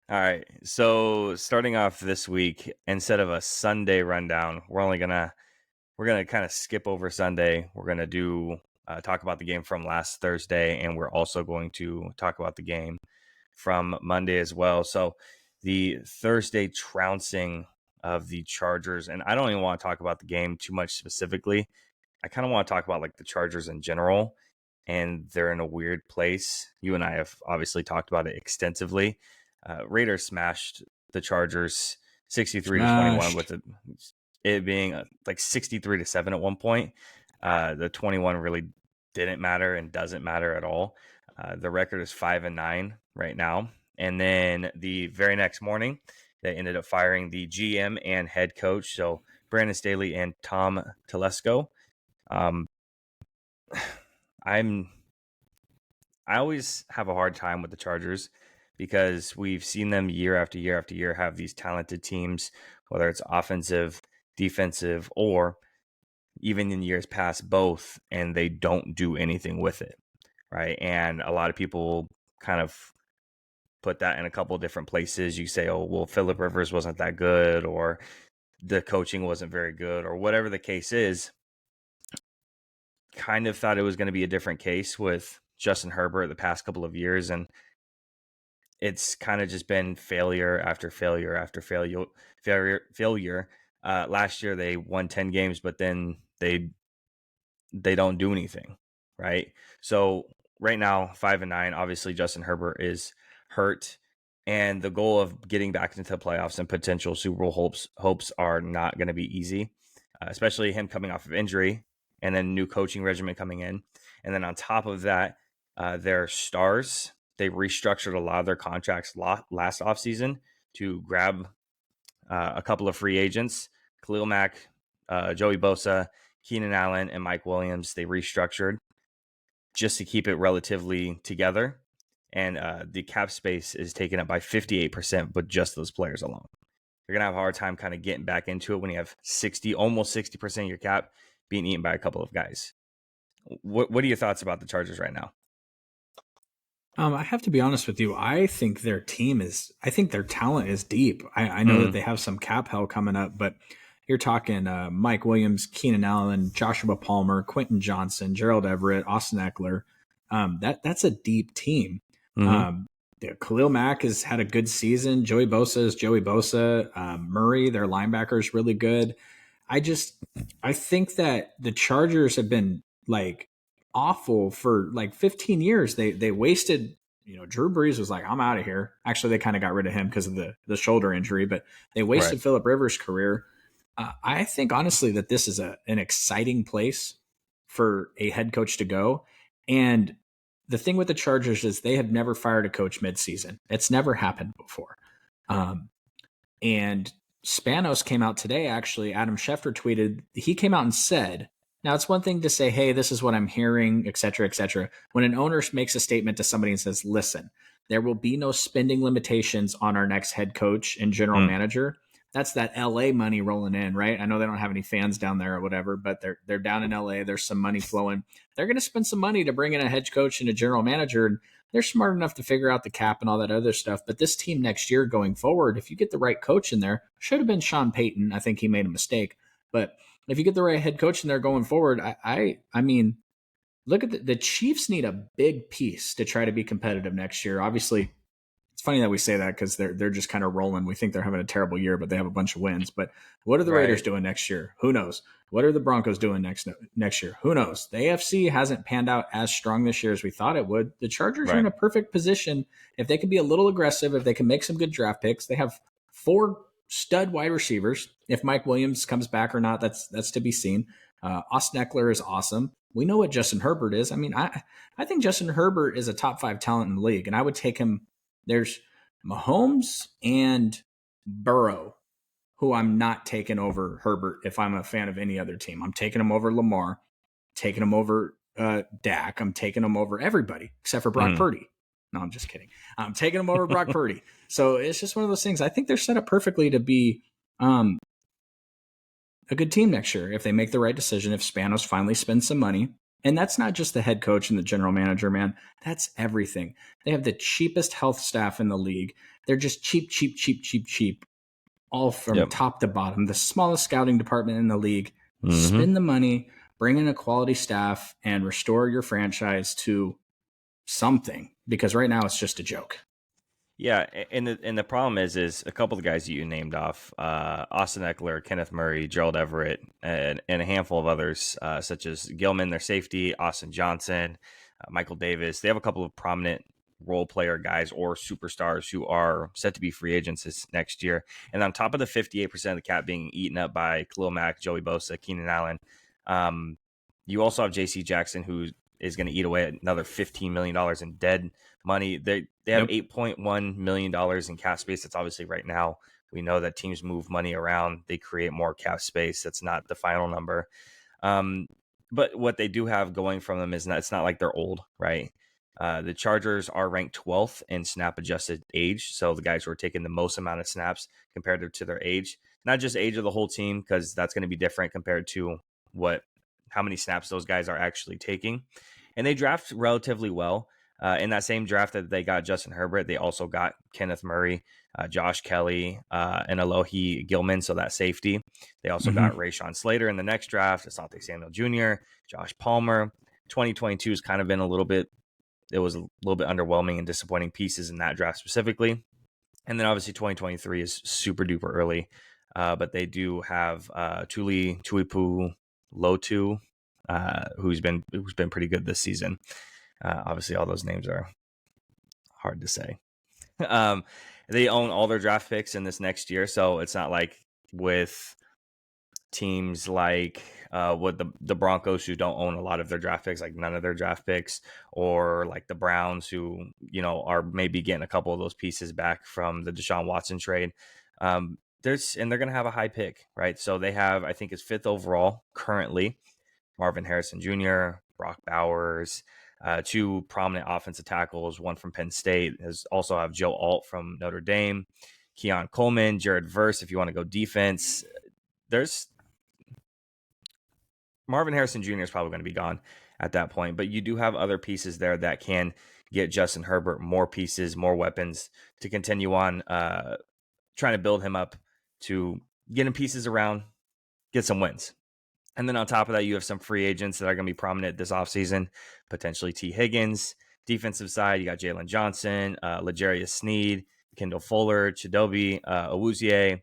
All right. So starting off this week, instead of a Sunday rundown, we're gonna kind of skip over Sunday. We're gonna do talk about the game from last Thursday, and we're also going to talk about the game from Monday as well. So the Thursday trouncing of the Chargers, and I don't even want to talk about the game too much specifically. I kind of want to talk about like the Chargers in general, and they're in a weird place. You and I have obviously talked about it extensively. Raiders smashed the Chargers 63-21 with it being like 63-7 at one point. The 21 really didn't matter and doesn't matter at all. The record is 5-9 right now. And then the very next morning, they ended up firing the GM and head coach. So Brandon Staley and Tom Telesco. Um, I always have a hard time with the Chargers because we've seen them year after year after year have these talented teams, whether it's offensive, defensive, or even in years past, both, and they don't do anything with it, right? And a lot of people kind of put that in a couple of different places. You say, oh, well, Phillip Rivers wasn't that good, or the coaching wasn't very good, or whatever the case is. Kind of thought it was going to be a different case with Justin Herbert the past couple of years, and it's kind of just been failure after failure after failure. Last year they won 10 games, but then they don't do anything, right? So right now 5-9. Obviously, Justin Herbert is hurt, and the goal of getting back into the playoffs and potential Super Bowl hopes are not going to be easy, especially him coming off of injury and then new coaching regimen coming in, and then on top of that, their stars. They restructured a lot of their contracts last offseason to grab a couple of free agents, Khalil Mack, Joey Bosa, Keenan Allen, and Mike Williams. They restructured just to keep it relatively together. And the cap space is taken up by 58%, but just those players alone. You're going to have a hard time kind of getting back into it when you have almost 60% of your cap being eaten by a couple of guys. What are your thoughts about the Chargers right now? I have to be honest with you. I think their talent is deep. I know that they have some cap hell coming up, but you're talking Mike Williams, Keenan Allen, Joshua Palmer, Quentin Johnson, Gerald Everett, Austin Eckler. That's a deep team. Khalil Mack has had a good season. Joey Bosa is Joey Bosa. Murray, their linebacker, is really good. I think that the Chargers have been like awful for like 15 years. They wasted, Drew Brees was like, I'm out of here. Actually, they kind of got rid of him because of the shoulder injury, but they wasted Phillip Rivers' career. I think honestly that this is an exciting place for a head coach to go. And the thing with the Chargers is they have never fired a coach midseason. It's never happened before. And Spanos came out today, actually. Adam Schefter tweeted, he came out and said, now it's one thing to say, hey, this is what I'm hearing, et cetera, et cetera. When an owner makes a statement to somebody and says, listen, there will be no spending limitations on our next head coach and general manager. That's that LA money rolling in, right? I know they don't have any fans down there or whatever, but they're down in LA. There's some money flowing. They're going to spend some money to bring in a head coach and a general manager. And they're smart enough to figure out the cap and all that other stuff. But this team next year going forward, if you get the right coach in there, should have been Sean Payton. I think he made a mistake. But if you get the right head coach in there going forward, I mean, look at the Chiefs need a big piece to try to be competitive next year. Obviously, it's funny that we say that because they're just kind of rolling. We think they're having a terrible year, but they have a bunch of wins. But what are the Raiders doing next year? Who knows? What are the Broncos doing next year? Who knows? The AFC hasn't panned out as strong this year as we thought it would. The Chargers are in a perfect position. If they can be a little aggressive, if they can make some good draft picks, they have 4 stud wide receivers. If Mike Williams comes back or not, that's to be seen. Austin Eckler is awesome. We know what Justin Herbert is. I mean, I think Justin Herbert is a top 5 talent in the league, and I would take him. There's Mahomes and Burrow, who I'm not taking over Herbert if I'm a fan of any other team. I'm taking him over Lamar, taking him over Dak. I'm taking him over everybody except for Brock Purdy. No, I'm just kidding. I'm taking him over Brock Purdy. So it's just one of those things. I think they're set up perfectly to be a good team next year if they make the right decision, if Spanos finally spends some money. And that's not just the head coach and the general manager, man. That's everything. They have the cheapest health staff in the league. They're just cheap, cheap, cheap, cheap, cheap, all from Yep. top to bottom. The smallest scouting department in the league. Mm-hmm. Spend the money, bring in a quality staff, and restore your franchise to something, because right now it's just a joke. Yeah, and the problem is a couple of the guys that you named off, Austin Eckler, Kenneth Murray, Gerald Everett, and a handful of others, such as Gilman, their safety, Austin Johnson, Michael Davis. They have a couple of prominent role player guys or superstars who are set to be free agents this next year. And on top of the 58% of the cap being eaten up by Khalil Mack, Joey Bosa, Keenan Allen, you also have J.C. Jackson, who is going to eat away at another $15 million in dead money. They have $8.1 million in cap space. That's obviously right now. We know that teams move money around. They create more cap space. That's not the final number. But what they do have going from them is it's not like they're old, right? The Chargers are ranked 12th in snap adjusted age. So the guys who are taking the most amount of snaps compared to their age, not just age of the whole team, because that's going to be different compared to how many snaps those guys are actually taking. And they draft relatively well. In that same draft that they got Justin Herbert, they also got Kenneth Murray, Josh Kelly, and Alohi Gilman, so that safety. They also got Rashawn Slater in the next draft, Asante Samuel Jr., Josh Palmer. 2022 has kind of been it was a little bit underwhelming and disappointing pieces in that draft specifically. And then obviously 2023 is super duper early, but they do have Tuli Tuipu Lotu, who's been pretty good this season. Obviously, all those names are hard to say. They own all their draft picks in this next year, so it's not like with teams like with the Broncos, who don't own a lot of their draft picks, like none of their draft picks, or like the Browns, who are maybe getting a couple of those pieces back from the Deshaun Watson trade. And they're going to have a high pick, right? So they have, I think, it's 5th overall currently. Marvin Harrison Jr., Brock Bowers, 2 prominent offensive tackles, one from Penn State. There's also have Joe Alt from Notre Dame, Keon Coleman, Jared Verse, if you want to go defense. There's Marvin Harrison Jr. is probably going to be gone at that point, but you do have other pieces there that can get Justin Herbert more pieces, more weapons to continue on trying to build him up to get him pieces around, get some wins. And then on top of that, you have some free agents that are going to be prominent this offseason, potentially T. Higgins. Defensive side, you got Jalen Johnson, L'Jarius Sneed, Kendall Fuller, Chidobe, Awuzie,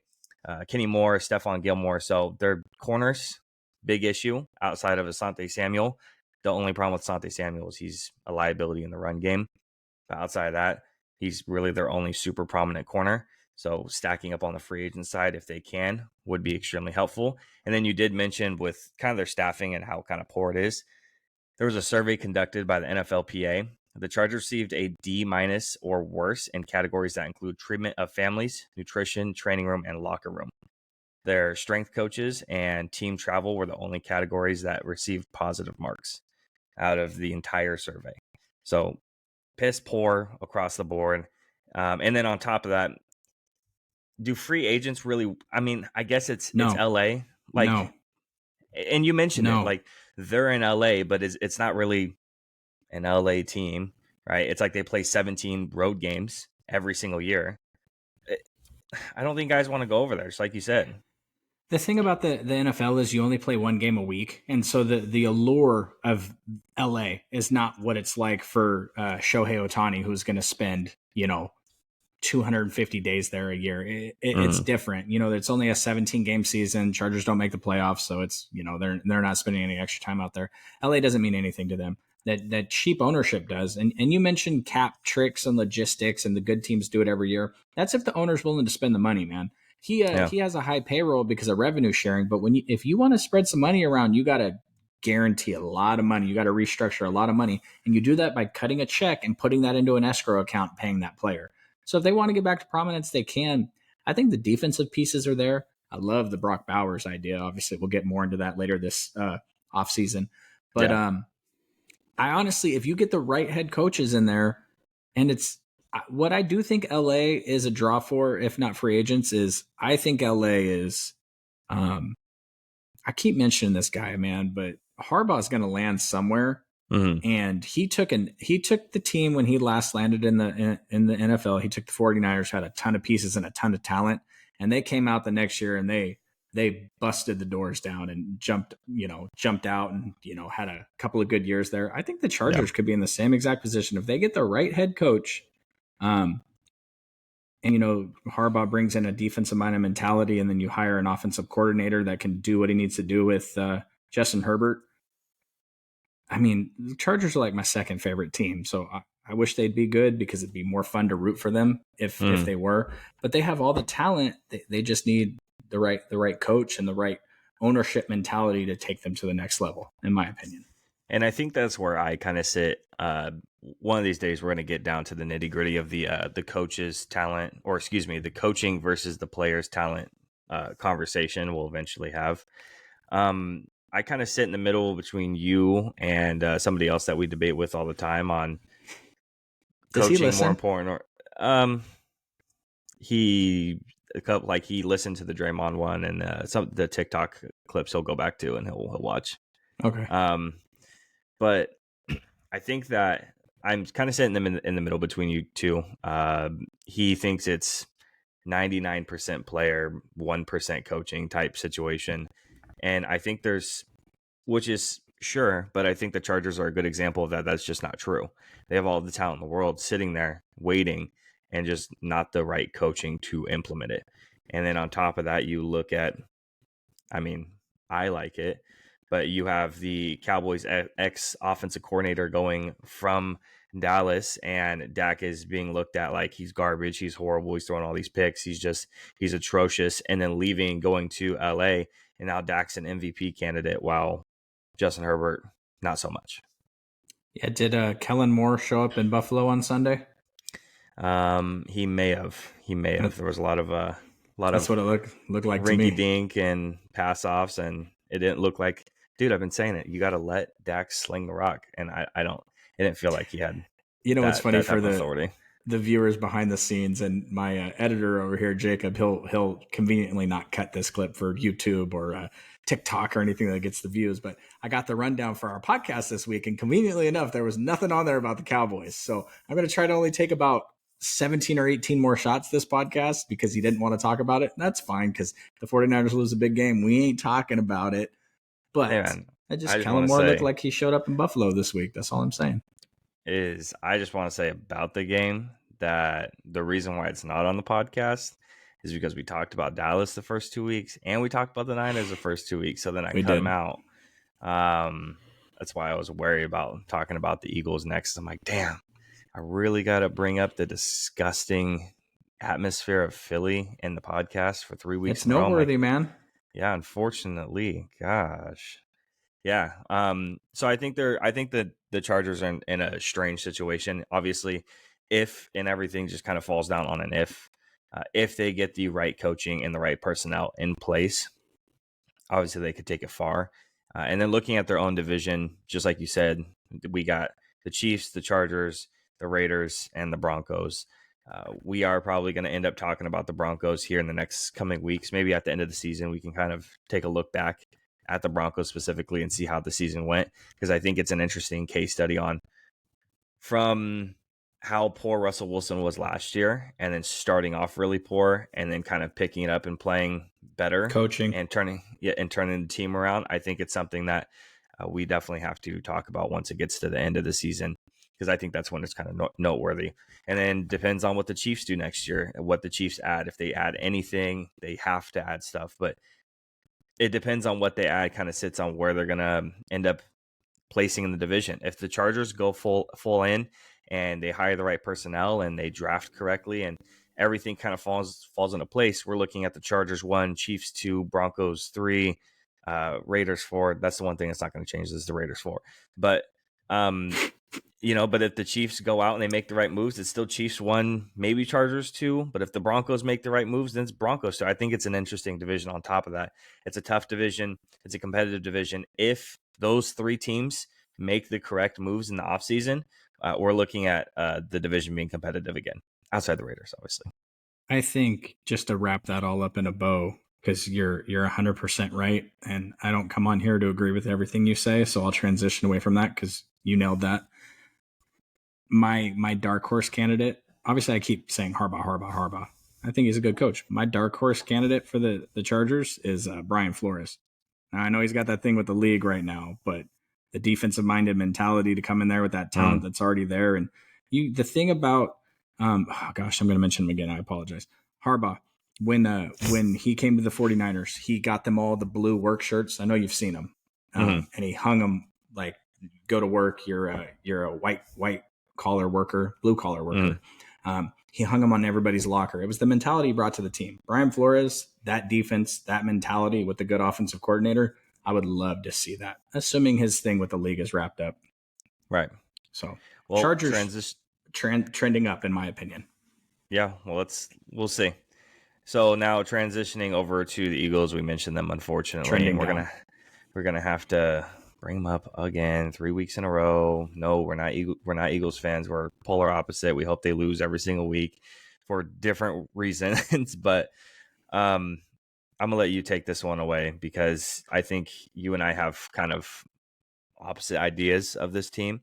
Kenny Moore, Stephon Gilmore. So their corners, big issue outside of Asante Samuel. The only problem with Asante Samuel is he's a liability in the run game. But outside of that, he's really their only super prominent corner. So stacking up on the free agent side, if they can, would be extremely helpful. And then you did mention with kind of their staffing and how kind of poor it is. There was a survey conducted by the NFLPA. The Chargers received a D- or worse in categories that include treatment of families, nutrition, training room, and locker room. Their strength coaches and team travel were the only categories that received positive marks out of the entire survey. So piss poor across the board. And then on top of that, do free agents really? I mean, I guess it's LA. Like, no. And you mentioned it, No. like they're in LA, but it's not really an LA team, right? It's like they play 17 road games every single year. I don't think guys want to go over there, just like you said. The thing about the NFL is you only play one game a week. And so the allure of LA is not what it's like for Shohei Ohtani, who's going to spend, 250 days there a year. It's different. It's only a 17 game season. Chargers don't make the playoffs. So it's, they're not spending any extra time out there. LA doesn't mean anything to them. That cheap ownership does. And you mentioned cap tricks and logistics and the good teams do it every year. That's if the owner's willing to spend the money, man. He has a high payroll because of revenue sharing. But if you want to spread some money around, you got to guarantee a lot of money. You got to restructure a lot of money. And you do that by cutting a check and putting that into an escrow account, paying that player. So if they want to get back to prominence, they can. I think the defensive pieces are there. I love the Brock Bowers idea. Obviously, we'll get more into that later this offseason. But I honestly, if you get the right head coaches in there, and it's what I do think LA is a draw for, if not free agents, is I think LA is I keep mentioning this guy, man, but Harbaugh's going to land somewhere. Mm-hmm. And he took the team when he last landed in the NFL. He took the 49ers, had a ton of pieces and a ton of talent, and they came out the next year and they busted the doors down and jumped out and had a couple of good years there. I think the Chargers could be in the same exact position if they get the right head coach. And Harbaugh brings in a defensive minded mentality, and then you hire an offensive coordinator that can do what he needs to do with Justin Herbert. I mean, the Chargers are like my second favorite team, so I wish they'd be good because it'd be more fun to root for them if they were. But they have all the talent; they just need the right coach and the right ownership mentality to take them to the next level, in my opinion. And I think that's where I kind of sit. One of these days, we're going to get down to the nitty gritty of the coach's talent, or excuse me, the coaching versus the player's talent conversation we'll eventually have. I kind of sit in the middle between you and somebody else that we debate with all the time on coaching more important. Or he listened to the Draymond one and some the TikTok clips he'll go back to and he'll watch. Okay. But I think that I'm kind of sitting them in the middle between you two. He thinks it's 99% player, 1% coaching type situation. And I think which is sure, but I think the Chargers are a good example of that. That's just not true. They have all the talent in the world sitting there waiting and just not the right coaching to implement it. And then on top of that, you look at, I mean, I like it, but you have the Cowboys ex offensive coordinator going from Dallas, and Dak is being looked at like he's garbage. He's horrible. He's throwing all these picks. He's atrocious. And then leaving, going to LA, and now Dak's an MVP candidate while Justin Herbert, not so much. Yeah. Did Kellen Moore show up in Buffalo on Sunday? He may have. There was a lot of That's what it looked like to rinky me. dink and pass offs, and it didn't look like. Dude, I've been saying it. You got to let Dak sling the rock, and I don't. It didn't feel like he had. What's funny for authority. The viewers behind the scenes and my editor over here, Jacob, he'll conveniently not cut this clip for YouTube or TikTok or anything that gets the views. But I got the rundown for our podcast this week, and conveniently enough, there was nothing on there about the Cowboys. So I'm going to try to only take about 17 or 18 more shots this podcast because he didn't want to talk about it. And that's fine because the 49ers lose a big game. We ain't talking about it. But hey man, Kellen Moore looked like he showed up in Buffalo this week. That's all I'm saying. I just want to say about the game that the reason why it's not on the podcast is because we talked about Dallas the first 2 weeks and we talked about the Niners the first 2 weeks. So then I cut them out. That's why I was worried about talking about the Eagles next. I'm like, damn, I really got to bring up the disgusting atmosphere of Philly in the podcast for 3 weeks. It's noteworthy, man. Yeah, unfortunately. Gosh. Yeah. So I think that the Chargers are in a strange situation. Obviously, if and everything just kind of falls down on an if they get the right coaching and the right personnel in place, obviously they could take it far. And then looking at their own division, just like you said, we got the Chiefs, the Chargers, the Raiders, and the Broncos. We are probably going to end up talking about the Broncos here in the next coming weeks. Maybe at the end of the season, we can kind of take a look back at the Broncos specifically and see how the season went, because I think it's an interesting case study on from how poor Russell Wilson was last year and then starting off really poor and then kind of picking it up and playing better, coaching and turning the team around. I think it's something that we definitely have to talk about once it gets to the end of the season, because I think that's when it's kind of noteworthy. And then depends on what the Chiefs do next year, what the Chiefs add. If they add anything, they have to add stuff, but it depends on what they add, kind of sits on where they're going to end up placing in the division. If the Chargers go full in and they hire the right personnel and they draft correctly and everything kind of falls into place, we're looking at the Chargers 1, Chiefs 2, Broncos 3, Raiders 4. That's the one thing that's not going to change, is the Raiders 4. But but if the Chiefs go out and they make the right moves, it's still Chiefs 1, maybe Chargers 2. But if the Broncos make the right moves, then it's Broncos 2. I think it's an interesting division on top of that. It's a tough division. It's a competitive division. If those 3 teams make the correct moves in the offseason, we're looking at the division being competitive again, outside the Raiders, obviously. I think, just to wrap that all up in a bow, because you're 100% right, and I don't come on here to agree with everything you say, so I'll transition away from that because you nailed that. My dark horse candidate, obviously I keep saying Harbaugh. I think he's a good coach. My dark horse candidate for the Chargers is Brian Flores. Now, I know he's got that thing with the league right now, but the defensive minded mentality to come in there with that talent that's already there. And the thing about, oh gosh, I'm going to mention him again. I apologize. Harbaugh, when he came to the 49ers, he got them all the blue work shirts. I know you've seen them. And he hung them like, go to work. You're a white collar worker, blue collar worker. He hung them on everybody's locker. It was the mentality he brought to the team. Brian Flores, that defense, that mentality with the good offensive coordinator, I would love to see that, assuming his thing with the league is wrapped up. Right. So, well, Chargers trending up, in my opinion. Yeah, well, we'll see. So now transitioning over to the Eagles, we mentioned them, unfortunately. Trending and we're gonna have to bring them up again 3 weeks in a row. No, we're not Eagles fans. We're polar opposite. We hope they lose every single week for different reasons. But I'm gonna let you take this one away because I think you and I have kind of opposite ideas of this team.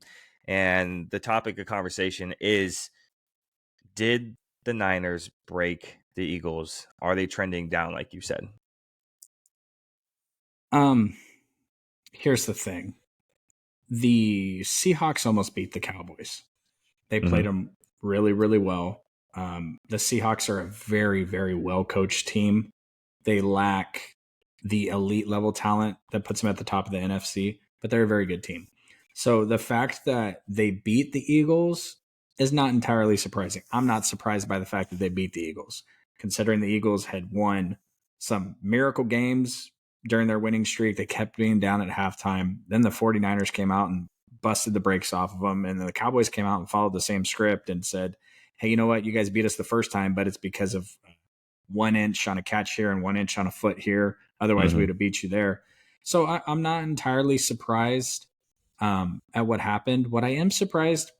And the topic of conversation is, did the Niners break the Eagles? Are they trending down like you said? Here's the thing. The Seahawks almost beat the Cowboys. They played them really, really well. The Seahawks are a very, very well coached team. They lack the elite level talent that puts them at the top of the NFC, but they're a very good team. So the fact that they beat the Eagles is not entirely surprising. I'm not surprised by the fact that they beat the Eagles, considering the Eagles had won some miracle games during their winning streak. They kept being down at halftime. Then the 49ers came out and busted the brakes off of them. And then the Cowboys came out and followed the same script and said, hey, you know what? You guys beat us the first time, but it's because of 1 inch on a catch here and 1 inch on a foot here. Otherwise, we would have beat you there. So I'm not entirely surprised at what happened. What I am surprised,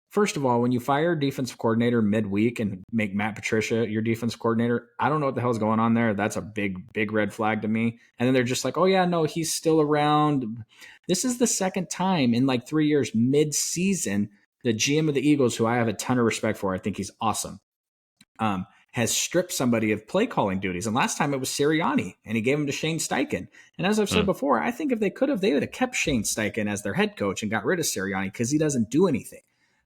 first of all, when you fire a defensive coordinator midweek and make Matt Patricia your defensive coordinator, I don't know what the hell's going on there. That's a big, big red flag to me. And then they're just like, oh, yeah, no, he's still around. This is the second time in like 3 years, mid-season, the GM of the Eagles, who I have a ton of respect for, I think he's awesome, has stripped somebody of play calling duties. And last time it was Sirianni, and he gave him to Shane Steichen. And as I've said before, I think if they could have, they would have kept Shane Steichen as their head coach and got rid of Sirianni because he doesn't do anything.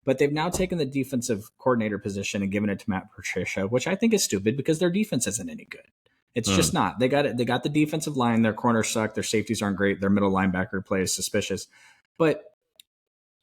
But they've now taken the defensive coordinator position and given it to Matt Patricia, which I think is stupid because their defense isn't any good. It's just not. They got it. They got the defensive line. Their corners suck. Their safeties aren't great. Their middle linebacker play is suspicious. But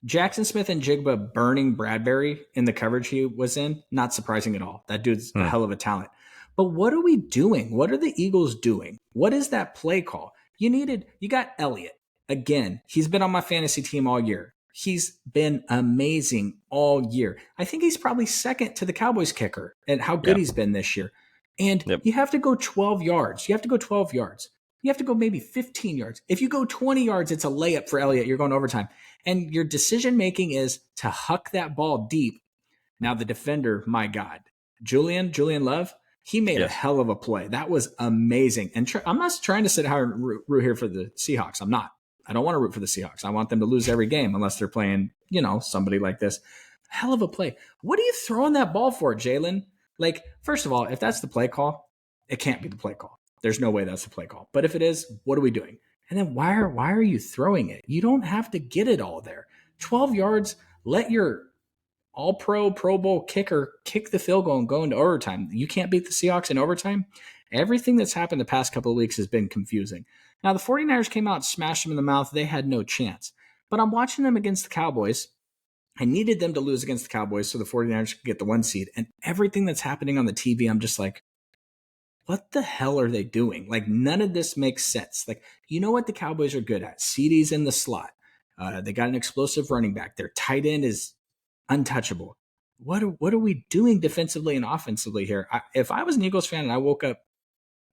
Jackson Smith and Jigba burning Bradbury in the coverage he was in, not surprising at all. That dude's a hell of a talent. But what are we doing? What are the Eagles doing? What is that play call? You got Elliott. Again, he's been on my fantasy team all year. He's been amazing all year. I think he's probably second to the Cowboys kicker and how good he's been this year. And you have to go 12 yards. You have to go 12 yards. You have to go maybe 15 yards. If you go 20 yards, it's a layup for Elliott. You're going overtime. And your decision-making is to huck that ball deep. Now the defender, my God, Julian Love, he made a hell of a play. That was amazing. And I'm not trying to sit here and root here for the Seahawks. I'm not. I don't want to root for the Seahawks. I want them to lose every game unless they're playing, somebody like this. Hell of a play. What are you throwing that ball for, Jalen? Like, first of all, if that's the play call, it can't be the play call. There's no way that's the play call. But if it is, what are we doing? And then why are you throwing it? You don't have to get it all there. 12 yards, let your all-pro, Pro Bowl kicker kick the field goal and go into overtime. You can't beat the Seahawks in overtime. Everything that's happened the past couple of weeks has been confusing. Now, the 49ers came out and smashed them in the mouth. They had no chance. But I'm watching them against the Cowboys. I needed them to lose against the Cowboys so the 49ers could get the 1 seed. And everything that's happening on the TV, I'm just like, what the hell are they doing? Like, none of this makes sense. Like, you know what the Cowboys are good at? CeeDee's in the slot. They got an explosive running back. Their tight end is untouchable. What are we doing defensively and offensively here? If I was an Eagles fan and I woke up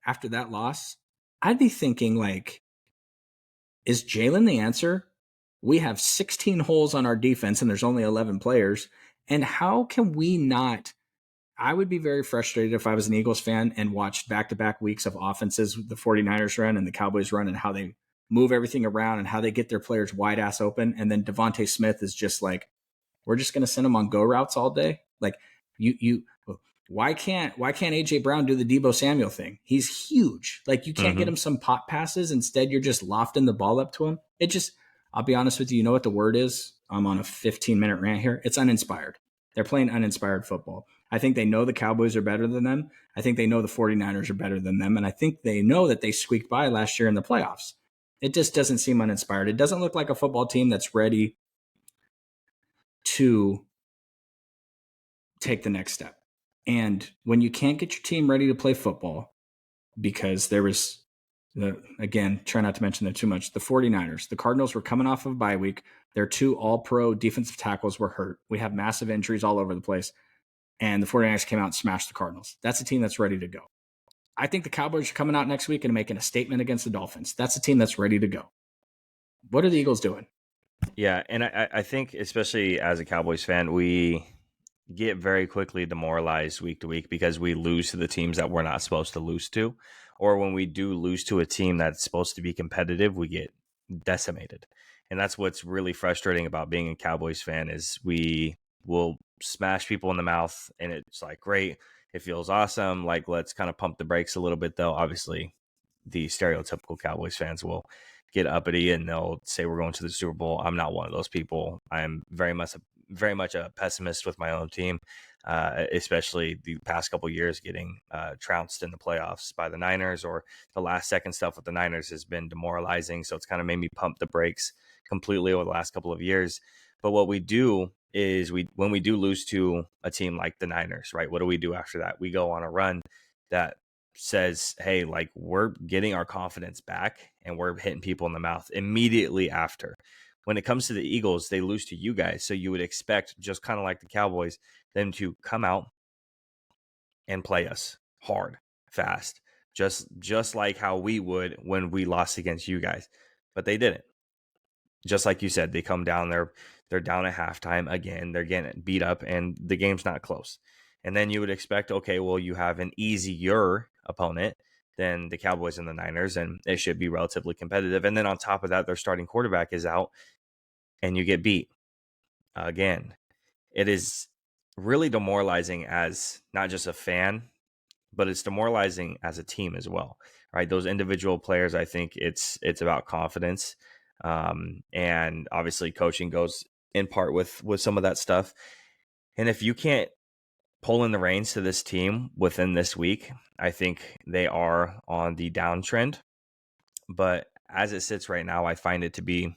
after that loss, I'd be thinking, like, is Jalen the answer? We have 16 holes on our defense and there's only 11 players. And how can we not I would be very frustrated if I was an Eagles fan and watched back-to-back weeks of offenses the 49ers run and the Cowboys run and how they move everything around and how they get their players wide ass open. And then Devontae Smith is just like, we're just going to send him on go routes all day. Like why can't AJ Brown do the Deebo Samuel thing? He's huge. Like you can't get him some pop passes. Instead, you're just lofting the ball up to him. It just, I'll be honest with you. You know what the word is? I'm on a 15-minute rant here. It's uninspired. They're playing uninspired football. I think they know the Cowboys are better than them. I think they know the 49ers are better than them. And I think they know that they squeaked by last year in the playoffs. It just doesn't seem uninspired. It doesn't look like a football team that's ready to take the next step. And when you can't get your team ready to play football, because there was, again, try not to mention them too much, the 49ers, the Cardinals were coming off of a bye week. Their 2 all-pro defensive tackles were hurt. We have massive injuries all over the place. And the 49ers came out and smashed the Cardinals. That's a team that's ready to go. I think the Cowboys are coming out next week and making a statement against the Dolphins. That's a team that's ready to go. What are the Eagles doing? Yeah, and I think especially as a Cowboys fan, we get very quickly demoralized week to week because we lose to the teams that we're not supposed to lose to. Or when we do lose to a team that's supposed to be competitive, we get decimated. And that's what's really frustrating about being a Cowboys fan is we will smash people in the mouth and it's like, great, it feels awesome. Like, let's kind of pump the brakes a little bit though. Obviously, the stereotypical Cowboys fans will get uppity and they'll say we're going to the Super Bowl. I'm not one of those people. I'm very much a pessimist with my own team, especially the past couple of years getting trounced in the playoffs by the Niners, or the last second stuff with the Niners has been demoralizing. So it's kind of made me pump the brakes completely over the last couple of years. But what we do is when we do lose to a team like the Niners, right? What do we do after that? We go on a run that says, hey, like we're getting our confidence back and we're hitting people in the mouth immediately after. When it comes to the Eagles, they lose to you guys. So you would expect, just kind of like the Cowboys, them to come out and play us hard, fast, just like how we would when we lost against you guys. But they didn't. Just like you said, they come down, they're down at halftime again, they're getting beat up and the game's not close. And then you would expect, okay, well, you have an easier opponent than the Cowboys and the Niners, and it should be relatively competitive. And then on top of that, their starting quarterback is out and you get beat again. It is really demoralizing as not just a fan, but it's demoralizing as a team as well, right? Those individual players, I think it's about confidence. And obviously coaching goes in part with some of that stuff. And if you can't pull in the reins to this team within this week, I think they are on the downtrend. But as it sits right now, I find it to be,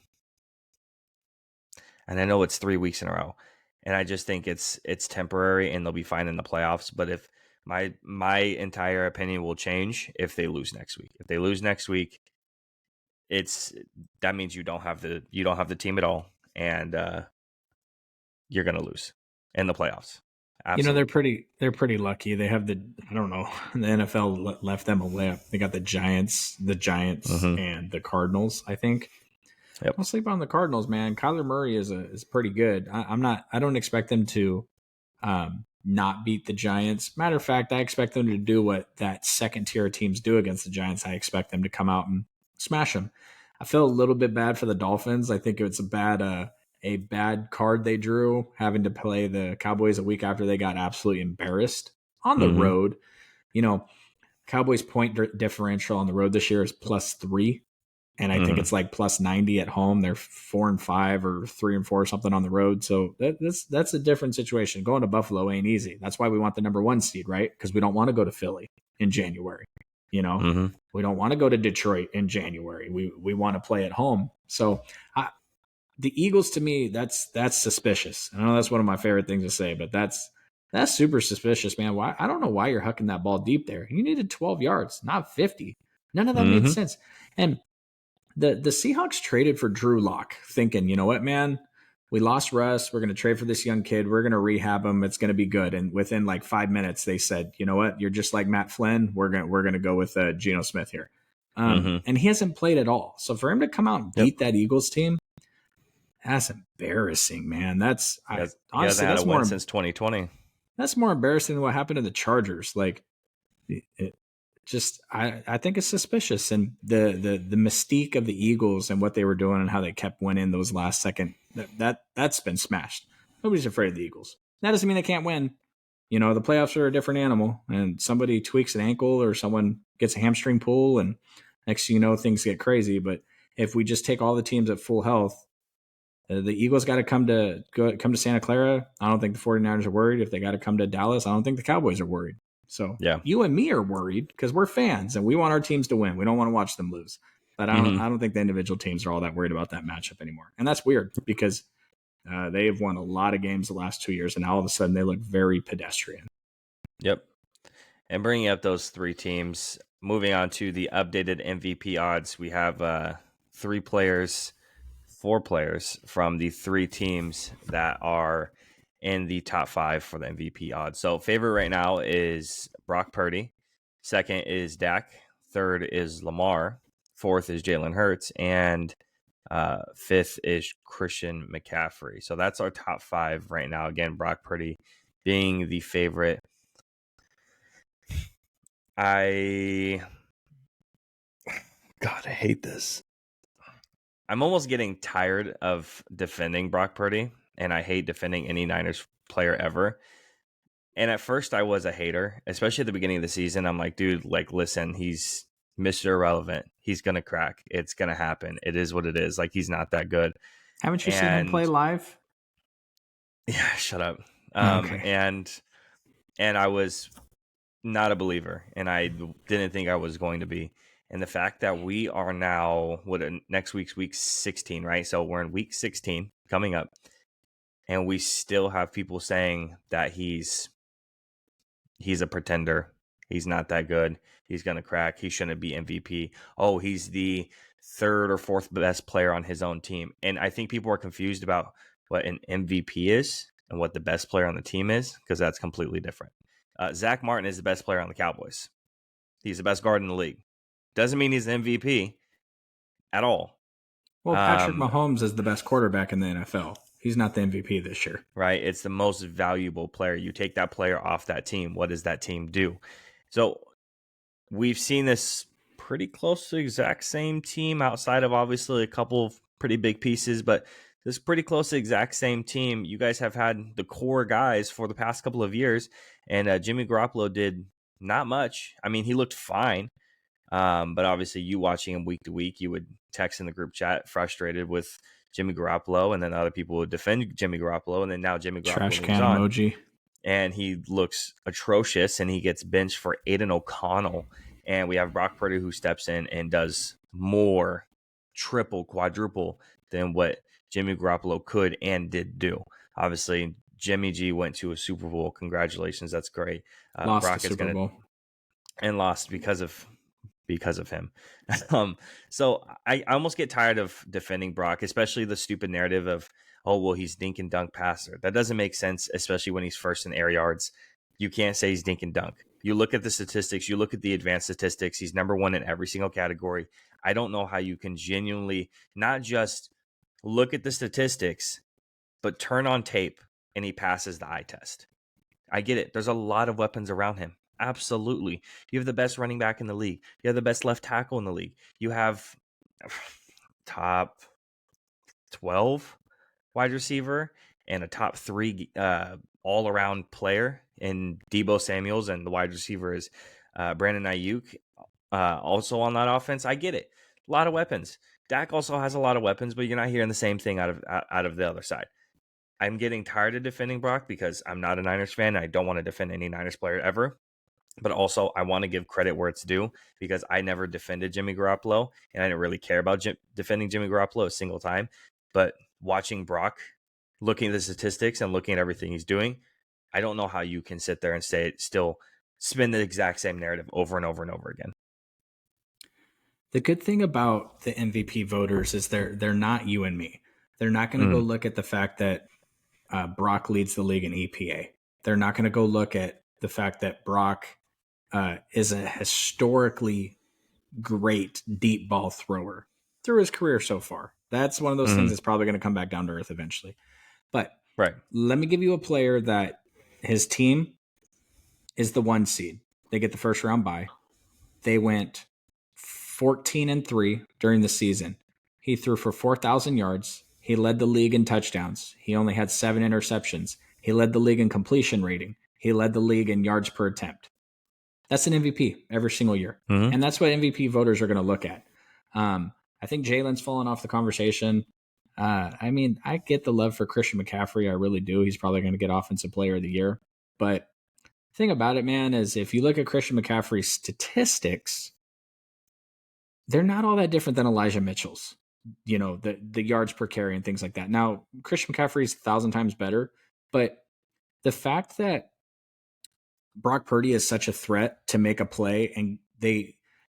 and I know it's 3 weeks in a row, and I just think it's temporary and they'll be fine in the playoffs. But if my entire opinion will change if they lose next week. If they lose next week, that means you don't have the team at all, and you're gonna lose in the playoffs. Absolutely. They're pretty lucky. They have I don't know, the NFL left them a layup. They got the Giants and the Cardinals, I think. Yep. Don't sleep on the Cardinals, man. Kyler Murray is pretty good. I don't expect them to not beat the Giants. Matter of fact, I expect them to do what that second tier teams do against the Giants. I expect them to come out and smash them. I feel a little bit bad for the Dolphins. I think it's a bad card they drew, having to play the Cowboys a week after they got absolutely embarrassed on the road. Cowboys point differential on the road this year is +3. And I think it's like +90 at home. They're 4-5 or 3-4 or something on the road. So that's a different situation. Going to Buffalo ain't easy. That's why we want the number 1 seed, right? Because we don't want to go to Philly in January. We don't want to go to Detroit in January. We want to play at home. So the Eagles, to me, that's suspicious. I know that's one of my favorite things to say, but that's super suspicious, man. Why? I don't know why you're hucking that ball deep there. You needed 12 yards, not 50. None of that made sense. And the Seahawks traded for Drew Lock, thinking, you know what, man, we lost Russ. We're going to trade for this young kid. We're going to rehab him. It's going to be good. And within like 5 minutes, they said, you know what, you're just like Matt Flynn. We're going to go with Geno Smith here. And he hasn't played at all. So for him to come out and beat that Eagles team, that's embarrassing, man. Honestly, he hasn't had a win since 2020. That's more embarrassing than what happened to the Chargers. Like, it just, I think it's suspicious. And the mystique of the Eagles and what they were doing and how they kept winning those last second, that's been smashed. Nobody's afraid of the Eagles. That doesn't mean they can't win. You know, the playoffs are a different animal, and somebody tweaks an ankle or someone gets a hamstring pull, and next thing you know, things get crazy. But if we just take all the teams at full health, the Eagles got to come to Santa Clara. I don't think the 49ers are worried. If they got to come to Dallas, I don't think the Cowboys are worried. So Yeah. you and me are worried because we're fans and we want our teams to win. We don't want to watch them lose. But I don't think the individual teams are all that worried about that matchup anymore. And that's weird because they have won a lot of games the last 2 years, and now all of a sudden they look very pedestrian. Yep. And bringing up those three teams, moving on to the updated MVP odds, we have four players from the three teams that are in the top five for the MVP odds. So favorite right now is Brock Purdy. Second is Dak. Third is Lamar. Fourth is Jalen Hurts. And fifth is Christian McCaffrey. So that's our top five right now. Again, Brock Purdy being the favorite. God, I hate this. I'm almost getting tired of defending Brock Purdy, and I hate defending any Niners player ever. And at first, I was a hater, especially at the beginning of the season. I'm like, dude, like, listen, he's Mr. Irrelevant. He's gonna crack. It's gonna happen. It is what it is. Like, he's not that good. Haven't you seen him And play live? yeah, shut up. Okay. And I was not a believer, and I didn't think I was going to be. And the fact that we are now next week's week 16, right? So we're in week 16 coming up, and we still have people saying that he's a pretender. He's not that good. He's going to crack. He shouldn't be MVP. Oh, he's the third or fourth best player on his own team. And I think people are confused about what an MVP is and what the best player on the team is, because that's completely different. Zach Martin is the best player on the Cowboys. He's the best guard in the league. Doesn't mean he's an MVP at all. Well, Patrick Mahomes is the best quarterback in the NFL. He's not the MVP this year. Right? It's the most valuable player. You take that player off that team, what does that team do? So we've seen this pretty close to the exact same team outside of obviously a couple of pretty big pieces, but this is pretty close to the exact same team. You guys have had the core guys for the past couple of years, and Jimmy Garoppolo did not much. I mean, he looked fine, but obviously you watching him week to week, you would text in the group chat frustrated with Jimmy Garoppolo, and then other people would defend Jimmy Garoppolo, and then now Jimmy Garoppolo Trash moves can on, emoji. and he looks atrocious, and he gets benched for Aiden O'Connell. And we have Brock Purdy who steps in and does more, triple, quadruple than what Jimmy Garoppolo could and did do. Obviously, Jimmy G went to a Super Bowl. Congratulations, that's great. Lost Brock the is Super Bowl. and lost because of him. So I almost get tired of defending Brock, especially the stupid narrative of, oh, well, he's dink and dunk passer. That doesn't make sense, especially when he's first in air yards. You can't say he's dink and dunk. You look at the statistics, you look at the advanced statistics, he's number one in every single category. I don't know how you can genuinely not just look at the statistics, but turn on tape and he passes the eye test. I get it. There's a lot of weapons around him. Absolutely. You have the best running back in the league. You have the best left tackle in the league. You have top 12 wide receiver and a top 3 all-around player in Deebo Samuels, and the wide receiver is Brandon Ayuk. Also on that offense, I get it. A lot of weapons. Dak also has a lot of weapons, but you're not hearing the same thing out of the other side. I'm getting tired of defending Brock because I'm not a Niners fan. And I don't want to defend any Niners player ever. But also, I want to give credit where it's due because I never defended Jimmy Garoppolo, and I didn't really care about defending Jimmy Garoppolo a single time. But watching Brock, looking at the statistics and looking at everything he's doing, I don't know how you can sit there and still spin the exact same narrative over and over and over again. The good thing about the MVP voters is they're not you and me. They're not going to go look at the fact that Brock leads the league in EPA. They're not going to go look at the fact that Brock is a historically great deep ball thrower through his career so far. That's one of those things that's probably going to come back down to earth eventually. But Right. let me give you a player that his team is the 1 seed. They get the first round bye. They went 14-3 during the season. He threw for 4,000 yards. He led the league in touchdowns. He only had 7 interceptions. He led the league in completion rating. He led the league in yards per attempt. That's an MVP every single year. Mm-hmm. And that's what MVP voters are going to look at. I think Jalen's fallen off the conversation. I mean, I get the love for Christian McCaffrey. I really do. He's probably going to get Offensive Player of the Year. But the thing about it, man, is if you look at Christian McCaffrey's statistics, they're not all that different than Elijah Mitchell's, the yards per carry and things like that. Now, Christian McCaffrey is 1,000 times better, but the fact that Brock Purdy is such a threat to make a play, and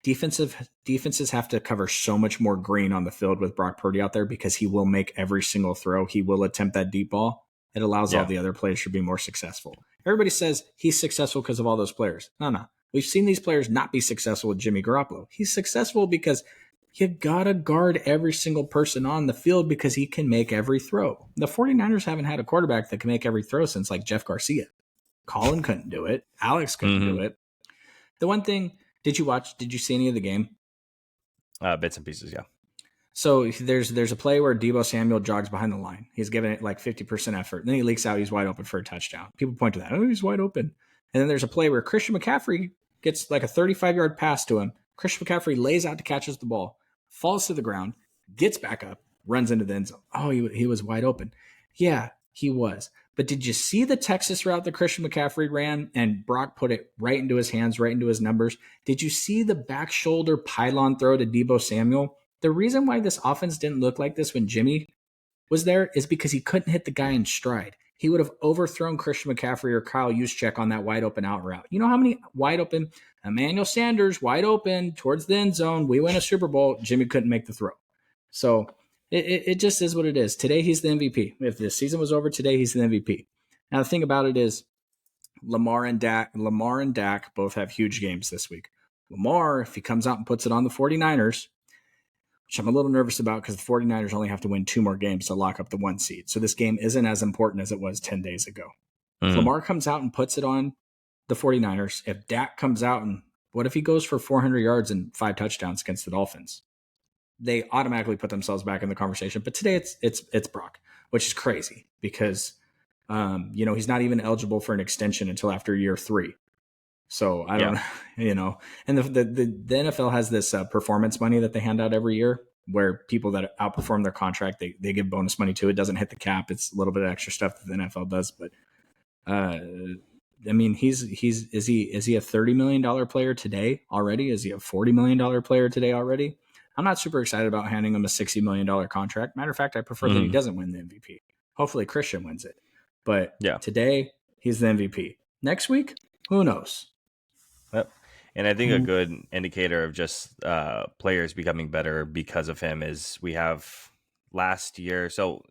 defenses have to cover so much more green on the field with Brock Purdy out there because he will make every single throw. He will attempt that deep ball. It allows all the other players to be more successful. Everybody says he's successful because of all those players. No. We've seen these players not be successful with Jimmy Garoppolo. He's successful because you got to guard every single person on the field because he can make every throw. The 49ers haven't had a quarterback that can make every throw since like Jeff Garcia. Colin couldn't do it. Alex couldn't do it. The one thing, did you see any of the game? Bits and pieces, yeah. So there's a play where Deebo Samuel jogs behind the line. He's giving it like 50% effort. Then he leaks out. He's wide open for a touchdown. People point to that. Oh, he's wide open. And then there's a play where Christian McCaffrey gets like a 35-yard pass to him. Christian McCaffrey lays out to catches the ball, falls to the ground, gets back up, runs into the end zone. Oh, he was wide open. Yeah, he was. But did you see the Texas route that Christian McCaffrey ran and Brock put it right into his hands, right into his numbers? Did you see the back shoulder pylon throw to Deebo Samuel? The reason why this offense didn't look like this when Jimmy was there is because he couldn't hit the guy in stride. He would have overthrown Christian McCaffrey or Kyle Juszczyk on that wide open out route. You know how many wide open, Emmanuel Sanders, wide open towards the end zone. We win a Super Bowl. Jimmy couldn't make the throw. So it just is what it is. Today, he's the MVP. If the season was over today, he's the MVP. Now, the thing about it is Lamar and Dak both have huge games this week. Lamar, if he comes out and puts it on the 49ers, which I'm a little nervous about because the 49ers only have to win 2 more games to lock up the 1 seed. So this game isn't as important as it was 10 days ago. If Lamar comes out and puts it on the 49ers, if Dak comes out and what if he goes for 400 yards and 5 touchdowns against the Dolphins? They automatically put themselves back in the conversation. But today it's Brock, which is crazy because he's not even eligible for an extension until after year 3. So I don't know, and the NFL has this performance money that they hand out every year where people that outperform their contract, they give bonus money to. It doesn't hit the cap. It's a little bit of extra stuff that the NFL does. But I mean, is he a $30 million player today already? Is he a $40 million player today already? I'm not super excited about handing him a $60 million contract. Matter of fact, I prefer that he doesn't win the MVP. Hopefully Christian wins it. But today he's the MVP. Next week, who knows? Yep. And I think a good indicator of just players becoming better because of him is we have last year. So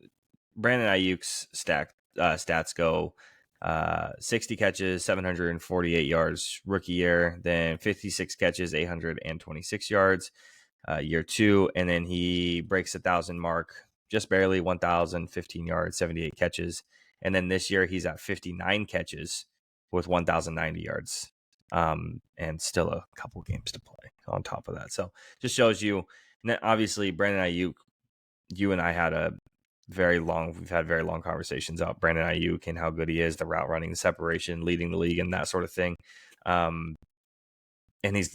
Brandon Ayuk's stats go 60 catches, 748 yards rookie year, then 56 catches, 826 yards year 2. And then he breaks 1,000 mark, just barely 1,015 yards, 78 catches. And then this year he's at 59 catches with 1,090 yards. And still a couple games to play on top of that. So just shows you, obviously Brandon Ayuk, you and I we've had very long conversations about Brandon Ayuk and how good he is, the route running, the separation, leading the league and that sort of thing. And he's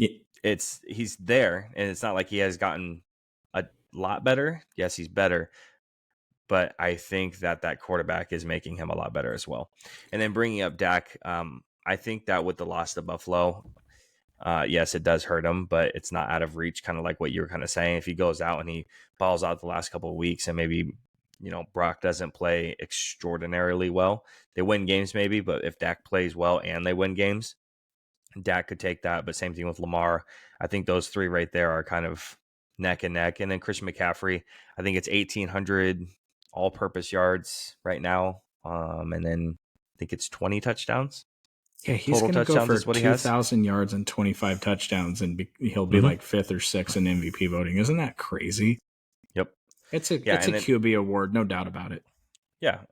there, and it's not like he has gotten a lot better. Yes, he's better, but I think that quarterback is making him a lot better as well. And then bringing up Dak, I think that with the loss to Buffalo, yes, it does hurt him, but it's not out of reach, kind of like what you were kind of saying. If he goes out and he balls out the last couple of weeks and maybe, Brock doesn't play extraordinarily well, they win games maybe, but if Dak plays well and they win games, Dak could take that. But same thing with Lamar. I think those 3 right there are kind of neck and neck. And then Christian McCaffrey, I think it's 1,800 all-purpose yards right now. And then I think it's 20 touchdowns. Yeah, he's going to go for 2,000 yards and 25 touchdowns, and he'll be like 5th or 6th in MVP voting. Isn't that crazy? Yep. It's a QB award, no doubt about it. Yeah,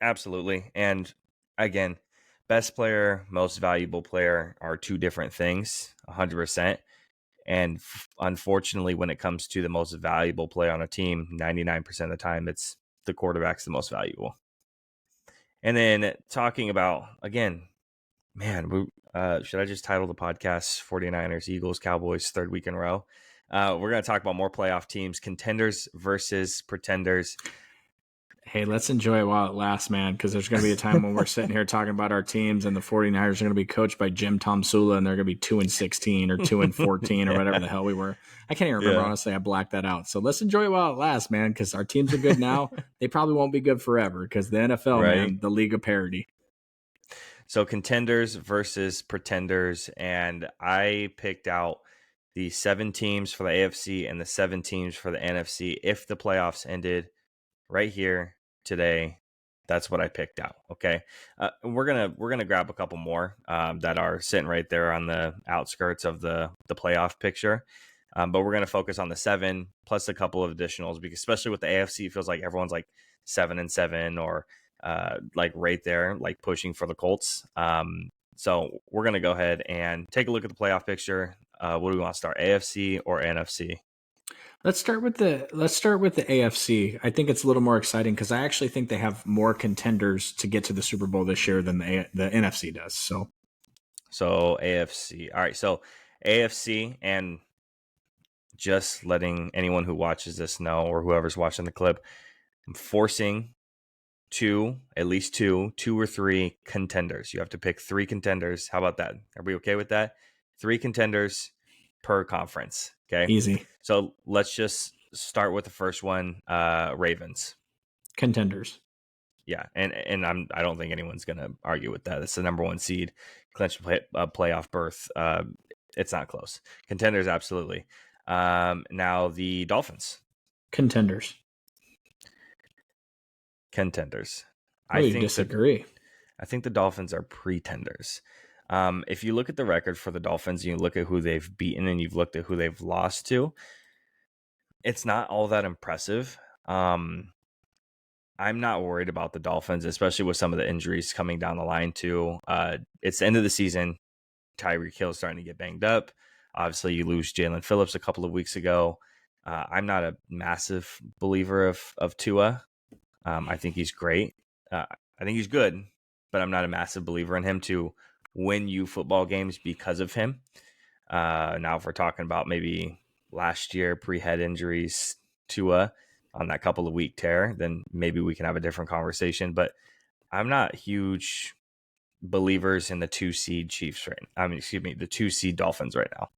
absolutely. And again, best player, most valuable player are two different things, 100%. And unfortunately, when it comes to the most valuable player on a team, 99% of the time, it's the quarterback's the most valuable. And then talking about, again, man, should I just title the podcast 49ers, Eagles, Cowboys, third week in a row? We're going to talk about more playoff teams, contenders versus pretenders. Hey, let's enjoy it while it lasts, man, because there's going to be a time when we're sitting here talking about our teams and the 49ers are going to be coached by Jim Tomsula and they're going to be 2-16 or 2-14 or whatever the hell we were. I can't even remember, honestly. I blacked that out. So let's enjoy it while it lasts, man, because our teams are good now. They probably won't be good forever because the NFL, man, the league of parody. So contenders versus pretenders, and I picked out the 7 teams for the AFC and the 7 teams for the NFC. If the playoffs ended right here today, that's what I picked out. Okay, we're gonna grab a couple more that are sitting right there on the outskirts of the playoff picture, but we're gonna focus on the 7 plus a couple of additionals, because especially with the AFC, it feels like everyone's like 7-7 or like right there, like pushing for the Colts. So we're gonna go ahead and take a look at the playoff picture. What do we want to start, AFC or NFC? Let's start with the AFC. I think it's a little more exciting because I actually think they have more contenders to get to the Super Bowl this year than the NFC does. So AFC. All right. So AFC, and just letting anyone who watches this know, or whoever's watching the clip, I'm forcing at least two or three contenders. You have to pick 3 contenders. How about that? Are we okay with that? 3 contenders per conference. Okay. Easy. So let's just start with the first one. Ravens. Contenders. Yeah, and I don't think anyone's gonna argue with that. It's the number 1 seed, clinched playoff berth. It's not close. Contenders, absolutely. Now the Dolphins. Contenders. I think disagree. I think the Dolphins are pretenders. If you look at the record for the Dolphins, you look at who they've beaten and you've looked at who they've lost to, it's not all that impressive. I'm not worried about the Dolphins, especially with some of the injuries coming down the line too. It's the end of the season. Tyreek Hill is starting to get banged up. Obviously, you lose Jalen Phillips a couple of weeks ago. I'm not a massive believer of Tua. I think he's great. I think he's good, but I'm not a massive believer in him to win you football games because of him. Now, if we're talking about maybe last year, pre-head injuries, Tua on that couple of week tear, then maybe we can have a different conversation. But I'm not huge believers in the 2 seed Chiefs the 2 seed Dolphins right now.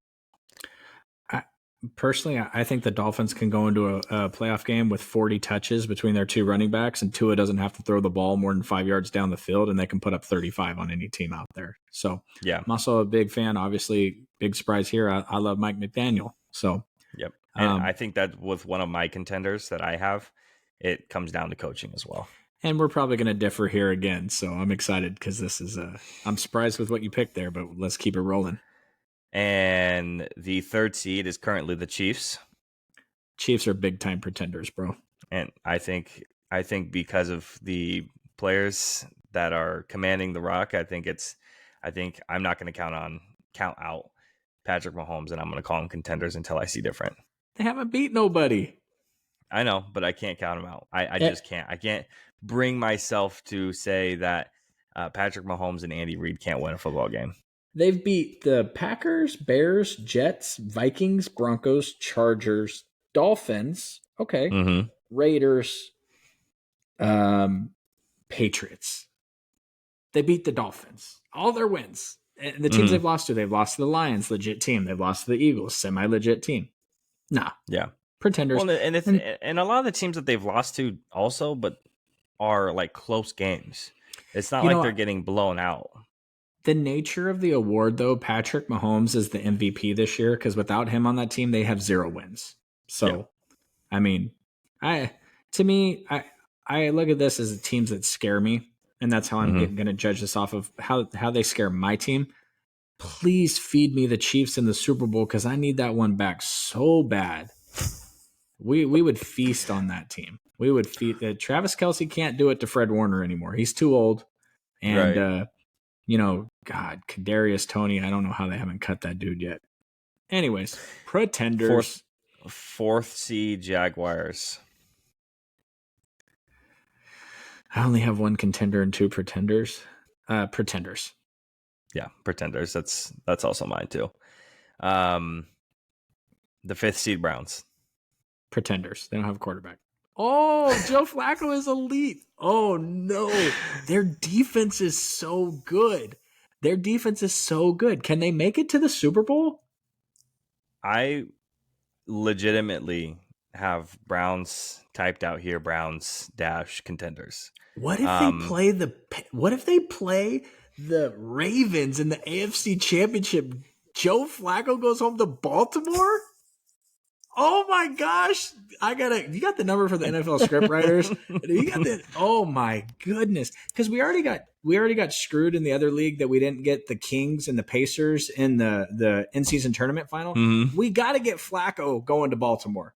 Personally, I think the Dolphins can go into a playoff game with 40 touches between their 2 running backs, and Tua doesn't have to throw the ball more than 5 yards down the field, and they can put up 35 on any team out there. So yeah, I'm also a big fan. Obviously, big surprise here. I love Mike McDaniel. So yep, and I think that with one of my contenders that I have, it comes down to coaching as well. And we're probably going to differ here again. So I'm excited because this is I'm surprised with what you picked there, but let's keep it rolling. And the 3rd seed is currently the Chiefs. Chiefs are big time pretenders, bro. And I think because of the players that are commanding the rock, I think I'm not going to count out Patrick Mahomes, and I'm going to call them contenders until I see different. They haven't beat nobody. I know, but I can't count them out. I just can't. I can't bring myself to say that Patrick Mahomes and Andy Reid can't win a football game. They've beat the Packers, Bears, Jets, Vikings, Broncos, Chargers, Dolphins, Raiders, Patriots. They beat the Dolphins. All their wins. And the teams they've lost to the Lions, legit team. They've lost to the Eagles, semi-legit team. Nah. Yeah. Pretenders. Well, and a lot of the teams that they've lost to also, but are like close games. It's not like they're getting blown out. The nature of the award, though, Patrick Mahomes is the MVP this year because without him on that team, they have 0 wins. So, I mean, I look at this as the teams that scare me, and that's how I'm going to judge this off of how they scare my team. Please feed me the Chiefs in the Super Bowl because I need that one back so bad. We would feast on that team. We would feed. Travis Kelce can't do it to Fred Warner anymore. He's too old, and God, Kadarius Toney. I don't know how they haven't cut that dude yet. Anyways, pretenders. Fourth seed Jaguars. I only have one contender and two pretenders. Pretenders. Yeah, pretenders. That's also mine too. The fifth seed Browns. Pretenders. They don't have a quarterback. Oh, Joe Flacco is elite. Oh, no. Their defense is so good. Can they make it to the Super Bowl? I legitimately have Browns typed out here. Browns - contenders. What if they play the Ravens in the AFC Championship? Joe Flacco goes home to Baltimore? Oh my gosh. You got the number for the NFL script writers? Oh my goodness. Because we already got screwed in the other league that we didn't get the Kings and the Pacers in the in-season tournament final. Mm-hmm. We got to get Flacco going to Baltimore.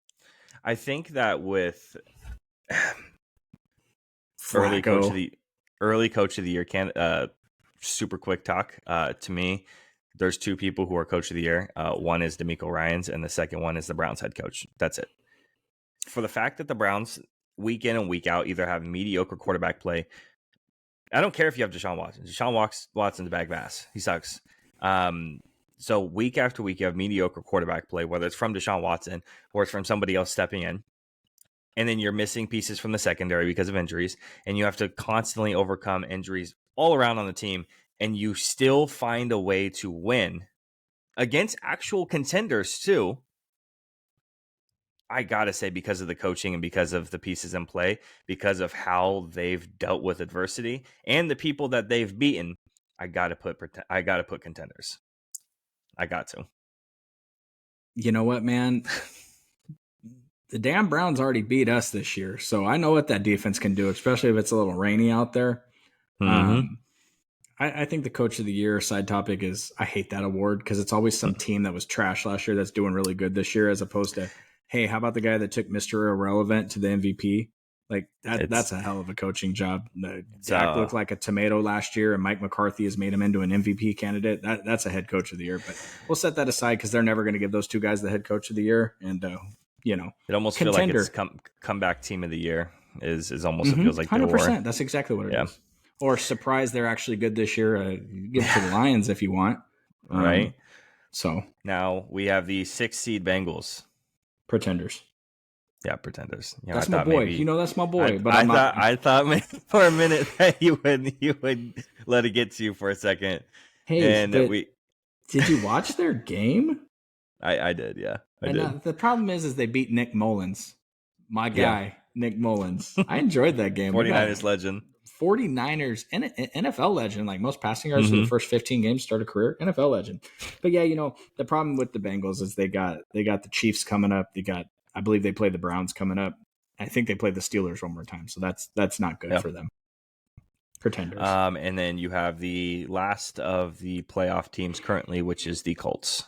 I think that with Flacco. early coach of the year super quick talk to me. There's two people who are coach of the year. One is DeMeco Ryans, and the second one is the Browns head coach. That's it. For the fact that the Browns week in and week out either have mediocre quarterback play. I don't care if you have Deshaun Watson. Deshaun Watson's a bag of ass. He sucks. So week after week, you have mediocre quarterback play, whether it's from Deshaun Watson or it's from somebody else stepping in. And then you're missing pieces from the secondary because of injuries, and you have to constantly overcome injuries all around on the team, and you still find a way to win against actual contenders too. I gotta say, because of the coaching and because of the pieces in play, because of how they've dealt with adversity and the people that they've beaten, I gotta put contenders. I got to. You know what, man? The damn Browns already beat us this year, so I know what that defense can do, especially if it's a little rainy out there. Mm-hmm. I think the coach of the year side topic is I hate that award because it's always some team that was trash last year that's doing really good this year, as opposed to, hey, how about the guy that took Mr. Irrelevant to the MVP? Like that's a hell of a coaching job. Dak looked like a tomato last year, and Mike McCarthy has made him into an MVP candidate. That's a head coach of the year, but we'll set that aside because they're never going to give those two guys the head coach of the year. And it almost feels like it's comeback team of the year is almost it feels like 100%. That's exactly what it is. Or surprise, they're actually good this year. Give it to the Lions if you want. Right. So now we have the 6th seed Bengals. Pretenders. Yeah, pretenders. That's my boy. That's my boy. I thought maybe for a minute that you would let it get to you for a second. Hey, did you watch their game? I did, yeah. I did. The problem is they beat Nick Mullins. My guy, Nick Mullins. I enjoyed that game. 49ers legend. 49ers, NFL legend, like most passing yards for the first 15 games, start a career, NFL legend. But yeah, the problem with the Bengals is they got the Chiefs coming up. I believe they play the Browns coming up. I think they play the Steelers one more time. So that's not good for them. Pretenders. And then you have the last of the playoff teams currently, which is the Colts.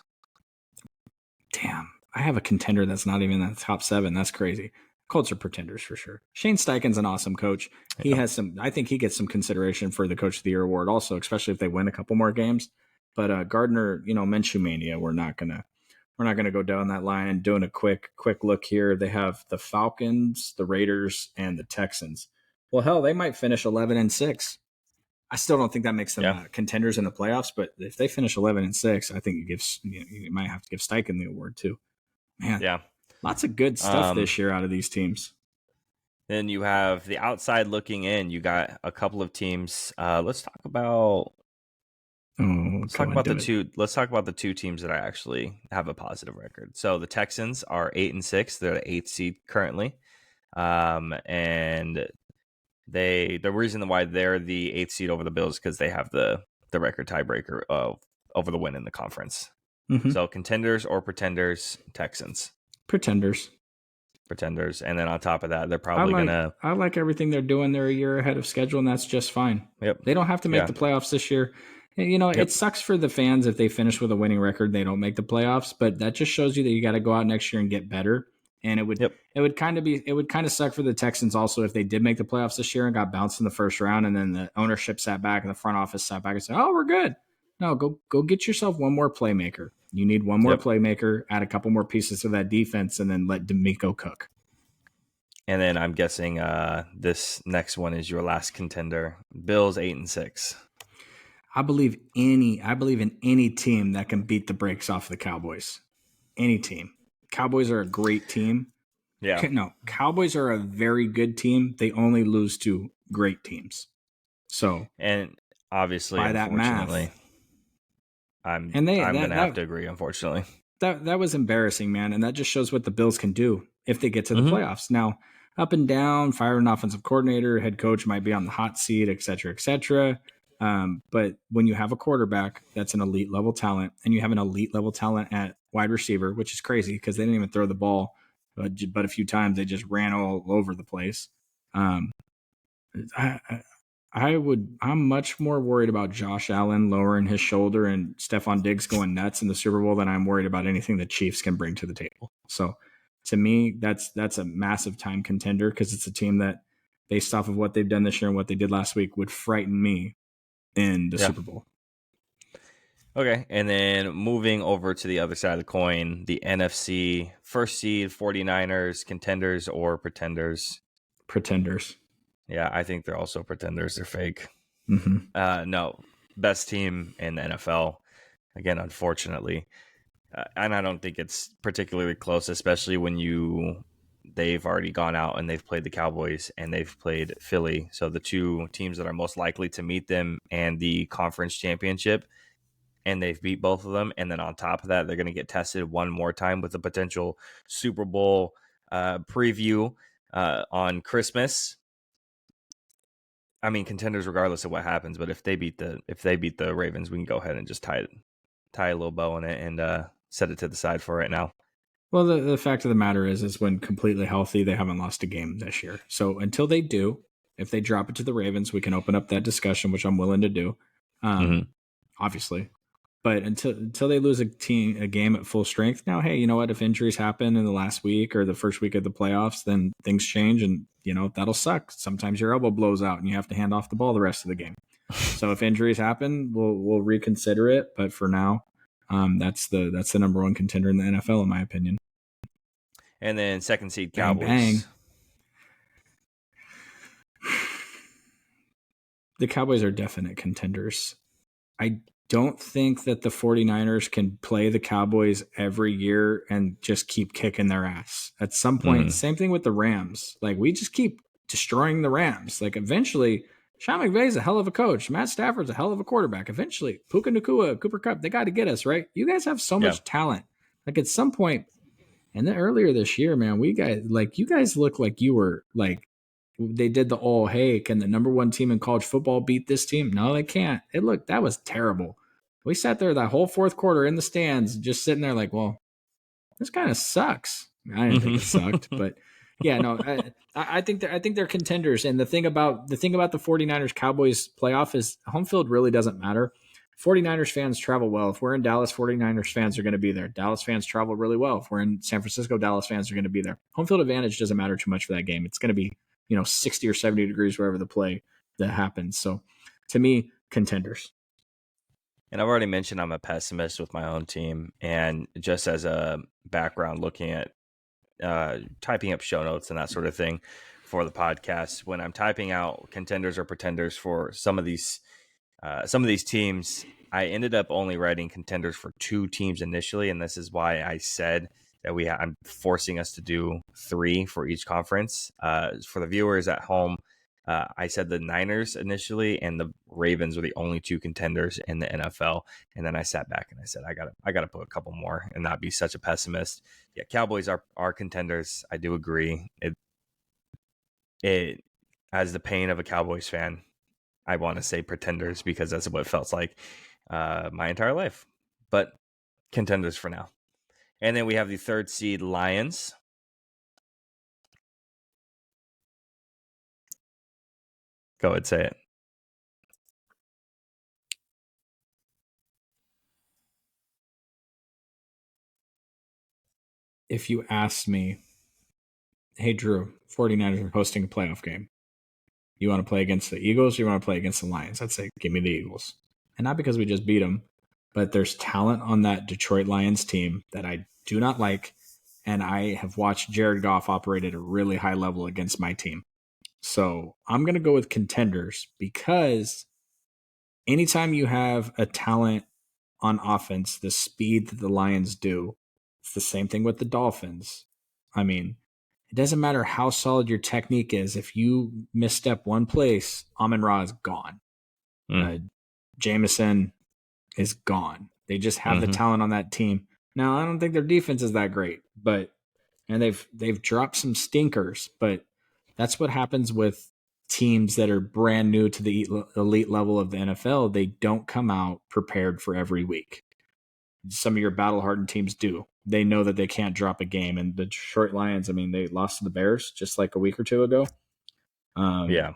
Damn. I have a contender that's not even in the top 7. That's crazy. Colts are pretenders for sure. Shane Steichen's an awesome coach. I think he gets some consideration for the Coach of the Year award also, especially if they win a couple more games. But Gardner, Minshew mania, we're not gonna go down that line. And doing a quick look here, they have the Falcons, the Raiders, and the Texans. Well, hell, they might finish 11-6. I still don't think that makes them contenders in the playoffs, but if they finish 11-6, I think you might have to give Steichen the award too. Man, yeah. Lots of good stuff this year out of these teams. Then you have the outside looking in. You got a couple of teams. Let's talk about the two teams that I actually have a positive record. So the Texans are 8-6. They're the 8th seed currently, and the reason why they're the 8th seed over the Bills is because they have the record tiebreaker over the win in the conference. Mm-hmm. So contenders or pretenders, Texans. Pretenders. And then on top of that, they're probably I like everything they're doing. They're a year ahead of schedule, and that's just fine. Yep. They don't have to make the playoffs this year. And, it sucks for the fans if they finish with a winning record, they don't make the playoffs, but that just shows you that you got to go out next year and get better. And it would kind of suck for the Texans also if they did make the playoffs this year and got bounced in the first round, and then the ownership sat back and the front office sat back and said, "Oh, we're good." No, go get yourself one more playmaker. You need one more playmaker, add a couple more pieces to that defense, and then let D'Amico cook. And then I'm guessing this next one is your last contender. Bills 8-6. I believe in any team that can beat the brakes off the Cowboys. Any team. Cowboys are a great team. Yeah. No, Cowboys are a very good team. They only lose to great teams. So, and obviously, by unfortunately, that math, I'm gonna have to agree. Unfortunately, that was embarrassing, man, and that just shows what the Bills can do if they get to the playoffs. Now, up and down, fire an offensive coordinator, head coach might be on the hot seat, et cetera, et cetera. But when you have a quarterback that's an elite level talent, and you have an elite level talent at wide receiver, which is crazy because they didn't even throw the ball, but a few times they just ran all over the place. I'm much more worried about Josh Allen lowering his shoulder and Stephon Diggs going nuts in the Super Bowl than I'm worried about anything the Chiefs can bring to the table. So to me, that's a massive time contender because it's a team that, based off of what they've done this year and what they did last week, would frighten me in the Super Bowl. Okay, and then moving over to the other side of the coin, the NFC first seed 49ers, contenders or pretenders? Pretenders. Yeah, I think they're also pretenders. They're fake. Mm-hmm. No, best team in the NFL. Again, unfortunately. And I don't think it's particularly close, especially when they've already gone out and they've played the Cowboys and they've played Philly. So the two teams that are most likely to meet them and the conference championship, and they've beat both of them. And then on top of that, they're going to get tested one more time with a potential Super Bowl preview on Christmas. I mean, contenders regardless of what happens, but if they beat the Ravens, we can go ahead and just tie a little bow on it and set it to the side for right now. Well, the fact of the matter is when completely healthy, they haven't lost a game this year. So until they do, if they drop it to the Ravens, we can open up that discussion, which I'm willing to do, obviously. But until they lose a game at full strength, now, hey, you know what? If injuries happen in the last week or the first week of the playoffs, then things change, and that'll suck. Sometimes your elbow blows out and you have to hand off the ball the rest of the game. So if injuries happen, we'll reconsider it. But for now, that's the number one contender in the NFL, in my opinion. And then second seed Bang, Cowboys. bang. The Cowboys are definite contenders. I don't think that the 49ers can play the Cowboys every year and just keep kicking their ass. At some point, same thing with the Rams. Like, we just keep destroying the Rams. Like, eventually, Sean McVay's a hell of a coach. Matt Stafford's a hell of a quarterback. Eventually, Puka Nacua, Cooper Kupp, they got to get us, right? You guys have so much talent. Like, at some point, and then earlier this year, man, you guys look like you were like, they did the hey, can the number one team in college football beat this team? No, they can't. That was terrible. We sat there that whole fourth quarter in the stands, just sitting there like, well, this kind of sucks. I didn't think it sucked, but yeah, no, I think they're contenders. And the thing about the 49ers Cowboys playoff is home field really doesn't matter. 49ers fans travel well. If we're in Dallas, 49ers fans are going to be there. Dallas fans travel really well. If we're in San Francisco, Dallas fans are going to be there. Home field advantage doesn't matter too much for that game. It's going to be 60 or 70 degrees wherever the play that happens. So to me, contenders. And I've already mentioned I'm a pessimist with my own team. And just as a background, looking at typing up show notes and that sort of thing for the podcast, when I'm typing out contenders or pretenders for some of these teams, I ended up only writing contenders for two teams initially. And this is why I said that I'm forcing us to do 3 for each conference. For the viewers at home, I said the Niners initially and the Ravens were the only 2 contenders in the NFL. And then I sat back and I said, I gotta put a couple more and not be such a pessimist. Yeah, Cowboys are contenders. I do agree. It as the pain of a Cowboys fan, I want to say pretenders because that's what it felt like my entire life. But contenders for now. And then we have the third seed Lions. Go ahead, say it. If you asked me hey, Drew, 49ers are hosting a playoff game. You want to play against the Eagles or you want to play against the Lions? I'd say give me the Eagles. And not because we just beat them, but there's talent on that Detroit Lions team that I do not like. And I have watched Jared Goff operate at a really high level against my team. So I'm going to go with Contenders because anytime you have a talent on offense, the speed that the Lions do, it's the same thing with the Dolphins. I mean, it doesn't matter how solid your technique is. If you misstep one place, Amon-Ra is gone. Jameson is gone. They just have the talent on that team. Now, I don't think their defense is that great, and they've dropped some stinkers, but that's what happens with teams that are brand new to the elite level of the NFL. They don't come out prepared for every week. Some of your battle-hardened teams do. They know that they can't drop a game. And the Detroit Lions, I mean, they lost to the Bears just like a week or two ago. Yeah.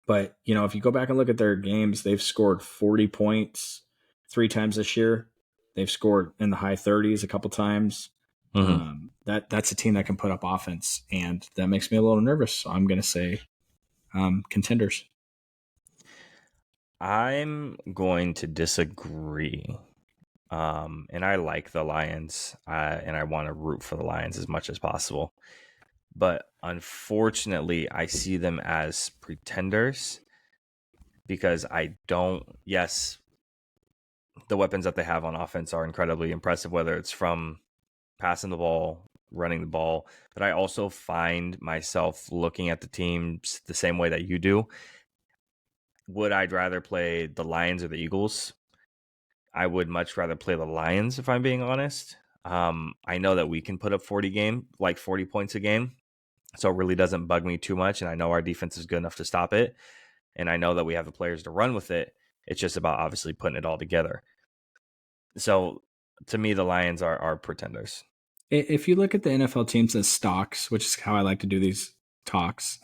But, if you go back and look at their games, they've scored 40 points 3 times this year. They've scored in the high 30s a couple times. That's a team that can put up offense, and that makes me a little nervous. So I'm going to say Contenders. I'm going to disagree. And I like the Lions, and I want to root for the Lions as much as possible. But unfortunately, I see them as pretenders because yes, the weapons that they have on offense are incredibly impressive, whether it's from passing the ball, running the ball. But I also find myself looking at the teams the same way that you do. Would I rather play the Lions or the Eagles? I would much rather play the Lions, if I'm being honest. I know that we can put up 40 points a game. So it really doesn't bug me too much. And I know our defense is good enough to stop it. And I know that we have the players to run with it. It's just about obviously putting it all together. So to me, the Lions are pretenders. If you look at the NFL teams as stocks, which is how I like to do these talks,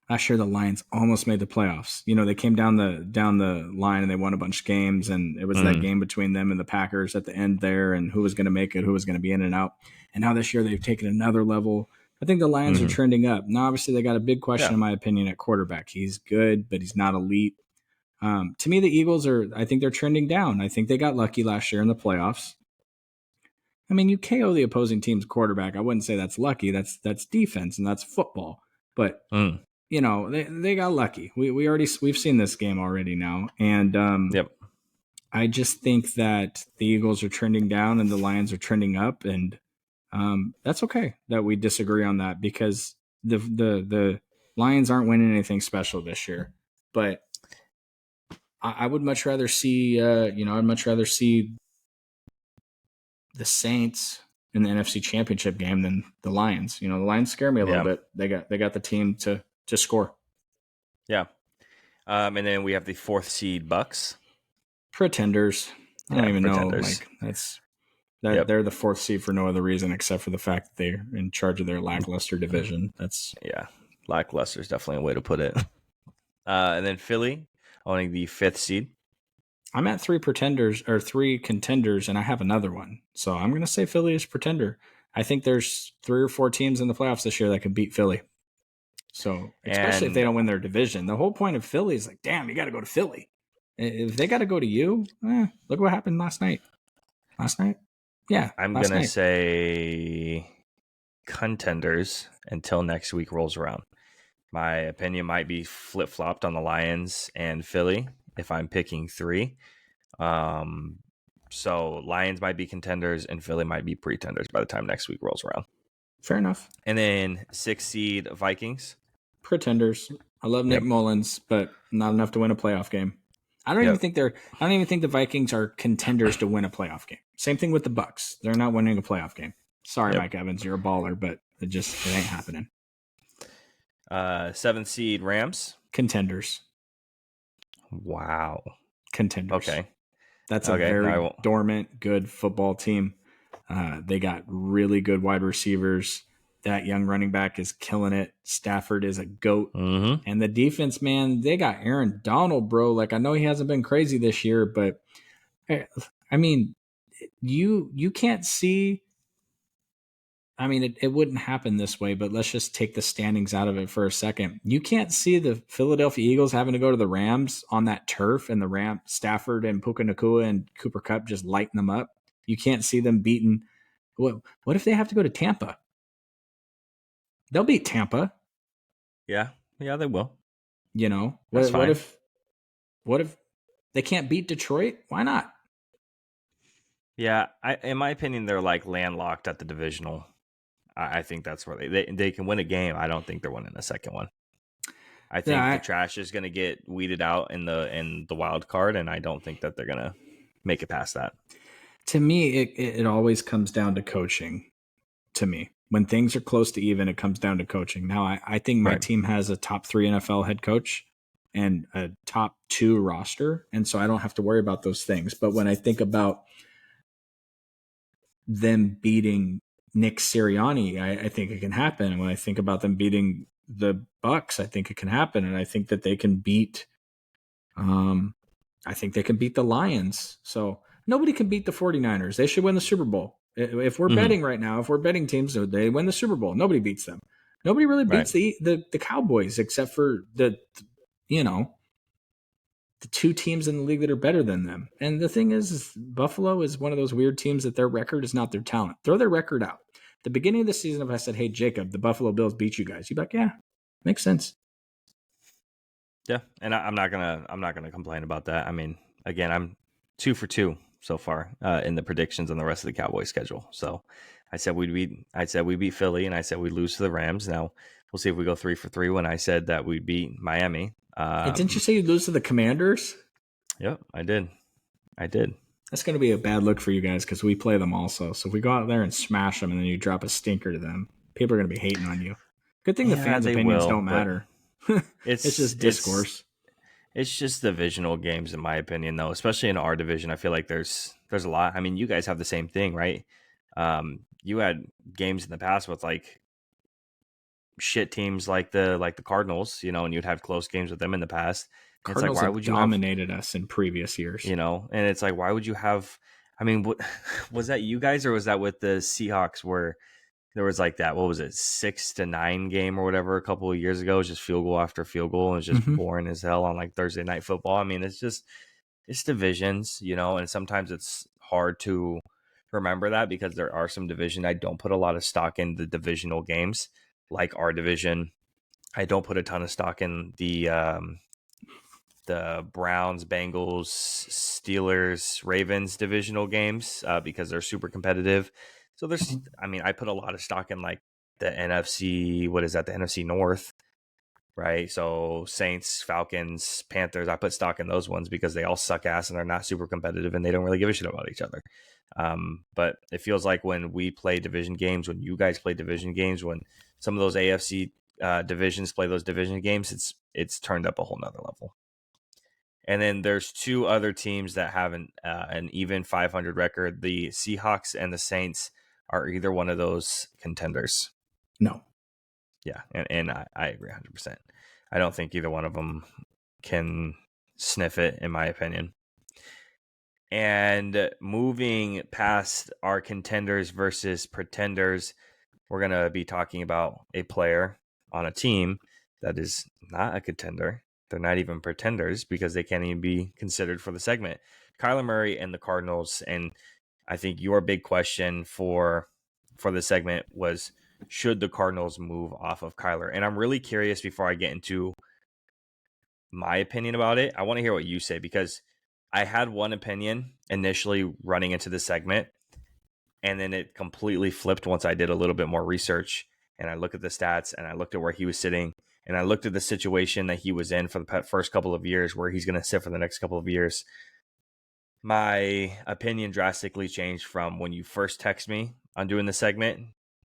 last year the Lions almost made the playoffs. They came down the line and they won a bunch of games, and it was that game between them and the Packers at the end there, and who was going to make it, who was going to be in and out. And now this year they've taken another level. I think the Lions are trending up. Now, obviously, they got a big question, in my opinion, at quarterback. He's good, but he's not elite. To me, the Eagles I think they're trending down. I think they got lucky last year in the playoffs. I mean, you KO the opposing team's quarterback. I wouldn't say that's lucky. That's defense and that's football. But they got lucky. We've seen this game already now, and I just think that the Eagles are trending down and the Lions are trending up, and that's okay that we disagree on that because the Lions aren't winning anything special this year. But I would much rather see I'd much rather see the Saints in the NFC Championship game than the Lions. The Lions scare me a little bit. They got the team to score. Yeah. And then we have the 4th seed Bucks. Pretenders. I don't even know. They're the 4th seed for no other reason except for the fact that they're in charge of their lackluster division. Lackluster is definitely a way to put it. And then Philly owning the 5th seed. I'm at 3 contenders, and I have another one. So I'm going to say Philly is pretender. I think there's 3 or 4 teams in the playoffs this year that can beat Philly. So especially if they don't win their division. The whole point of Philly is like, damn, you got to go to Philly. If they got to go to you, look what happened last night. Yeah. I'm going to say Contenders until next week rolls around. My opinion might be flip-flopped on the Lions and Philly if I'm picking 3. So Lions might be Contenders and Philly might be Pretenders by the time next week rolls around. Fair enough. And then 6th seed Vikings. Pretenders. I love Nick Mullins, but not enough to win a playoff game. I don't even think the Vikings are contenders to win a playoff game. Same thing with the Bucks. They're not winning a playoff game. Sorry, Mike Evans, you're a baller, but it ain't happening. 7th seed Rams. Contenders. Wow. Contenders. Okay. That's a very dormant, good football team. They got really good wide receivers. That young running back is killing it. Stafford is a GOAT. And the defense, man, they got Aaron Donald, bro. Like, I know he hasn't been crazy this year, but I mean, you can't see I mean, it wouldn't happen this way, but let's just take the standings out of it for a second. You can't see the Philadelphia Eagles having to go to the Rams on that turf, and the Stafford and Puka Nacua and Cooper Kupp just lighting them up. You can't see them beating. What if they have to go to Tampa? They'll beat Tampa. Yeah, they will. You know, That's what fine. if they can't beat Detroit? Why not? Yeah, in my opinion, they're like landlocked at the divisional. I think that's where they can win a game. I don't think they're winning a second one. I think the Yeah, trash is going to get weeded out in the wild card, and I don't think that they're going to make it past that. to me, it always comes down to coaching. To me, when things are close to even, it comes down to coaching. Now, I think my Right. team has a top 3 NFL head coach and a top 2 roster, and so I don't have to worry about those things. But when I think about them beating Nick Sirianni, I think it can happen. And when I think about them beating the Bucks, I think it can happen. And I think that they can beat. I think they can beat the Lions. So nobody can beat the 49ers. They should win the Super Bowl. If we're betting right now, if we're betting teams, they win the Super Bowl. Nobody beats them. Nobody really Right. beats the Cowboys except for the 2 teams in the league that are better than them. And the thing is Buffalo is one of those weird teams that their record is not their talent. Throw their record out. The beginning of the season, if I said, "Hey Jacob, the Buffalo Bills beat you guys," you'd be like, "Yeah, makes sense." Yeah, and I'm not gonna complain about that. I mean, again, I'm 2 for 2 so far in the predictions on the rest of the Cowboys schedule. So I said we beat Philly, and I said we'd lose to the Rams. Now we'll see if we go 3 for 3 when I said that we beat Miami. Hey, didn't you say you'd lose to the Commanders? Yep, I did. That's going to be a bad look for you guys because we play them also. So if we go out there and smash them and then you drop a stinker to them, people are going to be hating on you. Good thing the Yeah, fans' they opinions will, don't but matter. It's it's just discourse. it's just divisional games in my opinion, though. Especially in our division, I feel like there's a lot. I mean, you guys have the same thing, right? You had games in the past with like shit teams like the Cardinals, and you'd have close games with them in the past. And it's like, Cardinals why have would you have, dominated us in previous years. and it's like, why would you have? I mean, what was that you guys or was that with the Seahawks where there was like that? What was it, 6-9 game or whatever a couple of years ago? It was just field goal after field goal, and it was just Mm-hmm. boring as hell on like Thursday night football. I mean, it's divisions, and sometimes it's hard to remember that because there are some division I don't put a lot of stock in the divisional games, like our division. I don't put a ton of stock in the Browns, Bengals, Steelers, Ravens divisional games because they're super competitive. So I put a lot of stock in like the NFC. What is that? The NFC North, right? So Saints, Falcons, Panthers. I put stock in those ones because they all suck ass and they're not super competitive and they don't really give a shit about each other. But it feels like when we play division games, when you guys play division games, when some of those AFC divisions play those division games, it's turned up a whole nother level. And then there's 2 other teams that have an even 500 record. The Seahawks and the Saints are either one of those contenders. No. Yeah, and I agree 100%. I don't think either one of them can sniff it, in my opinion. And moving past our contenders versus pretenders, we're going to be talking about a player on a team that is not a contender. They're not even pretenders because they can't even be considered for the segment. Kyler Murray and the Cardinals. And I think your big question for the segment was, should the Cardinals move off of Kyler? And I'm really curious before I get into my opinion about it. I want to hear what you say because I had one opinion initially running into the segment, and then it completely flipped once I did a little bit more research and I looked at the stats and I looked at where he was sitting and I looked at the situation that he was in for the first couple of years, where he's going to sit for the next couple of years. My opinion drastically changed from when you first text me on doing the segment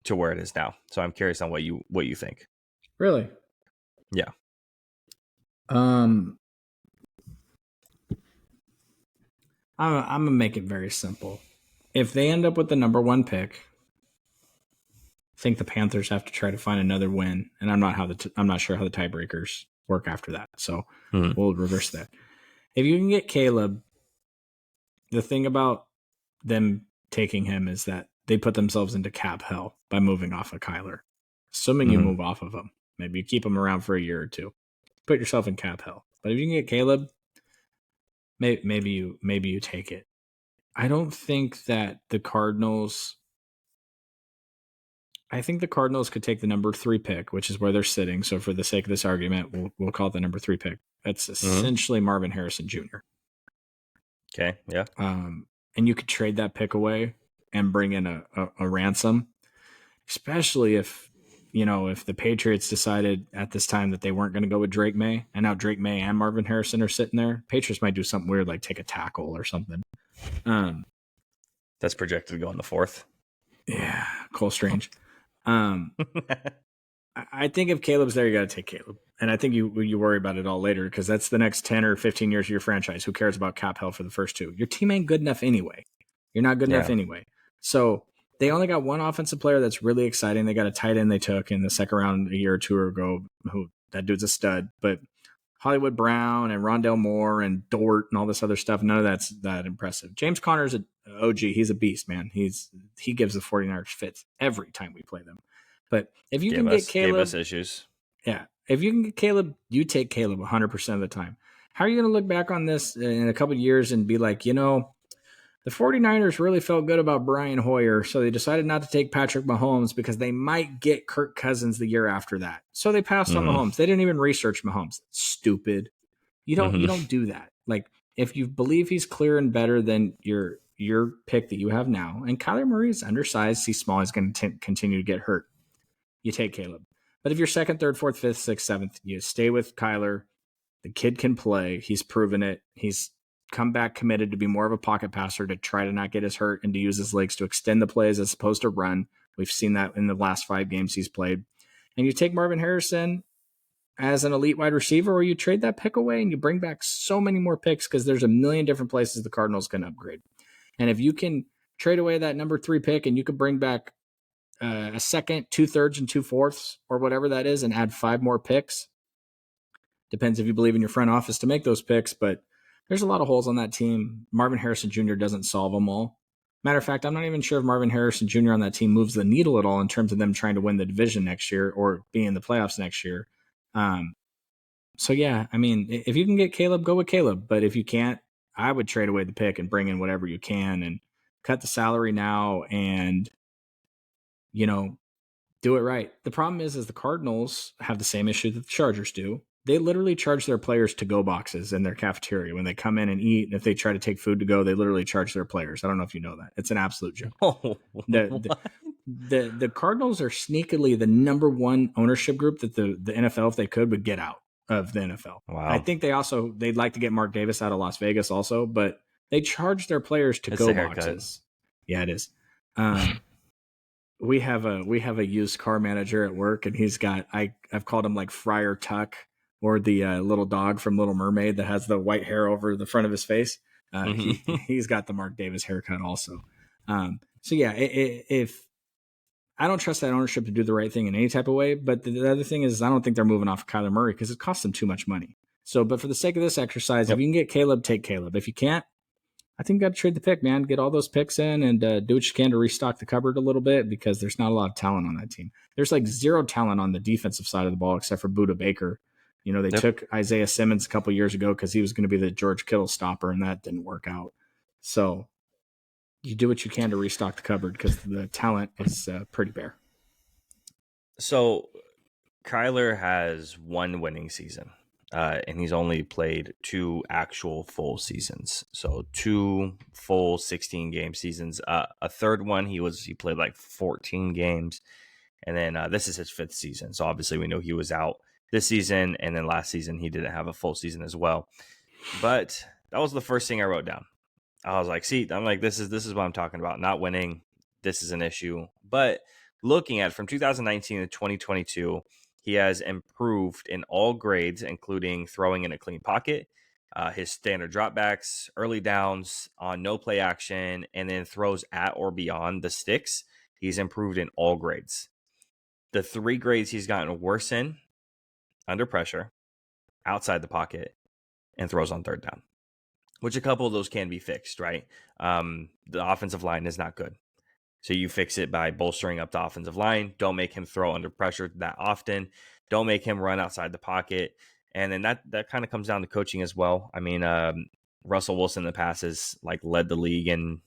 to where it is now. So I'm curious on what you think. Really? Yeah. I'm gonna make it very simple. If they end up with the number 1 pick, I think the Panthers have to try to find another win, and I'm not sure how the tiebreakers work after that. So we'll reverse that. If you can get Caleb, the thing about them taking him is that they put themselves into cap hell by moving off of Kyler. Assuming you move off of him, maybe you keep him around for a year or two, put yourself in cap hell. But if you can get Caleb, maybe you take it. I don't think that the Cardinals. I think the Cardinals could take the number 3 pick, which is where they're sitting. So for the sake of this argument, we'll call it the number 3 pick. That's essentially Marvin Harrison Jr. Okay, yeah. And you could trade that pick away and bring in a ransom, especially if the Patriots decided at this time that they weren't going to go with Drake May, and now Drake May and Marvin Harrison are sitting there. Patriots might do something weird like take a tackle or something. That's projected to go in the 4th. Yeah, Cole Strange. I think if Caleb's there, you got to take Caleb. And I think you worry about it all later because that's the next 10 or 15 years of your franchise. Who cares about cap hell for the first 2? Your team ain't good enough anyway. You're not good enough anyway. So they only got one offensive player that's really exciting. They got a tight end they took in the second round a year or two ago. Who that dude's a stud. But Hollywood Brown and Rondale Moore and Dort and all this other stuff, none of that's that impressive. James Conner's an OG. He's a beast, man. He gives the 49ers fits every time we play them. But if you can get Caleb, gave us issues. Yeah, if you can get Caleb, you take Caleb 100% of the time. How are you going to look back on this in a couple of years and be like, the 49ers really felt good about Brian Hoyer, so they decided not to take Patrick Mahomes because they might get Kirk Cousins the year after that. So they passed on Mahomes. They didn't even research Mahomes. Stupid. You don't do that. Like, if you believe he's clear and better than your pick that you have now, and Kyler Murray is undersized, he's small, he's going to continue to get hurt. You take Caleb. But if you're 2nd, 3rd, 4th, 5th, 6th, 7th, you stay with Kyler. The kid can play. He's proven it. He's come back committed to be more of a pocket passer, to try to not get his hurt and to use his legs to extend the plays as opposed to run. We've seen that in the last 5 games he's played. And you take Marvin Harrison as an elite wide receiver, or you trade that pick away and you bring back so many more picks because there's a million different places the Cardinals can upgrade. And if you can trade away that number 3 pick and you could bring back a second, 2/3, and 2/4, or whatever that is, and add 5 more picks. Depends if you believe in your front office to make those picks, but there's a lot of holes on that team. Marvin Harrison Jr. doesn't solve them all. Matter of fact, I'm not even sure if Marvin Harrison Jr. on that team moves the needle at all in terms of them trying to win the division next year or be in the playoffs next year. So yeah, I mean, if you can get Caleb, go with Caleb. But if you can't, I would trade away the pick and bring in whatever you can and cut the salary now and do it right. The problem is the Cardinals have the same issue that the Chargers do. They literally charge their players to-go boxes in their cafeteria when they come in and eat. And if they try to take food to go, they literally charge their players. I don't know if you know that. It's an absolute joke. Oh, the Cardinals are sneakily the number 1 ownership group that the NFL, if they could, would get out of the NFL. Wow. I think they'd like to get Mark Davis out of Las Vegas also, but they charge their players to-go boxes. Yeah, it is. We have a used car manager at work, and he's got I've called him like Friar Tuck, or the little dog from Little Mermaid that has the white hair over the front of his face. He's got the Mark Davis haircut also. So yeah, if I don't trust that ownership to do the right thing in any type of way, but the other thing is I don't think they're moving off of Kyler Murray because it costs them too much money. So, but for the sake of this exercise, if you can get Caleb, take Caleb. If you can't, I think you got to trade the pick, man. Get all those picks in and do what you can to restock the cupboard a little bit because there's not a lot of talent on that team. There's like 0 talent on the defensive side of the ball except for Budda Baker. They took Isaiah Simmons a couple years ago because he was going to be the George Kittle stopper, and that didn't work out. So you do what you can to restock the cupboard because the talent is pretty bare. So Kyler has 1 winning season. And he's only played 2 actual full seasons. So 2 full 16-game seasons. A third one, he played like 14 games. And then this is his 5th season. So obviously we know he was out this season. And then last season, he didn't have a full season as well. But that was the first thing I wrote down. I was like, this is what I'm talking about. Not winning. This is an issue. But looking at from 2019 to 2022, he has improved in all grades, including throwing in a clean pocket, his standard dropbacks, early downs on no play action, and then throws at or beyond the sticks. He's improved in all grades. The 3 grades he's gotten worse in: under pressure, outside the pocket, and throws on third down, which a couple of those can be fixed, right? The offensive line is not good. So you fix it by bolstering up the offensive line. Don't make him throw under pressure that often. Don't make him run outside the pocket. And then that kind of comes down to coaching as well. I mean, Russell Wilson in the past has like led the league in,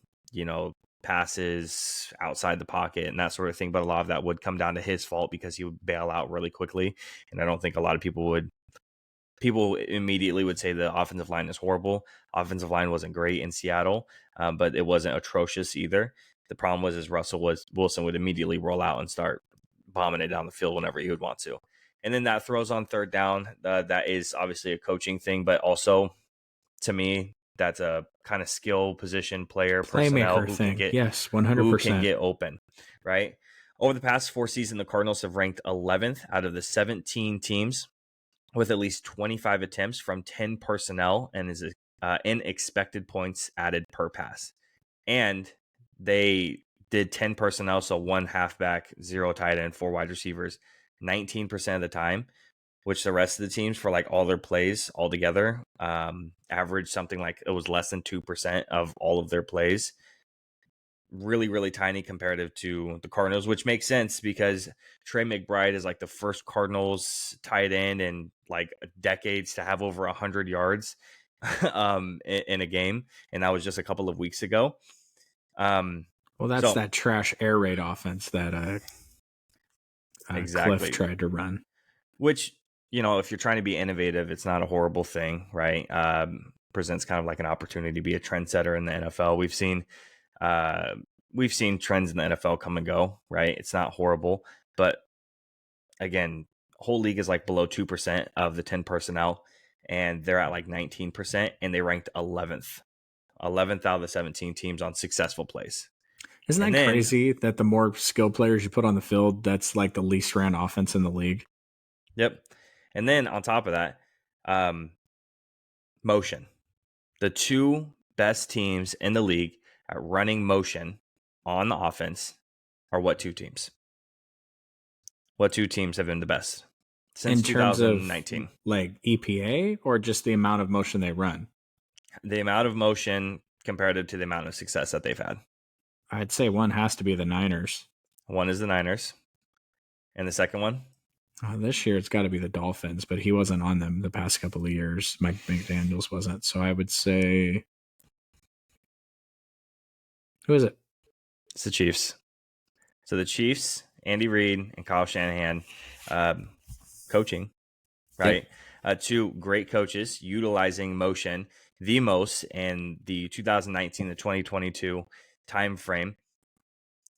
passes outside the pocket and that sort of thing. But a lot of that would come down to his fault because he would bail out really quickly. And I don't think a lot of people immediately would say the offensive line is horrible. Offensive line wasn't great in Seattle, but it wasn't atrocious either. The problem was Wilson would immediately roll out and start bombing it down the field whenever he would want to. And then that throws on third down. That is obviously a coaching thing, but also to me, that's a kind of skill position player personnel Playmaker thing. Yes, 100%. Who can get open, right? Over the past 4 seasons, the Cardinals have ranked 11th out of the 17 teams with at least 25 attempts from 10 personnel and is in expected points added per pass. And they did 10 personnel, so 1 halfback, 0 tight end, 4 wide receivers, 19% of the time, which the rest of the teams for like all their plays altogether averaged something like it was less than 2% of all of their plays. Really, really tiny comparative to the Cardinals, which makes sense because Trey McBride is like the first Cardinals tight end in like decades to have over 100 yards in a game. And that was just a couple of weeks ago. Well, that's that trash air raid offense that exactly. Cliff tried to run. Which, if you're trying to be innovative, it's not a horrible thing, right? Presents kind of like an opportunity to be a trendsetter in the NFL. We've seen trends in the NFL come and go, right? It's not horrible, but again, whole league is like below 2% of the 10 personnel, and they're at like 19%, and they ranked 11th out of the 17 teams on successful plays. Isn't that crazy that the more skilled players you put on the field, that's like the least ran offense in the league? Yep. And then on top of that, motion. The 2 best teams in the league at running motion on the offense are what 2 teams? What 2 teams have been the best since 2019? Terms of like EPA or just the amount of motion they run? The amount of motion comparative to the amount of success that they've had. I'd say one has to be the Niners. One is the Niners. And the second one? This year it's got to be the Dolphins, but he wasn't on them the past couple of years. Mike McDaniels wasn't. So I would say... Who is it? It's the Chiefs. So the Chiefs, Andy Reid and Kyle Shanahan coaching, right? Yep. 2 great coaches utilizing motion the most in the 2019 to 2022 time frame,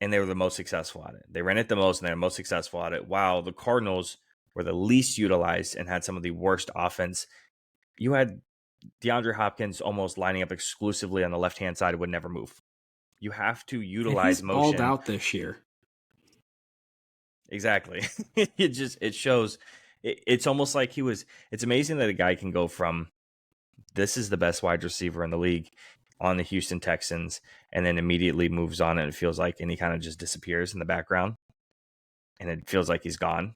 and they were the most successful at it. They ran it the most, and they were most successful at it, while the Cardinals were the least utilized and had some of the worst offense. You had DeAndre Hopkins almost lining up exclusively on the left-hand side, would never move. You have to utilize motion. He's balled out this year. Exactly. It shows. It's almost like it's amazing that a guy can go from this is the best wide receiver in the league on the Houston Texans and then immediately moves on, and it feels like, and he kind of just disappears in the background and it feels like he's gone.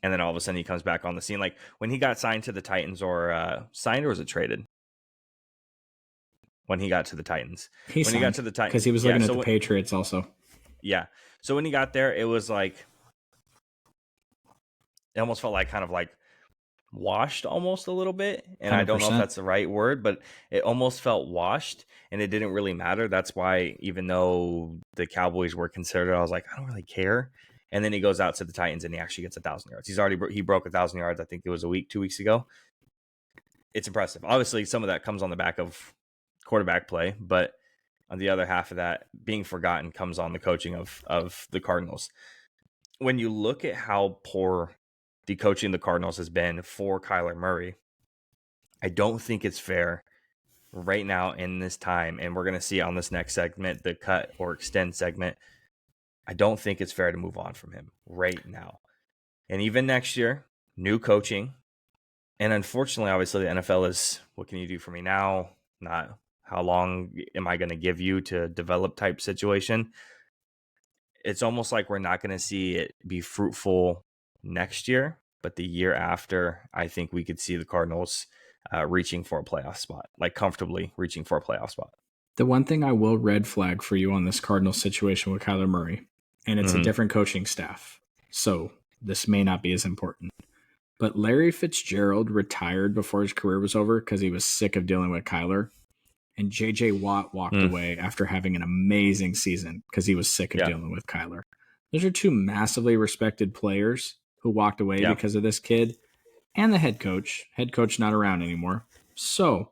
And then all of a sudden he comes back on the scene. Like when he got signed to the Titans, or signed, or was it traded? When he got to the Titans. He got to the Titans. Because he was looking at the Patriots also. Yeah. So when he got there, it was like, it almost felt like kind of like washed almost a little bit. And 100%. I don't know if that's the right word, but it almost felt washed, and it didn't really matter. That's why, even though the Cowboys were considered, I was like, I don't really care. And then he goes out to the Titans and he actually gets 1,000 yards. He broke 1,000 yards. I think it was 2 weeks ago. It's impressive. Obviously, some of that comes on the back of quarterback play, but on the other half of that, being forgotten comes on the coaching of the Cardinals. When you look at how poor the coaching of the Cardinals has been for Kyler Murray, I don't think it's fair right now in this time, and we're going to see on this next segment, the cut or extend segment, I don't think it's fair to move on from him right now. And even next year, new coaching, and unfortunately, obviously, the NFL is, what can you do for me now? Not how long am I going to give you to develop type situation. It's almost like we're not going to see it be fruitful next year, but the year after, I think we could see the Cardinals reaching for a playoff spot, like comfortably reaching for a playoff spot. The one thing I will red flag for you on this Cardinals situation with Kyler Murray, and it's a different coaching staff, so this may not be as important. But Larry Fitzgerald retired before his career was over because he was sick of dealing with Kyler. And J.J. Watt walked away after having an amazing season because he was sick of dealing with Kyler. Those are two massively respected players who walked away because of this kid and the head coach. Head coach not around anymore. So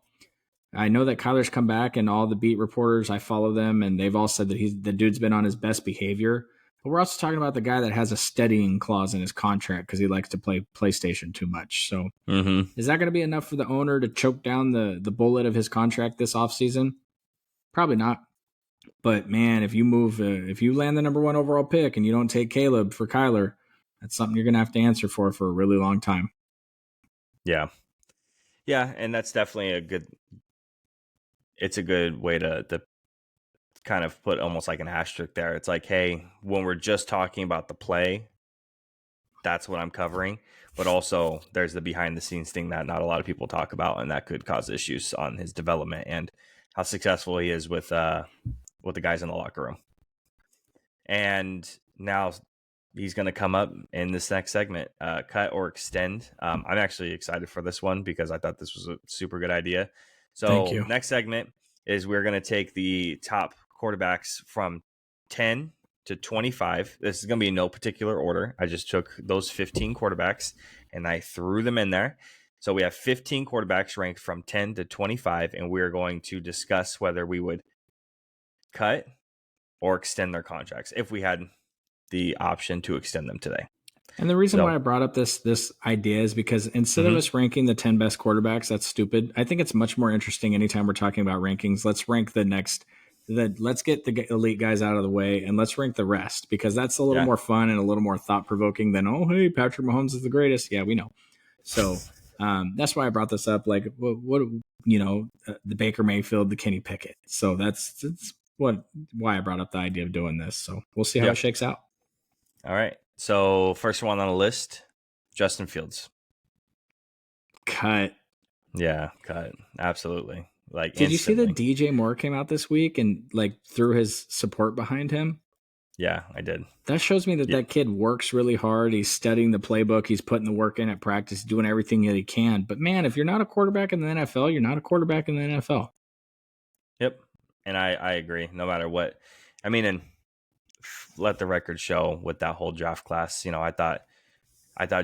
I know that Kyler's come back, and all the beat reporters, I follow them, and they've all said that the dude's been on his best behavior. But we're also talking about the guy that has a steadying clause in his contract because he likes to play PlayStation too much. So is that going to be enough for the owner to choke down the bullet of his contract this offseason? Probably not. But man, if you land the number 1 overall pick and you don't take Caleb for Kyler, that's something you're going to have to answer for a really long time. Yeah. Yeah, and that's definitely a good way to kind of put almost like an asterisk there. It's like, hey, when we're just talking about the play, that's what I'm covering. But also there's the behind the scenes thing that not a lot of people talk about, and that could cause issues on his development and how successful he is with the guys in the locker room. And now he's going to come up in this next segment, cut or extend. I'm actually excited for this one because I thought this was a super good idea. So next segment is we're going to take the top quarterbacks from 10 to 25. This is going to be in no particular order. I just took those 15 quarterbacks and I threw them in there. So we have 15 quarterbacks ranked from 10 to 25, and we're going to discuss whether we would cut or extend their contracts if we had the option to extend them today. And the reason why I brought up this idea is because instead of us ranking the 10 best quarterbacks, that's stupid. I think it's much more interesting anytime we're talking about rankings. Let's rank let's get the elite guys out of the way and let's rank the rest, because that's a little more fun and a little more thought provoking than, oh, hey, Patrick Mahomes is the greatest. Yeah, we know. So that's why I brought this up. Like the Baker Mayfield, the Kenny Pickett. So that's why I brought up the idea of doing this. So we'll see how it shakes out. All right. So first one on the list, Justin Fields. Cut. Yeah, cut. Absolutely. Like, did instantly. You see that DJ Moore came out this week and like threw his support behind him? Yeah, I did. That shows me that that kid works really hard. He's studying the playbook. He's putting the work in at practice, doing everything that he can. But man, if you're not a quarterback in the NFL, you're not a quarterback in the NFL. Yep. And I agree, no matter what. I mean, and let the record show with that whole draft class, I thought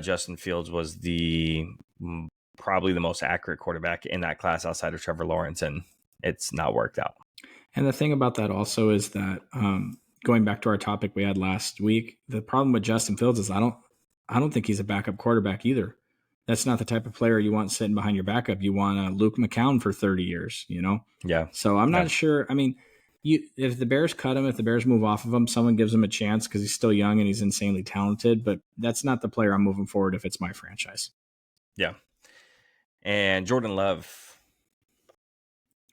Justin Fields was probably the most accurate quarterback in that class outside of Trevor Lawrence, and it's not worked out. And the thing about that also is that going back to our topic we had last week, the problem with Justin Fields is I don't think he's a backup quarterback either. That's not the type of player you want sitting behind your backup. You want a Luke McCown for 30 years, Yeah. So I'm not sure. I mean, if the Bears cut him, if the Bears move off of him, someone gives him a chance because he's still young and he's insanely talented. But that's not the player I'm moving forward if it's my franchise. Yeah. And Jordan Love.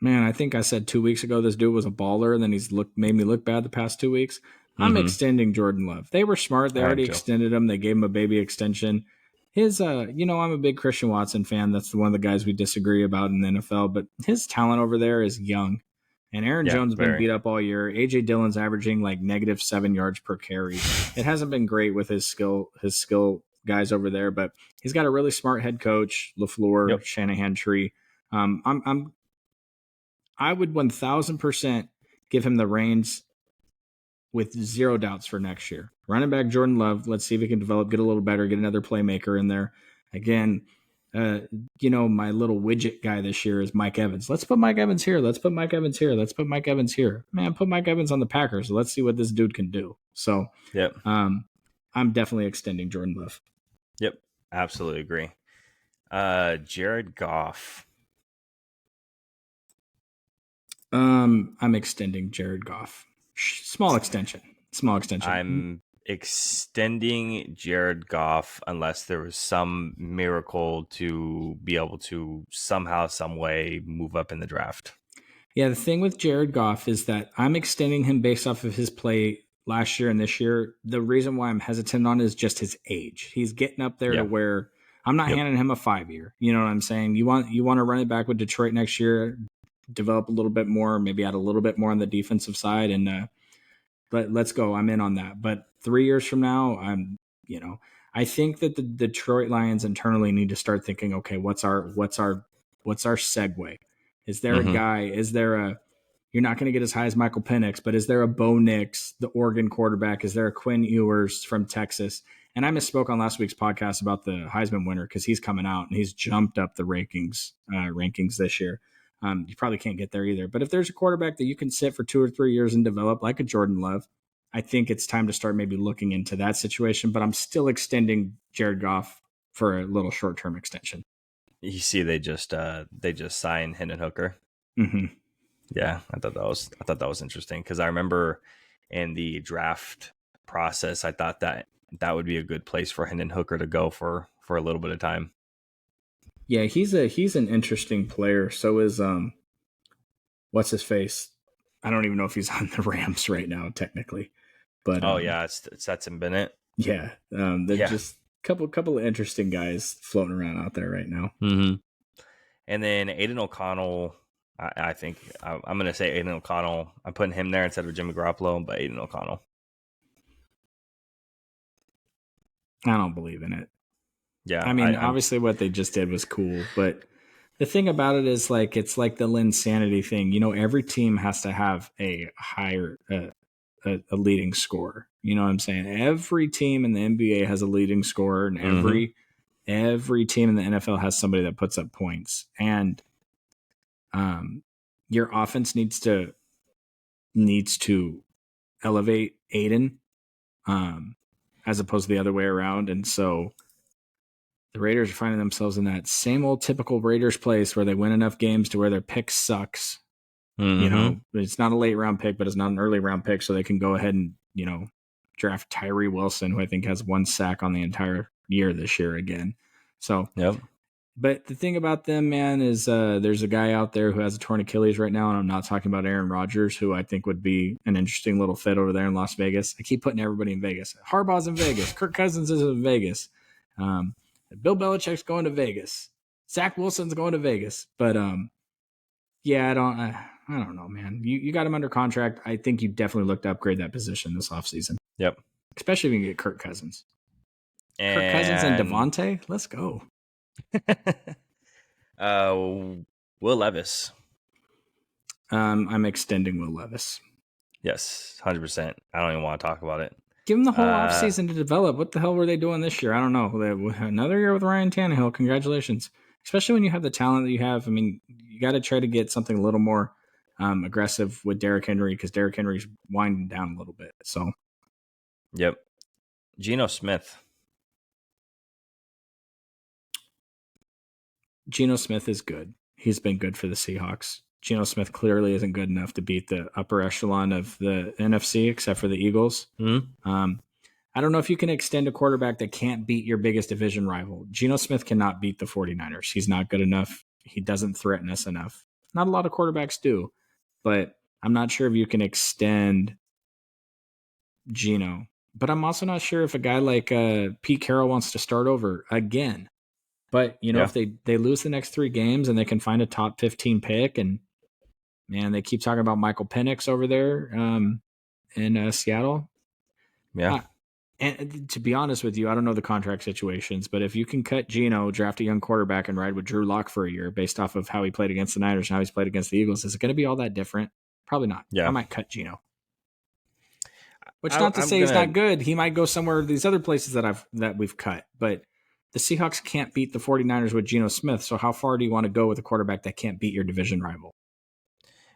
Man, I think I said 2 weeks ago this dude was a baller, and then he's made me look bad the past 2 weeks. I'm extending Jordan Love. They were smart. They already extended him. They gave him a baby extension. His, I'm a big Christian Watson fan. That's one of the guys we disagree about in the NFL. But his talent over there is young. And Aaron Jones has been beat up all year. A.J. Dillon's averaging like -7 yards per carry. It hasn't been great with his skill guys over there, but he's got a really smart head coach, LaFleur, Shanahan tree. I would 1,000% give him the reins with zero doubts for next year. Running back Jordan Love, let's see if he can develop, get a little better, get another playmaker in there. Again, my little widget guy this year is Mike Evans. Let's put Mike Evans here. Let's put Mike Evans here. Let's put Mike Evans here. Man, put Mike Evans on the Packers. Let's see what this dude can do. So, I'm definitely extending Jordan Love. Yep, absolutely agree. Jared Goff. I'm extending Jared Goff. Small extension. I'm extending Jared Goff unless there was some miracle to be able to somehow, some way move up in the draft. Yeah, the thing with Jared Goff is that I'm extending him based off of his play last year and this year. The reason why I'm hesitant on it is just his age. He's getting up there to where I'm not handing him a 5-year. You know what I'm saying? You want to run it back with Detroit next year. develop a little bit more, maybe add a little bit more on the defensive side, and let's go. I'm in on that. But 3 years from now, I think that the Detroit Lions internally need to start thinking, okay, what's our segue? Is there a guy? Is there a? You're not going to get as high as Michael Penix, but is there a Bo Nix, the Oregon quarterback? Is there a Quinn Ewers from Texas? And I misspoke on last week's podcast about the Heisman winner because he's coming out and he's jumped up the rankings this year. You probably can't get there either. But if there's a quarterback that you can sit for 2 or 3 years and develop, like a Jordan Love, I think it's time to start maybe looking into that situation. But I'm still extending Jared Goff for a little short-term extension. You see, they just signed Hendon Hooker. Mm-hmm. Yeah, I thought that was interesting because I remember in the draft process, I thought that would be a good place for Hendon Hooker to go for a little bit of time. Yeah, he's an interesting player. So is what's his face? I don't even know if he's on the Rams right now, technically. But it's Stetson Bennett. Yeah, they're just couple of interesting guys floating around out there right now. Mm-hmm. And then Aiden O'Connell. I think I'm going to say Aiden O'Connell. I'm putting him there instead of Jimmy Garoppolo, but Aiden O'Connell. I don't believe in it. Yeah. I mean, obviously what they just did was cool, but the thing about it is it's like the Linsanity thing. Every team has to have a higher, a leading scorer. You know what I'm saying? Every team in the NBA has a leading scorer, and every team in the NFL has somebody that puts up points. And your offense needs to elevate Aiden, as opposed to the other way around. And so the Raiders are finding themselves in that same old typical Raiders place where they win enough games to where their pick sucks. It's not a late round pick, but it's not an early round pick, so they can go ahead and draft Tyree Wilson, who I think has 1 sack on the entire year this year again. So yep. But the thing about them, man, is there's a guy out there who has a torn Achilles right now, and I'm not talking about Aaron Rodgers, who I think would be an interesting little fit over there in Las Vegas. I keep putting everybody in Vegas. Harbaugh's in Vegas. Kirk Cousins is in Vegas. Bill Belichick's going to Vegas. Zach Wilson's going to Vegas. But yeah, I don't know, man. You got him under contract. I think you definitely look to upgrade that position this offseason. Yep. Especially if you can get Kirk Cousins. Kirk Cousins and Devontae, let's go. Will Levis. I'm extending Will Levis. Yes, 100%. I don't even want to talk about it. Give him the whole offseason to develop. What the hell were they doing this year? I don't know. Another year with Ryan Tannehill. Congratulations. Especially when you have the talent that you have. I mean, you got to try to get something a little more aggressive with Derrick Henry, because Derrick Henry's winding down a little bit. So, yep. Geno Smith. Geno Smith is good. He's been good for the Seahawks. Geno Smith clearly isn't good enough to beat the upper echelon of the NFC, except for the Eagles. Mm-hmm. I don't know if you can extend a quarterback that can't beat your biggest division rival. Geno Smith cannot beat the 49ers. He's not good enough. He doesn't threaten us enough. Not a lot of quarterbacks do, but I'm not sure if you can extend Geno. But I'm also not sure if a guy like Pete Carroll wants to start over again. But, if they lose the next 3 games and they can find a top 15 pick, and, man, they keep talking about Michael Penix over there in Seattle. Yeah. And to be honest with you, I don't know the contract situations, but if you can cut Geno, draft a young quarterback, and ride with Drew Lock for a year based off of how he played against the Niners and how he's played against the Eagles, is it going to be all that different? Probably not. Yeah. I might cut Geno. Which not to say he's not good. He might go somewhere, these other places that we've cut, but the Seahawks can't beat the 49ers with Geno Smith. So how far do you want to go with a quarterback that can't beat your division rival?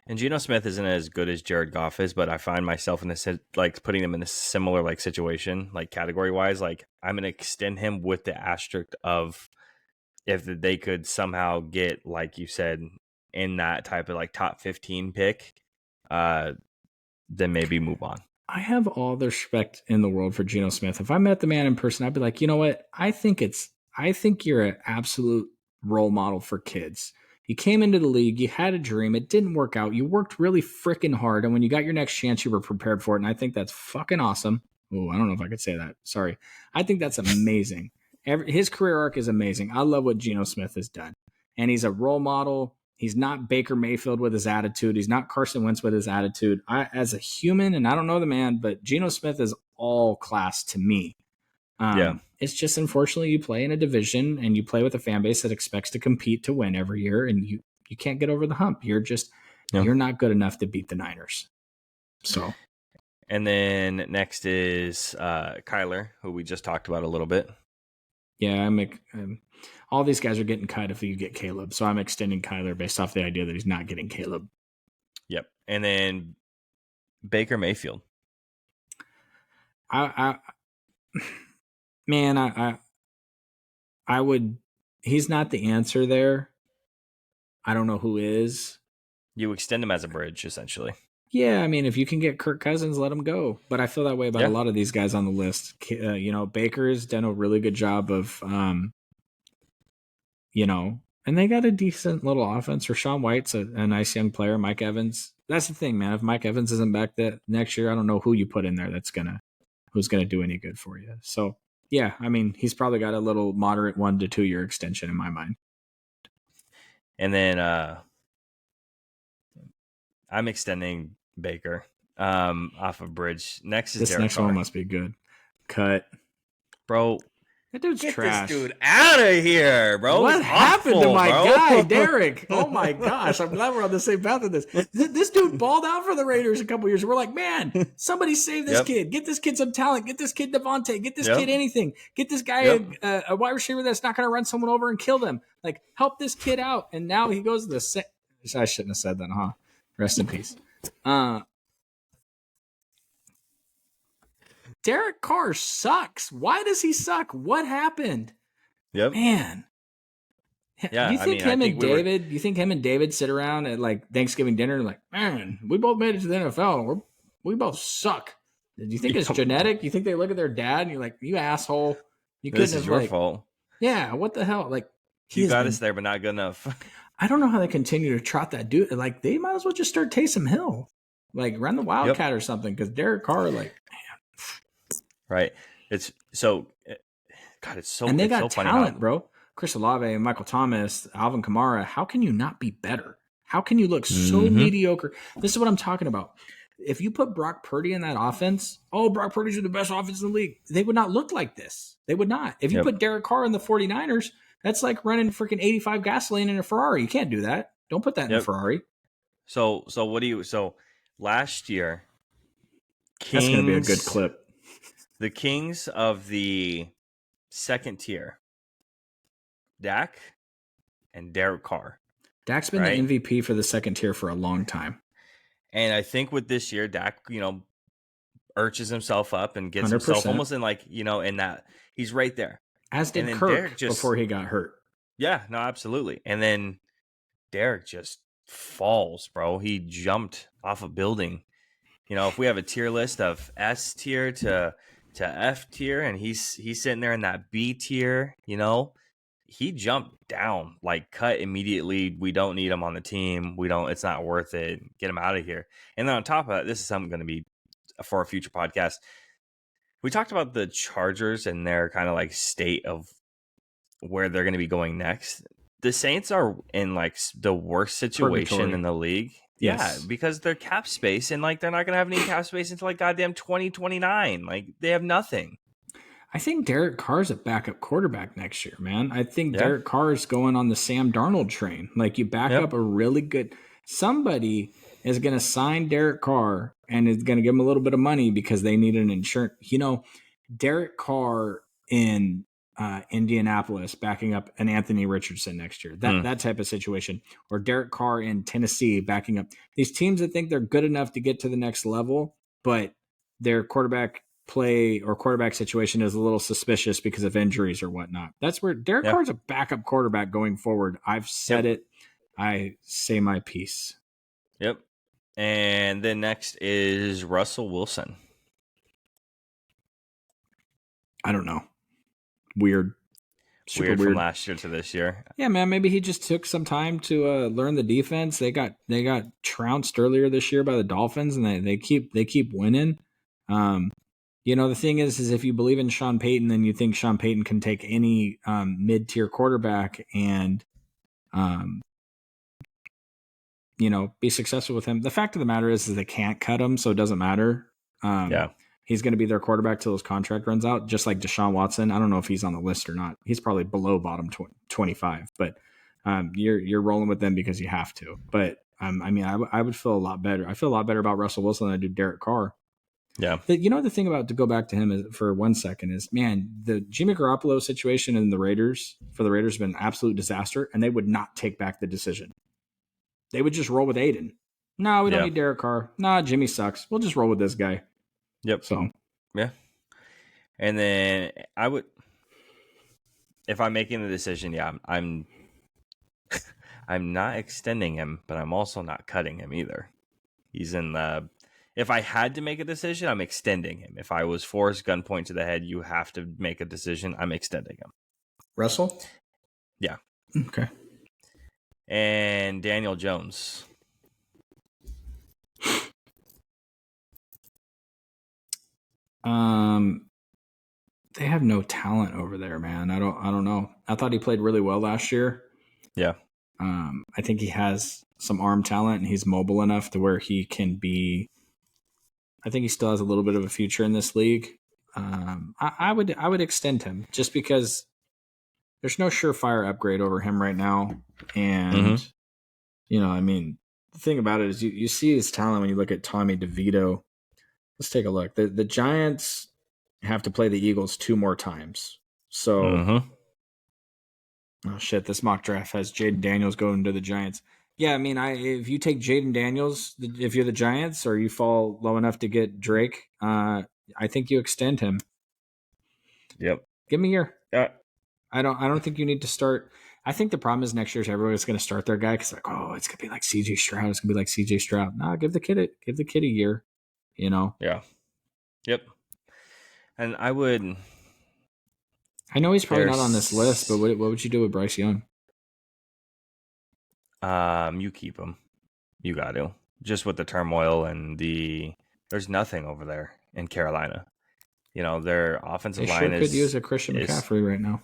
And Geno Smith isn't as good as Jared Goff is, but I find myself in this, like, putting him in a similar, like, situation, like, category wise. Like, I'm going to extend him with the asterisk of if they could somehow get, like you said, in that type of, like, top 15 pick, then maybe move on. I have all the respect in the world for Geno Smith. If I met the man in person, I'd be like, you know what? I think you're an absolute role model for kids. You came into the league, you had a dream, it didn't work out. You worked really freaking hard, and when you got your next chance, you were prepared for it. And I think that's fucking awesome. Oh, I don't know if I could say that. Sorry. I think that's amazing. His career arc is amazing. I love what Geno Smith has done. And he's a role model. He's not Baker Mayfield with his attitude. He's not Carson Wentz with his attitude. As a human, and I don't know the man, but Geno Smith is all class to me. It's just unfortunately you play in a division and you play with a fan base that expects to compete to win every year, and you can't get over the hump. You're not good enough to beat the Niners. So, and then next is Kyler, who we just talked about a little bit. Yeah, all these guys are getting cut if you get Caleb, so I'm extending Kyler based off the idea that he's not getting Caleb. Yep, and then Baker Mayfield. I would. He's not the answer there. I don't know who is. You extend him as a bridge, essentially. Yeah, I mean, if you can get Kirk Cousins, let him go. But I feel that way about a lot of these guys on the list. Baker's done a really good job of, and they got a decent little offense. Rashawn White's a nice young player. Mike Evans. That's the thing, man. If Mike Evans isn't back that next year, I don't know who you put in there who's gonna do any good for you. So yeah, I mean, he's probably got a little moderate 1 to 2 year extension in my mind. And then I'm extending Baker off of bridge. Next is this Derek next Carr. one must be good. Cut, bro. That dude's Get trash. This dude out of here, bro. What happened to my bro? guy, Derek? Oh my gosh, I'm glad we're on the same path with this. This dude balled out for the Raiders a couple years. We're like, man, somebody save this kid. Get this kid some talent. Get this kid Devontae. Get this kid anything. Get this guy a wide receiver that's not going to run someone over and kill them. Like, help this kid out. And now he goes to the I shouldn't have said that, huh? Rest in peace. Derek Carr sucks. Why does he suck? What happened? Yep. Man. Yeah, Do you think you think him and David sit around at like Thanksgiving dinner and like, man, we both made it to the NFL. We both suck. Do you think it's genetic? You think they look at their dad and you're like, you asshole. This is your fault. Yeah, what the hell? Like, you got us there, but not good enough. I don't know how they continue to trot that dude. Like, they might as well just start Taysom Hill. Like, run the Wildcat or something, because Derek Carr, like, man. Right. It's so, God, it's so, and they got so talent, funny bro. Chris Olave, Michael Thomas, Alvin Kamara. How can you not be better? How can you look so mediocre? This is what I'm talking about. If you put Brock Purdy in that offense, Brock Purdy's the best offense in the league. They would not look like this. They would not. If you put Derek Carr in the 49ers, that's like running freaking 85 gasoline in a Ferrari. You can't do that. Don't put that in a Ferrari. So last year, that's going to be a good clip. The Kings of the second tier, Dak and Derek Carr. Dak's been the MVP for the second tier for a long time. And I think with this year, Dak, urges himself up and gets 100%. Himself almost in in that he's right there. As did Kirk before he got hurt. Yeah, no, absolutely. And then Derek just falls, bro. He jumped off a building. If we have a tier list of S tier to F tier, and he's sitting there in that B tier, he jumped down, like cut immediately. We don't need him on the team. It's not worth it. Get him out of here. And then on top of that, this is something going to be for a future podcast. We talked about the Chargers and their kind of like state of where they're going to be going next. The Saints are in like the worst situation in the league. Yes. Yeah, because they're cap space, and like they're not going to have any cap space until like goddamn 2029. Like they have nothing. I think Derek Carr's a backup quarterback next year, man. I think Derek Carr is going on the Sam Darnold train. Like, you back up a really good – somebody is going to sign Derek Carr and is going to give him a little bit of money because they need an insurance. Derek Carr in Indianapolis backing up an Anthony Richardson next year. That type of situation. Or Derek Carr in Tennessee backing up. These teams that think they're good enough to get to the next level, but their quarterback – play or quarterback situation is a little suspicious because of injuries or whatnot. That's where Derek Carr's a backup quarterback going forward. I've said it. I say my piece. Yep. And then next is Russell Wilson. I don't know. Weird. Super weird from last year to this year. Yeah, man. Maybe he just took some time to learn the defense. They got trounced earlier this year by the Dolphins, and they keep winning. The thing is if you believe in Sean Payton, then you think Sean Payton can take any mid-tier quarterback and be successful with him. The fact of the matter is they can't cut him, so it doesn't matter. Yeah. He's going to be their quarterback till his contract runs out, just like Deshaun Watson. I don't know if he's on the list or not. He's probably below bottom 25, but you're rolling with them because you have to. But I would feel a lot better. I feel a lot better about Russell Wilson than I do Derek Carr. Yeah. The thing about, to go back to him for 1 second, is, man, the Jimmy Garoppolo situation in the Raiders has been an absolute disaster, and they would not take back the decision. They would just roll with Aiden. No, we don't need Derek Carr. Nah, Jimmy sucks. We'll just roll with this guy. Yep. So, yeah. And then I would, if I'm making the decision, I'm not extending him, but I'm also not cutting him either. He's in the, if I had to make a decision, I'm extending him. If I was forced gunpoint to the head, you have to make a decision, I'm extending him. Russell? Yeah. Okay. And Daniel Jones. They have no talent over there, man. I don't know. I thought he played really well last year. Yeah. I think he has some arm talent, and he's mobile enough to where he can be. I think he still has a little bit of a future in this league. I would extend him just because there's no surefire upgrade over him right now, and the thing about it is you see his talent when you look at Tommy DeVito. Let's take a look. The Giants have to play the Eagles 2 more times. So, oh shit, this mock draft has Jaden Daniels going to the Giants. Yeah, if you take Jaden Daniels, if you're the Giants, or you fall low enough to get Drake, I think you extend him. Yep. Give me a year. I don't think you need to start. I think the problem is next year everyone's going to start their guy because it's going to be like CJ Stroud. It's going to be like CJ Stroud. Nah, give the kid a year. Yeah. Yep. And I know he's probably not on this list, but what would you do with Bryce Young? You keep him. You got to. Just with the turmoil and there's nothing over there in Carolina. Their offensive line could use a Christian McCaffrey right now.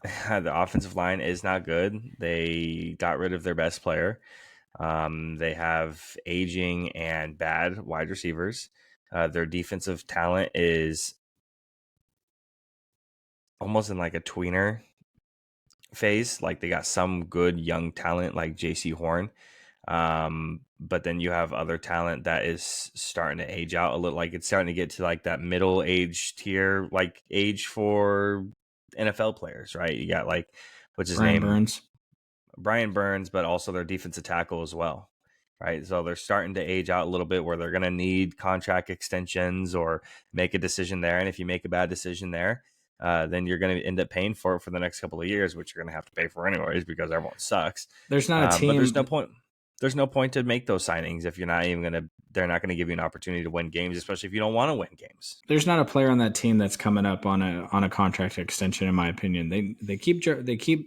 The offensive line is not good. They got rid of their best player. They have aging and bad wide receivers. Their defensive talent is almost in like a tweener phase. Like they got some good young talent like J.C. Horn. But then you have other talent that is starting to age out a little. Like it's starting to get to like that middle age tier, like age for NFL players, right? You got like, what's his name? Brian Burns, but also their defensive tackle as well. Right. So they're starting to age out a little bit where they're going to need contract extensions or make a decision there. And if you make a bad decision there, then you're going to end up paying for it for the next couple of years, which you're going to have to pay for anyways because everyone sucks. There's not a team. But there's no point. There's no point to make those signings if you're not even going to. They're not going to give you an opportunity to win games, especially if you don't want to win games. There's not a player on that team that's coming up on a contract extension, in my opinion. They keep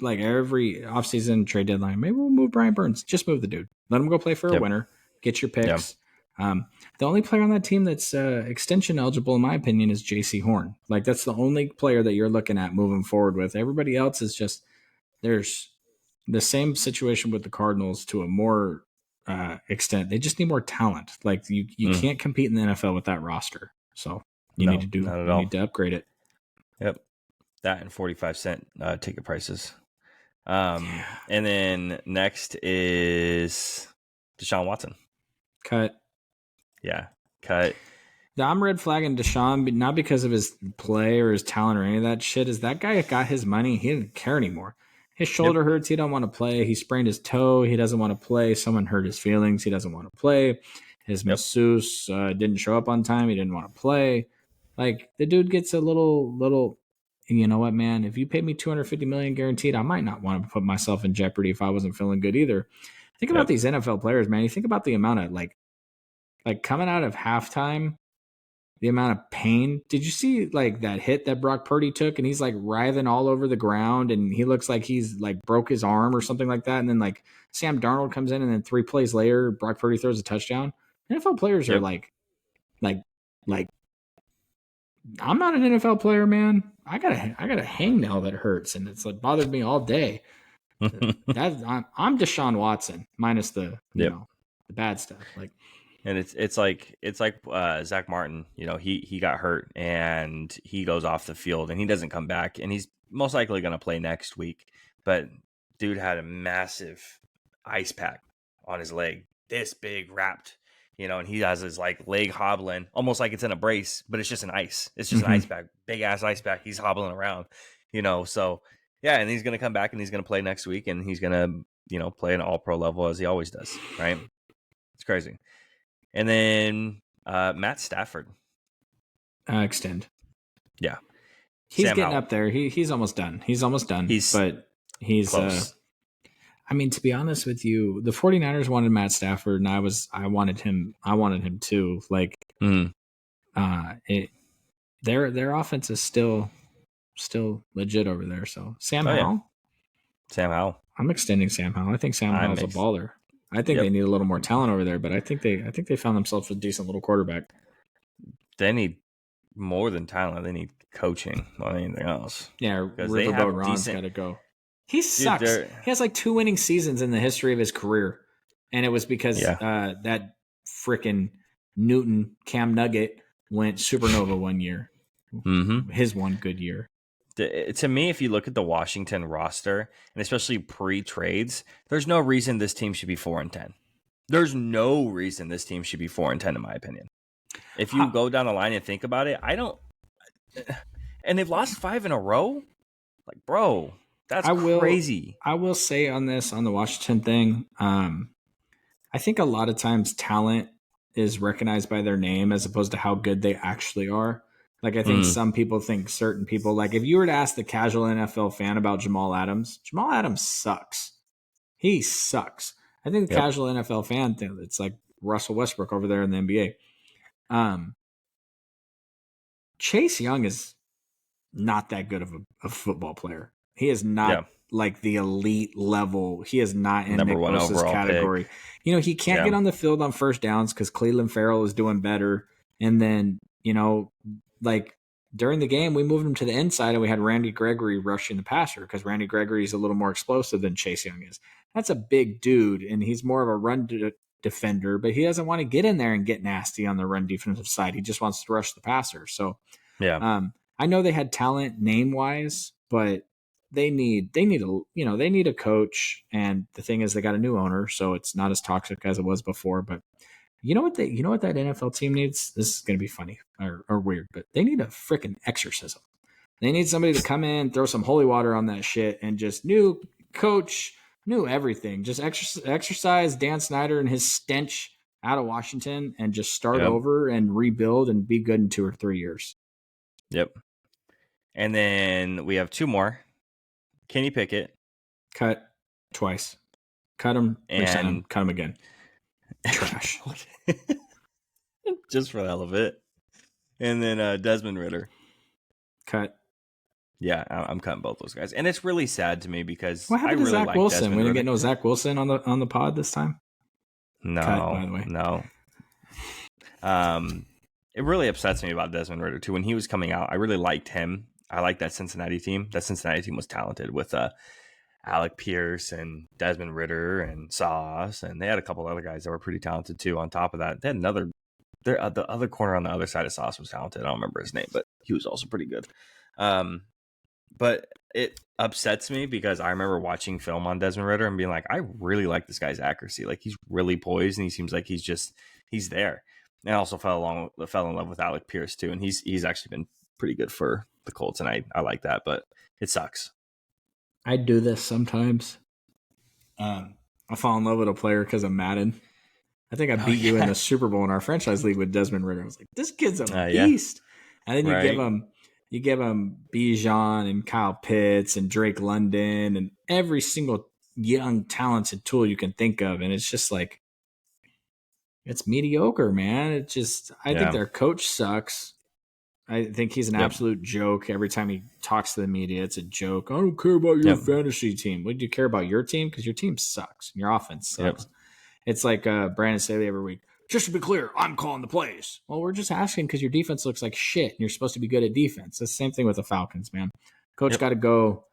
like every offseason trade deadline. Maybe we'll move Brian Burns. Just move the dude. Let him go play for a winner. Get your picks. Yep. The only player on that team that's extension eligible, in my opinion, is J.C. Horn. Like that's the only player that you're looking at moving forward with. Everybody else is just there's the same situation with the Cardinals to a more extent. They just need more talent. Like you can't compete in the NFL with that roster. So you need to upgrade it. Yep. That and 45-cent ticket prices. And then next is Deshaun Watson. Cut. Yeah. Cut. I'm red flagging Deshaun, but not because of his play or his talent or any of that shit. Is that guy got his money? He didn't care anymore. His shoulder hurts. He don't want to play. He sprained his toe. He doesn't want to play. Someone hurt his feelings. He doesn't want to play. His masseuse didn't show up on time. He didn't want to play. Like the dude gets a little. You know what, man? If you paid me $250 million guaranteed, I might not want to put myself in jeopardy if I wasn't feeling good either. Think about these NFL players, man. You think about the amount of like coming out of halftime. The amount of pain. Did you see like that hit that Brock Purdy took and he's like writhing all over the ground and he looks like he's like broke his arm or something like that. And then like Sam Darnold comes in and then 3 plays later, Brock Purdy throws a touchdown. NFL players are like, I'm not an NFL player, man. I got a hangnail that hurts and it's like bothered me all day. I'm Deshaun Watson minus the, the bad stuff. Like, and it's like Zach Martin. You know, he got hurt and he goes off the field and he doesn't come back, and he's most likely going to play next week. But dude had a massive ice pack on his leg, this big, wrapped. You know, and he has his like leg hobbling, almost like it's in a brace, but it's just an ice. It's just an ice pack, big ass ice pack. He's hobbling around. You know, so yeah, and he's going to come back and he's going to play next week, and he's going to play an all pro level as he always does. Right? It's crazy. And then Matt Stafford. Extend. Yeah. He's Sam getting Howell. up there. He's almost done. He's but he's close. I mean, to be honest with you, the 49ers wanted Matt Stafford, and I wanted him too. Like, their offense is still legit over there. So Sam Howell. Yeah. Sam Howell. I'm extending Sam Howell. I think Sam Howell's a baller. I think they need a little more talent over there, but I think they found themselves a decent little quarterback. They need more than talent. They need coaching more than anything else. Yeah, Riverboat Ron's got to go. He sucks. He has like 2 winning seasons in the history of his career, and it was because that freaking Newton Cam Nugget went supernova one year. His one good year. To me, if you look at the Washington roster, and especially pre-trades, there's no reason this team should be 4-10. There's no reason this team should be 4-10, in my opinion. If you go down the line and think about it, I don't. And they've lost 5 in a row. Like, bro, that's crazy. I will say on the Washington thing, I think a lot of times talent is recognized by their name as opposed to how good they actually are. Like, I think some people think certain people, like if you were to ask the casual NFL fan about Jamal Adams sucks. He sucks. I think the casual NFL fan thinks it's like Russell Westbrook over there in the NBA. Chase Young is not that good of a football player. He is not like the elite level. He is not in Nick Bosa's category. Pick. You know, he can't get on the field on first downs because Cleveland Farrell is doing better. And then, you know, like during the game, we moved him to the inside and we had Randy Gregory rushing the passer because Randy Gregory is a little more explosive than Chase Young is. That's a big dude, and he's more of a run defender, but he doesn't want to get in there and get nasty on the run defensive side. He just wants to rush the passer. So, I know they had talent name wise, but they need a coach. And the thing is, they got a new owner, so it's not as toxic as it was before. But you know what that NFL team needs? This is going to be funny or weird, but they need a freaking exorcism. They need somebody to come in, throw some holy water on that shit, and just new coach, new everything. Just exercise Dan Snyder and his stench out of Washington, and just start over and rebuild and be good in 2 or 3 years. Yep. And then we have 2 more. Kenny Pickett. Cut twice. Cut him, resign him, cut him again. Trash. Just for the hell of it. And then Desmond Ridder. Cut. Yeah, I'm cutting both those guys. And it's really sad to me because what happened to Zach Wilson? Desmond we didn't get no Zach Wilson on the pod this time? No. Cut, by the way. No. It really upsets me about Desmond Ridder too. When he was coming out, I really liked him. I liked that Cincinnati team. That Cincinnati team was talented with Alec Pierce and Desmond Ridder and Sauce, and they had a couple other guys that were pretty talented too. On top of that, they had the other corner on the other side of Sauce was talented. I don't remember his name, but he was also pretty good. But it upsets me because I remember watching film on Desmond Ridder and being like, I really like this guy's accuracy. Like, he's really poised and he seems like he's there. And I also fell in love with Alec Pierce too, and he's actually been pretty good for the Colts, and I like that, but it sucks. I do this sometimes. I fall in love with a player because of Madden. I think I beat you in the Super Bowl in our franchise league with Desmond Ridder. I was like, this kid's a beast. And then you give him Bijan and Kyle Pitts and Drake London and every single young talented tool you can think of, and it's just like, it's mediocre, man. It just, I think their coach sucks. I think he's an absolute joke. Every time he talks to the media, it's a joke. I don't care about your fantasy team. What do you care about your team? Because your team sucks. And your offense sucks. It's like Brandon Staley every week. Just to be clear, I'm calling the plays. Well, we're just asking because your defense looks like shit. And you're supposed to be good at defense. It's the same thing with the Falcons, man. Coach got to go.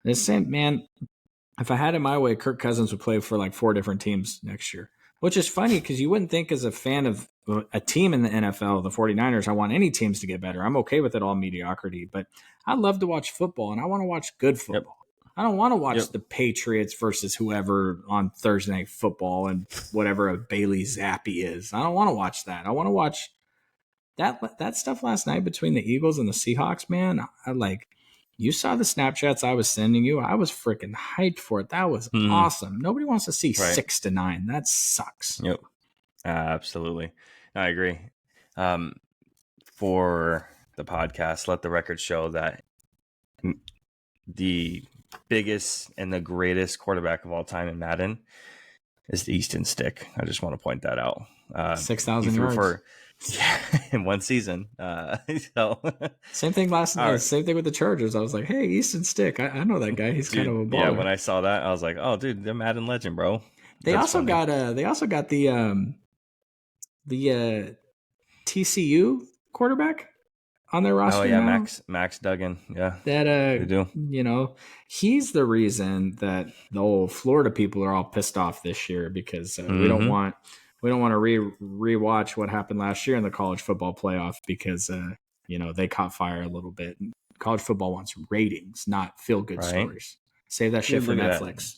The same, man. If I had it my way, Kirk Cousins would play for like 4 different teams next year. Which is funny because you wouldn't think as a fan of a team in the NFL, the 49ers, I want any teams to get better. I'm okay with it all mediocrity, but I love to watch football and I want to watch good Yep. football. I don't want to watch Yep. the Patriots versus whoever on Thursday Night Football and whatever a Bailey Zappi is. I don't want to watch that. I want to watch that stuff last night between the Eagles and the Seahawks, man. You saw the Snapchats I was sending you. I was freaking hyped for it. That was awesome. Nobody wants to see 6-9. That sucks. Yep. Absolutely. I agree. For the podcast, let the record show that the biggest and the greatest quarterback of all time in Madden is the Easton Stick. I just want to point that out. 6,000 yards. In one season. So same thing same thing with the Chargers. I was like, hey, Easton Stick. I know that guy. He's kind of a baller. Yeah, when I saw that, I was like, oh, dude, the Madden legend, bro. They also got the TCU quarterback on their roster. Oh yeah, now. Max Duggan. Yeah, that they do. He's the reason that the old Florida people are all pissed off this year because we don't want to rewatch what happened last year in the college football playoff because they caught fire a little bit. College football wants ratings, not feel good stories. Save that shit for Netflix.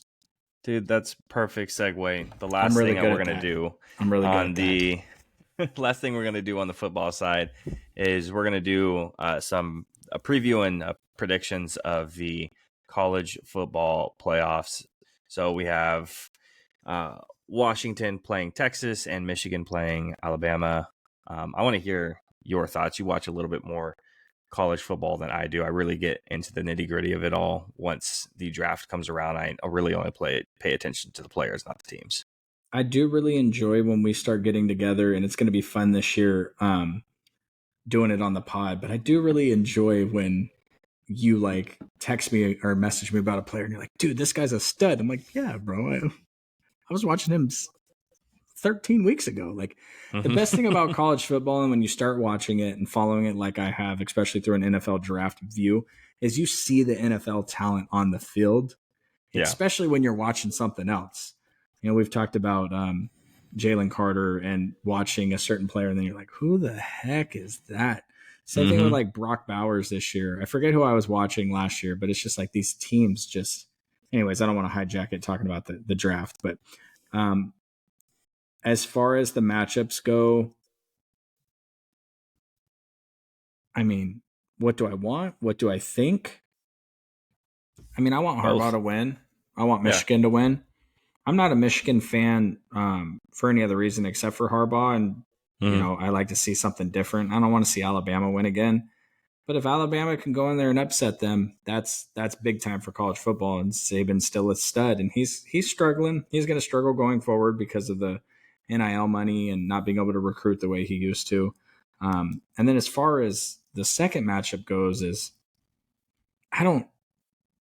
Dude, that's perfect segue. The last thing we're gonna do last thing we're going to do on the football side is we're going to do a preview and predictions of the college football playoffs. So we have Washington playing Texas and Michigan playing Alabama. I want to hear your thoughts. You watch a little bit more college football than I do. I really get into the nitty gritty of it all. Once the draft comes around, I really only pay attention to the players, not the teams. I do really enjoy when we start getting together, and it's going to be fun this year doing it on the pod. But I do really enjoy when you text me or message me about a player, and you're like, dude, this guy's a stud. I'm like, yeah, bro. I was watching him 13 weeks ago. The best thing about college football, and when you start watching it and following it like I have, especially through an NFL draft view, is you see the NFL talent on the field, especially when you're watching something else. We've talked about Jalen Carter and watching a certain player, and then you're like, who the heck is that? Same thing with Brock Bowers this year. I forget who I was watching last year, but it's just like these teams just – anyways, I don't want to hijack it talking about the draft. But as far as the matchups go, I mean, what do I want? What do I think? I mean, I want Harbaugh to win. I want Michigan to win. I'm not a Michigan fan for any other reason except for Harbaugh, and I like to see something different. I don't want to see Alabama win again, but if Alabama can go in there and upset them, that's big time for college football. And Saban's still a stud, and he's struggling. He's going to struggle going forward because of the NIL money and not being able to recruit the way he used to. And then as far as the second matchup goes,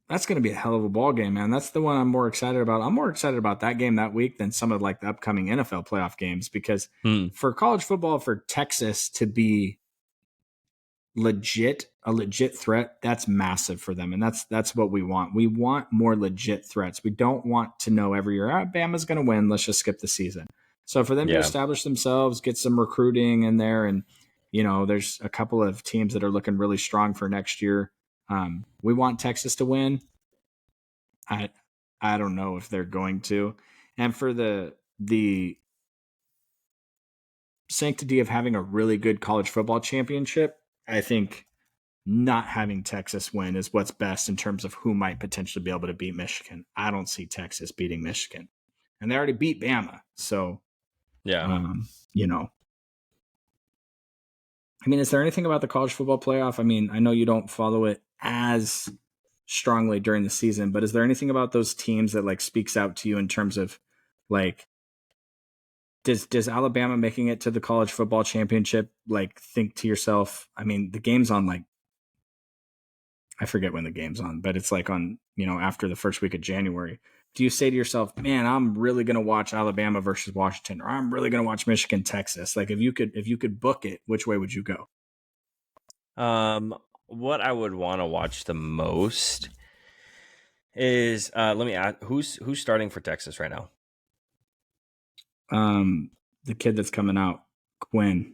that's going to be a hell of a ball game, man. That's the one I'm more excited about. I'm more excited about that game that week than some of the upcoming NFL playoff games because for college football, for Texas to be a legit threat, that's massive for them. And that's what we want. We want more legit threats. We don't want to know every year, Bama's going to win. Let's just skip the season. So for them to establish themselves, get some recruiting in there, and there's a couple of teams that are looking really strong for next year. We want Texas to win. I don't know if they're going to. And for the sanctity of having a really good college football championship, I think not having Texas win is what's best in terms of who might potentially be able to beat Michigan. I don't see Texas beating Michigan. And they already beat Bama. So, I mean, is there anything about the college football playoff? I mean, I know you don't follow it as strongly during the season, but is there anything about those teams that speaks out to you in terms of does Alabama making it to the college football championship think to yourself, I mean, the game's on I forget when the game's on, but it's on, after the first week of January. Do you say to yourself, man, I'm really going to watch Alabama versus Washington, or I'm really going to watch Michigan, Texas? If you could book it, which way would you go? What I would want to watch the most is let me ask, who's starting for Texas right now? The kid that's coming out, Quinn.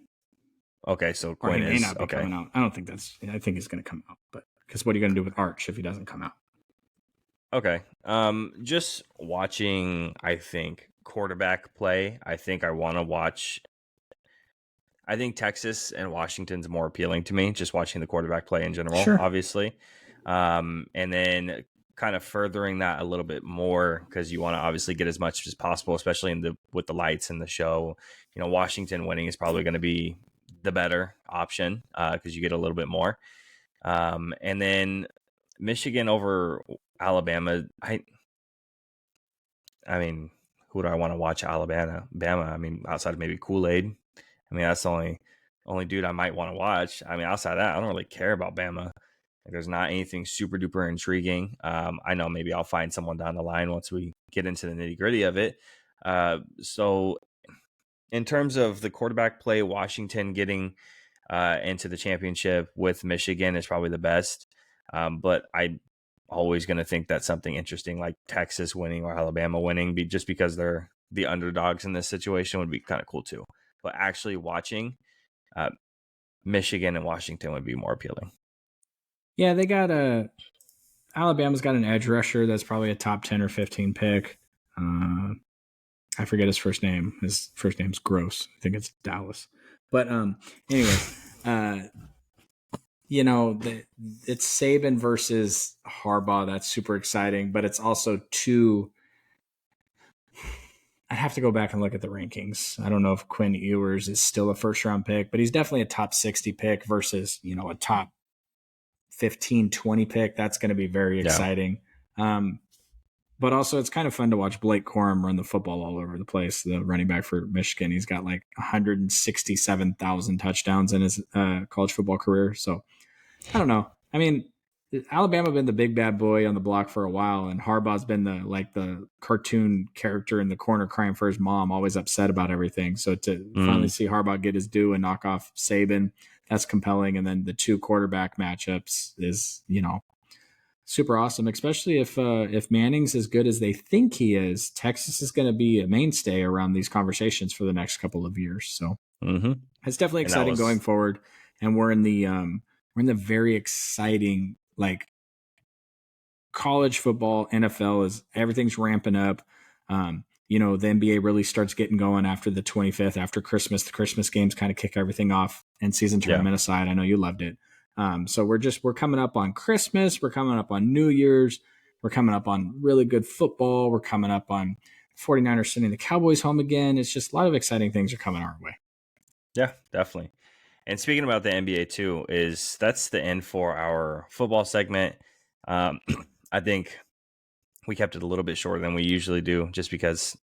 Okay, so Or he Quinn may is not be okay. coming out. I think he's going to come out. But because what are you going to do with Arch if he doesn't come out? Okay. Just watching, I think, quarterback play. I think I want to watch. I think Texas and Washington's more appealing to me, just watching the quarterback play in general, Sure. obviously. And then kind of furthering that a little bit more because you want to obviously get as much as possible, especially with the lights and the show. Washington winning is probably going to be the better option because you get a little bit more. And then Michigan over Alabama. I mean, who do I want to watch Alabama? I mean, outside of maybe Kool-Aid. I mean, that's the only dude I might want to watch. I mean, outside of that, I don't really care about Bama. Like, there's not anything super duper intriguing. I know maybe I'll find someone down the line once we get into the nitty gritty of it. So in terms of the quarterback play, Washington getting into the championship with Michigan is probably the best. But I always going to think that something interesting like Texas winning or Alabama winning, just because they're the underdogs in this situation, would be kind of cool too. But actually watching Michigan and Washington would be more appealing. Yeah, they got Alabama's got an edge rusher that's probably a top 10 or 15 pick. I forget his first name. His first name's Gross. I think it's Dallas. But anyways, it's Saban versus Harbaugh. That's super exciting, but it's also two. I'd have to go back and look at the rankings. I don't know if Quinn Ewers is still a first round pick, but he's definitely a top 60 pick versus, a top 15, 20 pick. That's going to be very exciting. But also it's kind of fun to watch Blake Corum run the football all over the place, the running back for Michigan. He's got like 167,000 touchdowns in his college football career. So I don't know. I mean, Alabama been the big bad boy on the block for a while, and Harbaugh's been the cartoon character in the corner crying for his mom, always upset about everything. So to finally see Harbaugh get his due and knock off Saban, that's compelling. And then the two quarterback matchups is, super awesome, especially if Manning's as good as they think he is. Texas is going to be a mainstay around these conversations for the next couple of years. So it's definitely exciting going forward. And we're in the very exciting, like, college football, NFL is everything's ramping up. The NBA really starts getting going after the 25th, after Christmas. The Christmas games kind of kick everything off, and season tournament aside. I know you loved it. So we're coming up on Christmas. We're coming up on New Year's. We're coming up on really good football. We're coming up on 49ers sending the Cowboys home again. It's just a lot of exciting things are coming our way. Yeah, definitely. And speaking about the NBA too, that's the end for our football segment. I think we kept it a little bit shorter than we usually do, just because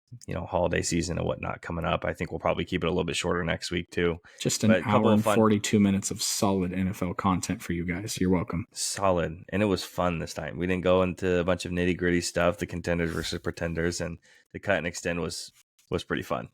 holiday season and whatnot coming up. I think we'll probably keep it a little bit shorter next week too. Just an hour and 42 minutes of solid NFL content for you guys. You're welcome. Solid, and it was fun this time. We didn't go into a bunch of nitty gritty stuff. The contenders versus pretenders, and the cut and extend was pretty fun.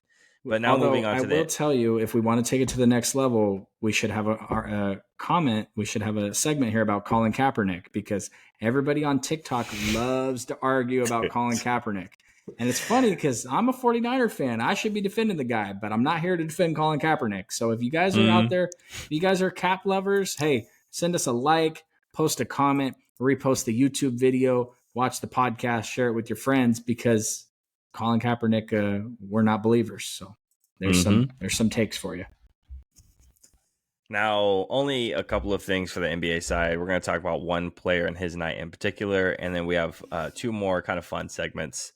But now moving on to I will tell you, if we want to take it to the next level, we should have a comment. We should have a segment here about Colin Kaepernick, because everybody on TikTok loves to argue about Colin Kaepernick. And it's funny because I'm a 49er fan. I should be defending the guy, but I'm not here to defend Colin Kaepernick. So if you guys are out there, if you guys are Cap lovers, hey, send us a like, post a comment, repost the YouTube video, watch the podcast, share it with your friends, because Colin Kaepernick, we're not believers. So there's some takes for you. Now, only a couple of things for the NBA side. We're going to talk about one player and his night in particular, and then we have two more kind of fun segments.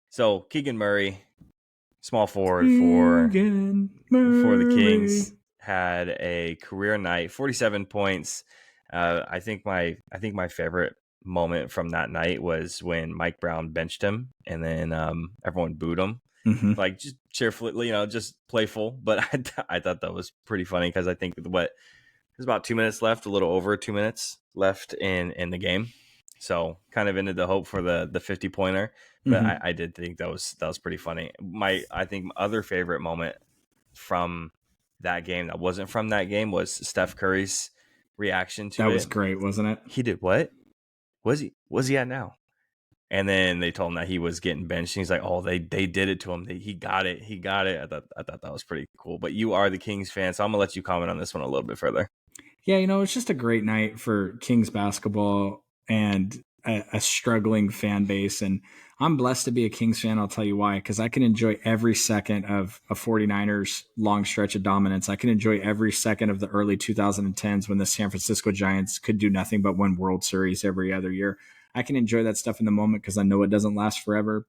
So Keegan Murray, small forward for the Kings, had a career night, 47 points. I think my favorite moment from that night was when Mike Brown benched him, and then everyone booed him, like just cheerfully, just playful. But I thought that was pretty funny, because I think there's about 2 minutes left, a little over 2 minutes left in the game. So kind of ended the hope for the 50-pointer, but I did think that was pretty funny. I think my other favorite moment from that game that wasn't from that game was Steph Curry's reaction to it. That was great, wasn't it? He did what? Was he at now? And then they told him that he was getting benched. And he's like, "Oh, they did it to him. He got it. He got it." I thought that was pretty cool. But you are the Kings fan, so I'm gonna let you comment on this one a little bit further. Yeah, it's just a great night for Kings basketball and a struggling fan base. And I'm blessed to be a Kings fan. I'll tell you why, because I can enjoy every second of a 49ers long stretch of dominance. I can enjoy every second of the early 2010s when the San Francisco Giants could do nothing but win World Series every other year. I can enjoy that stuff in the moment because I know it doesn't last forever.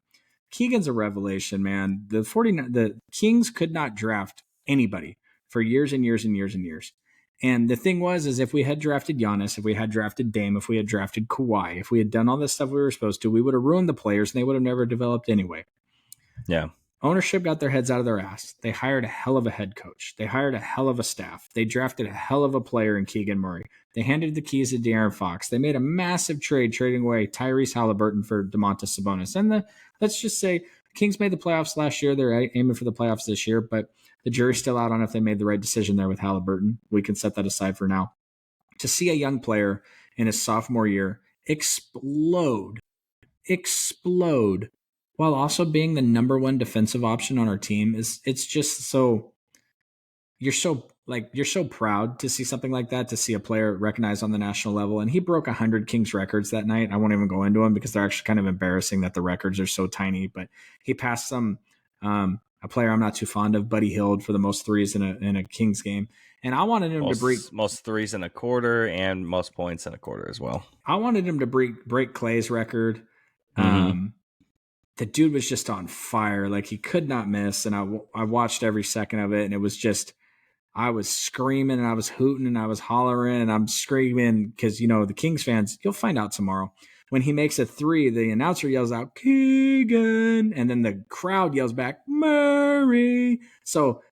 Keegan's a revelation, man. The Kings could not draft anybody for years and years and years and years. And the thing was, is if we had drafted Giannis, if we had drafted Dame, if we had drafted Kawhi, if we had done all this stuff we were supposed to, we would have ruined the players and they would have never developed anyway. Yeah. Ownership got their heads out of their ass. They hired a hell of a head coach. They hired a hell of a staff. They drafted a hell of a player in Keegan Murray. They handed the keys to De'Aaron Fox. They made a massive trade trading away Tyrese Halliburton for Domantas Sabonis. And let's just say Kings made the playoffs last year. They're aiming for the playoffs this year, but the jury's still out on if they made the right decision there with Halliburton. We can set that aside for now. To see a young player in his sophomore year explode while also being the number one defensive option on our team it's just so you're so proud to see something like that, to see a player recognized on the national level. And he broke 100 Kings records that night. I won't even go into them because they're actually kind of embarrassing that the records are so tiny, but he passed a player I'm not too fond of, Buddy Hield, for the most threes in a Kings game. And I wanted him to break most threes in a quarter and most points in a quarter as well. I wanted him to break Clay's record. The dude was just on fire. Like, he could not miss. And I watched every second of it, and it was just, I was screaming and I was hooting and I was hollering and I'm screaming because, the Kings fans, you'll find out tomorrow. When he makes a three, the announcer yells out, Keegan, and then the crowd yells back, Murray. So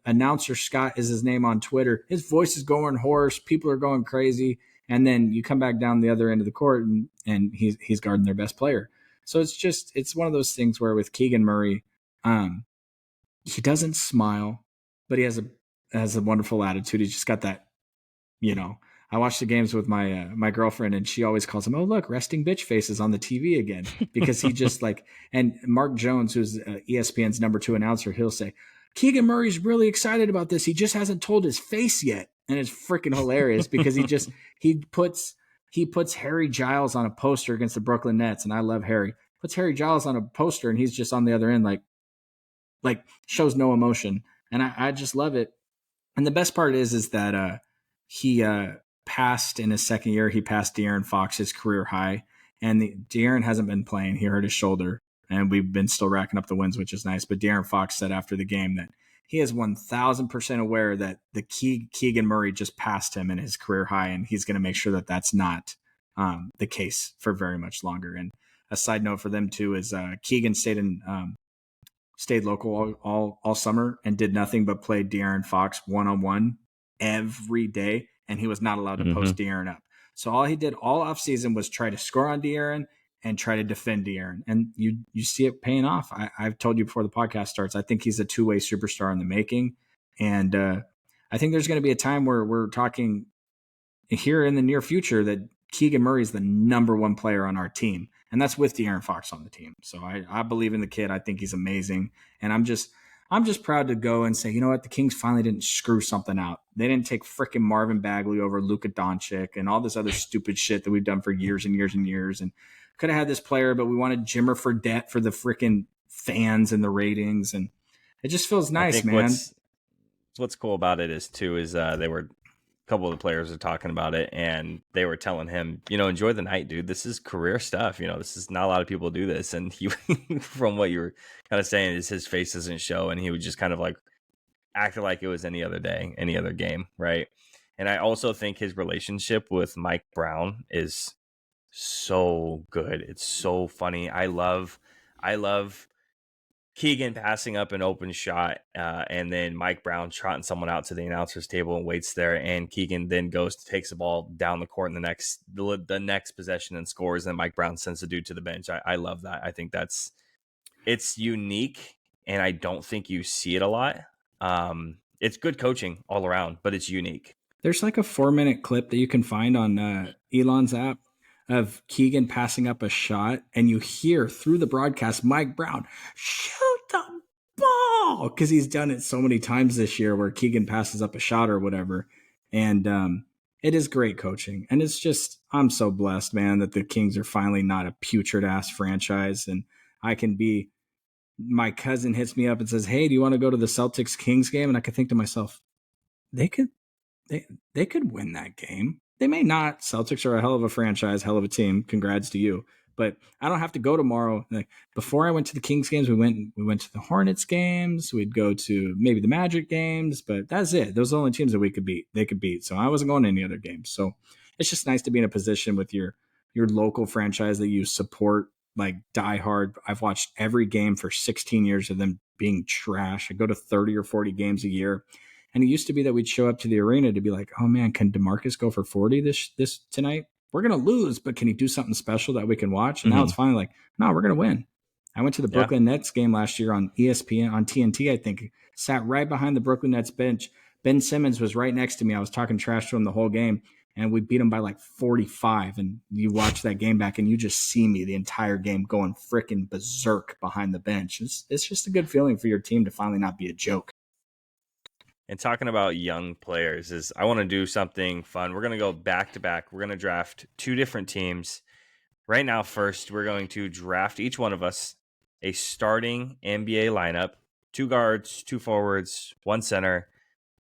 announcer Scott is his name on Twitter. His voice is going hoarse. People are going crazy. And then you come back down the other end of the court and he's guarding their best player. So it's one of those things where with Keegan Murray, he doesn't smile, but he has a wonderful attitude. He's just got that, I watch the games with my girlfriend, and she always calls him, "Oh, look, resting bitch faces on the TV again," because he just and Mark Jones, who's ESPN's number 2 announcer, he'll say, Keegan Murray's really excited about this. He just hasn't told his face yet. And it's freaking hilarious because he puts Harry Giles on a poster against the Brooklyn Nets. And I love Harry. Puts Harry Giles on a poster and he's just on the other end, like shows no emotion. And I just love it. And the best part is that he passed in his second year. He passed De'Aaron Fox, his career high. And De'Aaron hasn't been playing. He hurt his shoulder. And we've been still racking up the wins, which is nice. But De'Aaron Fox said after the game that he is 1,000% aware that the Keegan Murray just passed him in his career high, and he's going to make sure that that's not the case for very much longer. And a side note for them too is Keegan stayed local all summer and did nothing but play De'Aaron Fox one-on-one every day, and he was not allowed to post De'Aaron up. So all he did all offseason was try to score on De'Aaron and try to defend De'Aaron. And you see it paying off. I've told you before the podcast starts, I think he's a two-way superstar in the making. And I think there's going to be a time where we're talking here in the near future that Keegan Murray is the number 1 player on our team. And that's with De'Aaron Fox on the team. So I believe in the kid. I think he's amazing. And I'm just proud to go and say, you know what? The Kings finally didn't screw something out. They didn't take freaking Marvin Bagley over Luka Doncic and all this other stupid shit that we've done for years and years and years. And could have had this player, but we wanted Jimmer Fredette for the freaking fans and the ratings. And it just feels nice, man. What's cool about it is they were, a couple of the players are talking about it, and they were telling him, enjoy the night, dude. This is career stuff. This is not a lot of people do this. And he, from what you were kind of saying, is his face doesn't show, and he would just kind of like acted like it was any other day, any other game, right? And I also think his relationship with Mike Brown is so good. It's so funny. I love Keegan passing up an open shot, and then Mike Brown trotting someone out to the announcer's table and waits there, and Keegan then takes the ball down the court in the next possession and scores, and Mike Brown sends the dude to the bench. I love that. I think it's unique, and I don't think you see it a lot. It's good coaching all around, but it's unique. There's like a 4-minute clip that you can find on Elon's app of Keegan passing up a shot, and you hear through the broadcast, Mike Brown, shoot the ball, because he's done it so many times this year where Keegan passes up a shot or whatever. And it is great coaching. And it's just, I'm so blessed, man, that the Kings are finally not a putrid ass franchise. And I can be, my cousin hits me up and says, hey, do you want to go to the Celtics Kings game? And I can think to myself, they could win that game. They may not. Celtics are a hell of a franchise, hell of a team. Congrats to you. But I don't have to go tomorrow. Like, before I went to the Kings games, we went to the Hornets games. We'd go to maybe the Magic games, but that's it. Those are the only teams that they could beat. So I wasn't going to any other games. So it's just nice to be in a position with your local franchise that you support, like die hard. I've watched every game for 16 years of them being trash. I go to 30 or 40 games a year. And it used to be that we'd show up to the arena to be like, oh man, can DeMarcus go for 40 this tonight? We're going to lose, but can he do something special that we can watch? And now it's finally like, no, we're going to win. I went to the Brooklyn Nets game last year on ESPN, on TNT, I think. Sat right behind the Brooklyn Nets bench. Ben Simmons was right next to me. I was talking trash to him the whole game, and we beat him by like 45. And you watch that game back, and you just see me the entire game going freaking berserk behind the bench. It's just a good feeling for your team to finally not be a joke. And talking about young players, is I want to do something fun. We're going to go back to back. We're going to draft two different teams. Right now, first, we're going to draft each one of us a starting NBA lineup, 2 guards, 2 forwards, 1 center,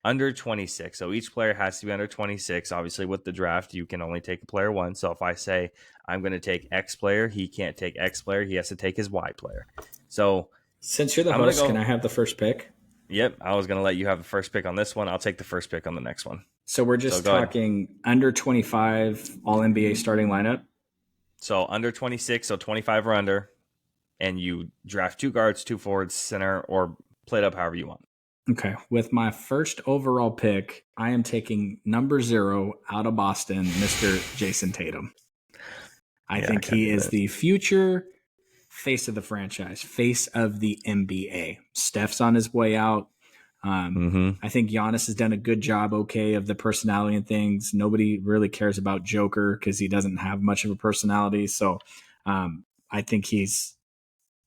under 26. So each player has to be under 26. Obviously, with the draft, you can only take a player one. So if I say I'm going to take X player, he can't take X player. He has to take his Y player. So since you're the host, can I have the first pick? Yep, I was going to let you have the first pick on this one. I'll take the first pick on the next one. So we're just talking under 25 all NBA starting lineup? So under 26, so 25 or under, and you draft 2 guards, 2 forwards, center, or play it up however you want. Okay. With my first overall pick, I am taking number 0 out of Boston, Mr. Jason Tatum. I think he is the future face of the franchise, face of the NBA. Steph's on his way out. I think Giannis has done a good job, of the personality and things. Nobody really cares about Joker because he doesn't have much of a personality. So I think he's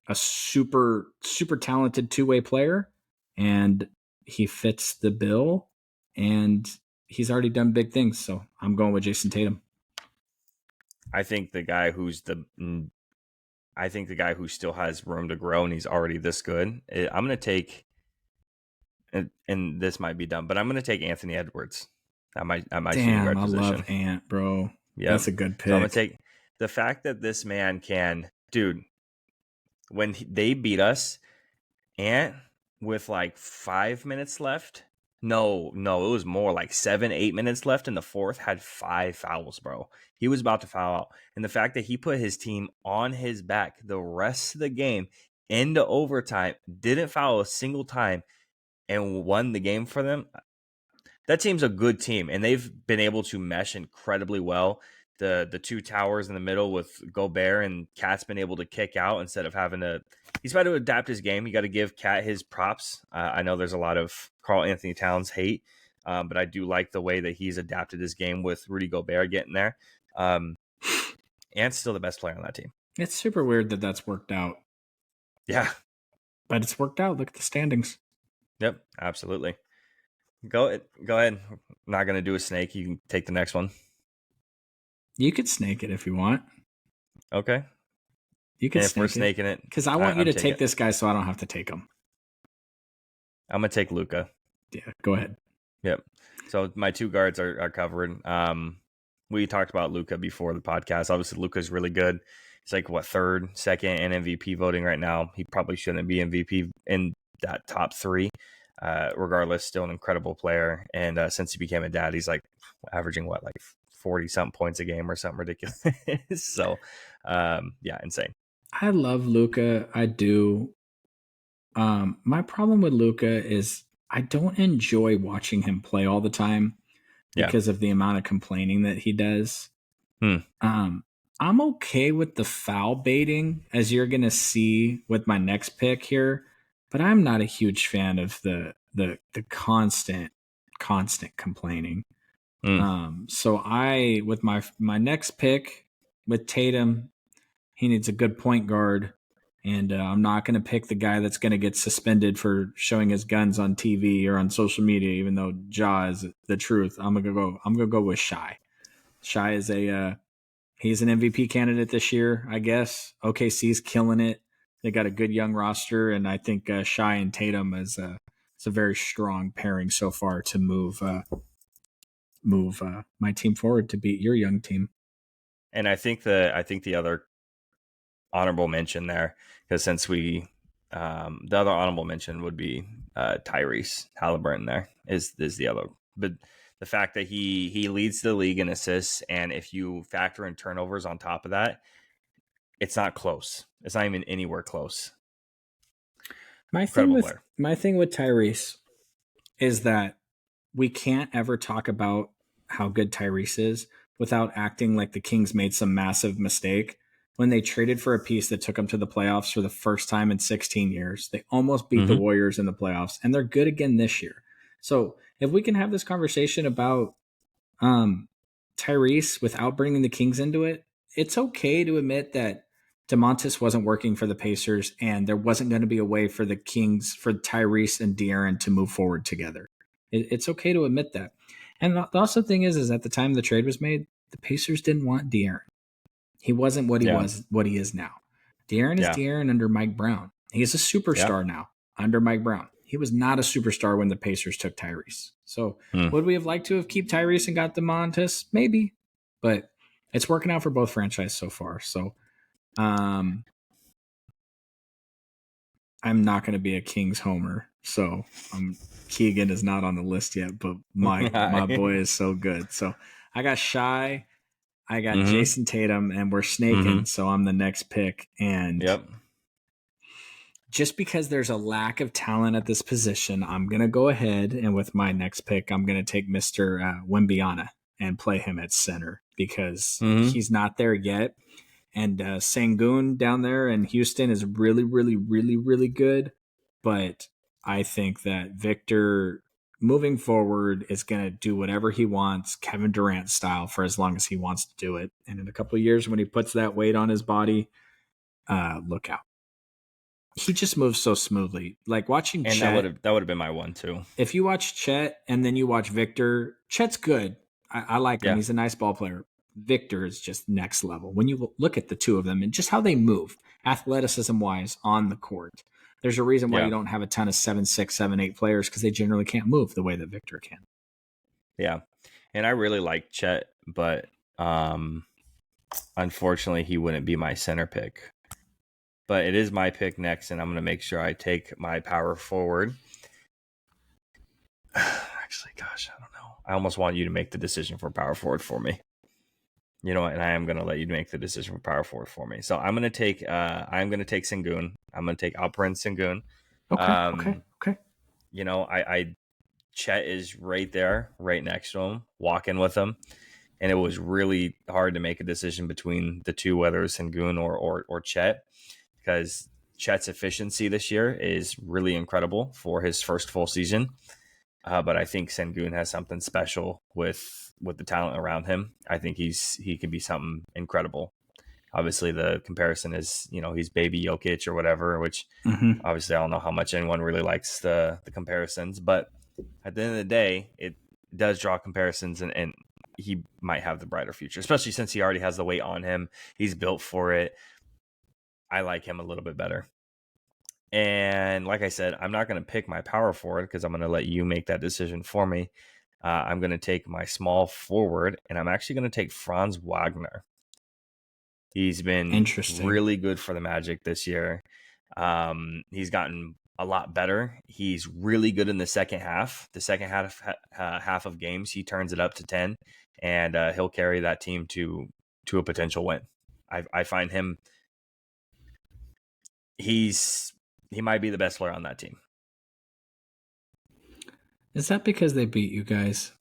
a super, super talented two-way player, and he fits the bill, and he's already done big things. So I'm going with Jason Tatum. I think the guy who still has room to grow, and he's already this good. I'm going to take, and this might be dumb, but I'm going to take Anthony Edwards. Damn, I love Ant, bro. Yep. That's a good pick. So I'm going to take the fact that this man can, dude, when they beat us, Ant, with like 5 minutes left. No, it was more like 7-8 minutes left in the fourth, had 5 fouls, bro. He was about to foul out. And the fact that he put his team on his back the rest of the game into overtime, didn't foul a single time, and won the game for them. That team's a good team, and they've been able to mesh incredibly well. The 2 towers in the middle with Gobert, and Cat's been able to kick out instead of having to. He's tried to adapt his game. You got to give Cat his props. I know there's a lot of Karl Anthony Towns hate, but I do like the way that he's adapted his game with Rudy Gobert getting there. Ant's still the best player on that team. It's super weird that that's worked out. Yeah. But it's worked out. Look at the standings. Yep, absolutely. Go ahead. I'm not going to do a snake. You can take the next one. You could snake it if you want. Okay. You can snake snaking it. Because I want you to take this guy so I don't have to take him. I'm going to take Luka. Yeah, go ahead. Yep. So my 2 guards are covered. We talked about Luka before the podcast. Obviously, Luka's really good. He's like, 3rd, 2nd, and MVP voting right now. He probably shouldn't be MVP in that top 3. Regardless, still an incredible player. And since he became a dad, he's like averaging 40-something points a game or something ridiculous. So, insane. I love Luka. I do. My problem with Luka is I don't enjoy watching him play all the time because of the amount of complaining that he does. I'm okay with the foul baiting, as you're going to see with my next pick here, but I'm not a huge fan of the constant complaining. So with my next pick, with Tatum, he needs a good point guard. And I'm not going to pick the guy that's going to get suspended for showing his guns on TV or on social media, even though Ja is the truth. I'm gonna go with Shai. Shai is he's an MVP candidate this year, I guess. OKC's killing it. They got a good young roster, and I think Shai and Tatum is it's a very strong pairing so far to move my team forward to beat your young team. And I think the other honorable mention there, because since the other honorable mention would be Tyrese Halliburton. There is the other, but the fact that he leads the league in assists, and if you factor in turnovers on top of that, it's not close. It's not even anywhere close. My thing with Tyrese is that we can't ever talk about how good Tyrese is without acting like the Kings made some massive mistake when they traded for a piece that took them to the playoffs for the first time in 16 years. They almost beat the Warriors in the playoffs, and they're good again this year. So if we can have this conversation about Tyrese without bringing the Kings into it, it's okay to admit that DeMontis wasn't working for the Pacers, and there wasn't going to be a way for the Kings, for Tyrese and De'Aaron to move forward together. It's okay to admit that. And the also thing is at the time the trade was made, the Pacers didn't want De'Aaron. He wasn't what he is now. De'Aaron is De'Aaron under Mike Brown. He's a superstar now under Mike Brown. He was not a superstar when the Pacers took Tyrese. So would we have liked to have kept Tyrese and got DeMontis? Maybe. But it's working out for both franchises so far. So I'm not going to be a Kings homer. So Keegan is not on the list yet, but my boy is so good. So I got Shai, I got Jason Tatum, and we're snaking. So I'm the next pick. And just because there's a lack of talent at this position, I'm going to go ahead and with my next pick, I'm going to take Mr. Wembyana and play him at center because he's not there yet. And Sengun down there in Houston is really, really, really, really good. But I think that Victor, moving forward, is going to do whatever he wants, Kevin Durant style, for as long as he wants to do it. And in a couple of years, when he puts that weight on his body, look out. He just moves so smoothly. Like watching and Chet. That would have been my one too. If you watch Chet and then you watch Victor, Chet's good. I like him. He's a nice ball player. Victor is just next level. When you look at the two of them and just how they move, athleticism-wise, on the court, there's a reason why you don't have a ton of 7'6", 7'8" players because they generally can't move the way that Victor can. Yeah, and I really like Chet, but unfortunately, he wouldn't be my center pick. But it is my pick next, and I'm going to make sure I take my power forward. Actually, gosh, I don't know. I almost want you to make the decision for power forward for me. You know what? And I am going to let you make the decision for power forward for me. So I'm going to take Sengun. I'm going to take Alperen Sengun. Okay. You know, Chet is right there, right next to him, walking with him. And it was really hard to make a decision between the two, whether it's Sengun or Chet, because Chet's efficiency this year is really incredible for his first full season. But I think Sengun has something special with the talent around him. I think he can be something incredible. Obviously, the comparison is, he's baby Jokic or whatever, which obviously I don't know how much anyone really likes the comparisons. But at the end of the day, it does draw comparisons, and he might have the brighter future, especially since he already has the weight on him. He's built for it. I like him a little bit better. And like I said, I'm not going to pick my power forward because I'm going to let you make that decision for me. I'm going to take my small forward, and I'm actually going to take Franz Wagner. He's been really good for the Magic this year. He's gotten a lot better. He's really good in the second half. The second half of games, he turns it up to 10, and he'll carry that team to a potential win. I find him. He might be the best player on that team. Is that because they beat you guys?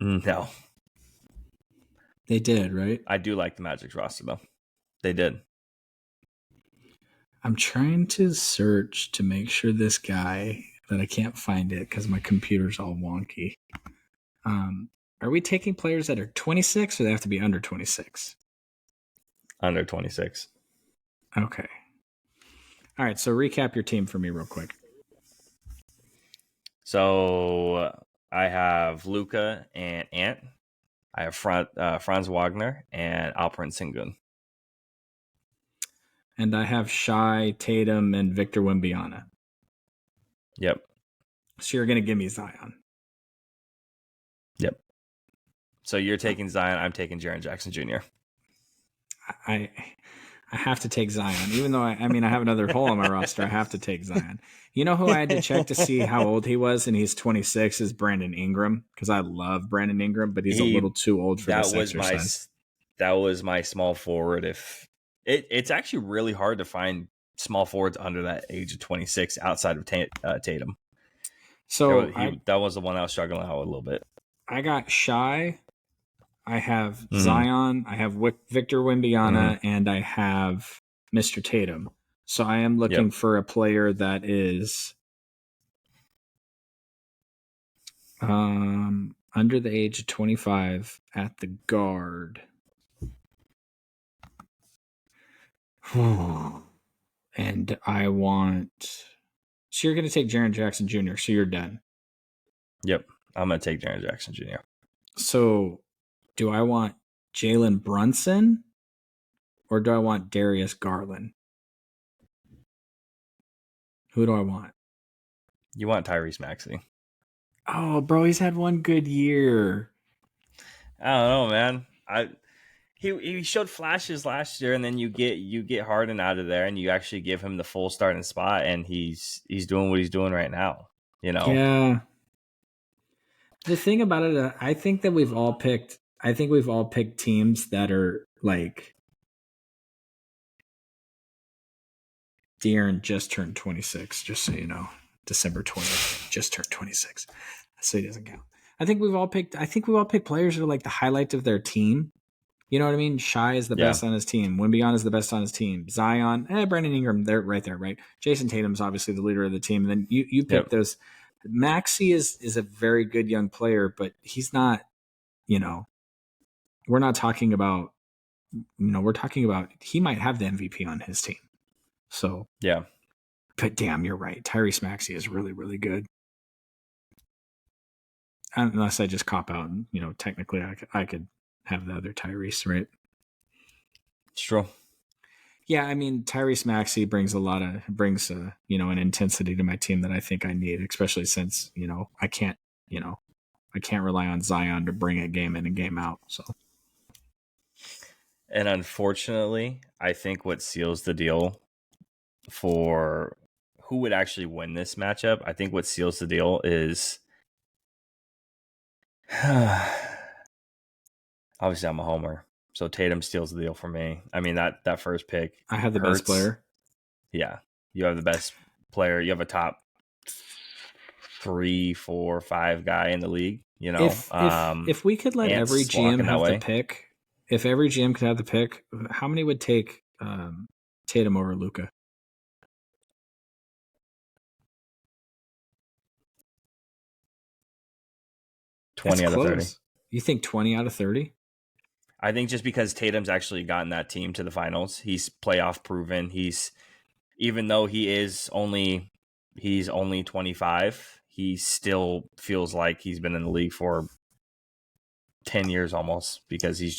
No. They did, right? I do like the Magic's roster, though. They did. I'm trying to search to make sure this guy, that I can't find it because my computer's all wonky. Are we taking players that are 26 or they have to be under 26? Under 26. Okay. All right, so recap your team for me real quick. So I have Luka and Ant. I have Franz Wagner and Alperen Sengun. And I have Shai, Tatum, and Victor Wembanyama. Yep. So you're going to give me Zion. Yep. So you're taking Zion. I'm taking Jaren Jackson Jr. I have to take Zion, even though I have another hole on my roster. I have to take Zion. You know who I had to check to see how old he was, and he's 26, is Brandon Ingram, because I love Brandon Ingram, but he's a little too old for this exercise. That was my small forward. If it's actually really hard to find small forwards under that age of 26 outside of Tatum. So that was the one I was struggling out with a little bit. I got Shai. I have Zion, I have Victor Wembanyama, and I have Mr. Tatum. So I am looking for a player that is under the age of 25 at the guard. And I want... So you're going to take Jaren Jackson Jr., so you're done. Yep, I'm going to take Jaren Jackson Jr. So... do I want Jalen Brunson or do I want Darius Garland? Who do I want? You want Tyrese Maxey. Oh, bro, he's had one good year. I don't know, man. He showed flashes last year, and then you get Harden out of there, and you actually give him the full starting spot, and he's doing what he's doing right now. You know. Yeah. The thing about it, I think we've all picked teams that are like De'Aaron just turned 26, just so you know. December 20th, just turned 26. So he doesn't count. I think we've all picked players that are like the highlight of their team. You know what I mean? Shai is the best on his team. Wembanyama is the best on his team. Zion, Brandon Ingram, they're right there, right? Jason Tatum's obviously the leader of the team. And then you pick those. Maxey is a very good young player, but he's not, we're not talking about, we're talking about he might have the MVP on his team. So, yeah. But damn, you're right. Tyrese Maxey is really, really good. Unless I just cop out and, technically I could have the other Tyrese, right? It's true. Yeah, I mean, Tyrese Maxey brings an intensity to my team that I think I need, especially since, I can't rely on Zion to bring a game in and game out. So, and unfortunately, I think what seals the deal for who would actually win this matchup, I think what seals the deal is obviously I'm a homer. So Tatum steals the deal for me. I mean, that first pick. I have the best player. Yeah. You have the best player. You have a top 3, 4, 5 guy in the league, If we could let every GM have the pick, if every GM could have the pick, how many would take Tatum over Luka? That's 20 out of 30. You think 20 out of 30? I think just because Tatum's actually gotten that team to the finals, he's playoff proven. Even though he's only 25, he still feels like he's been in the league for 10 years almost, because he's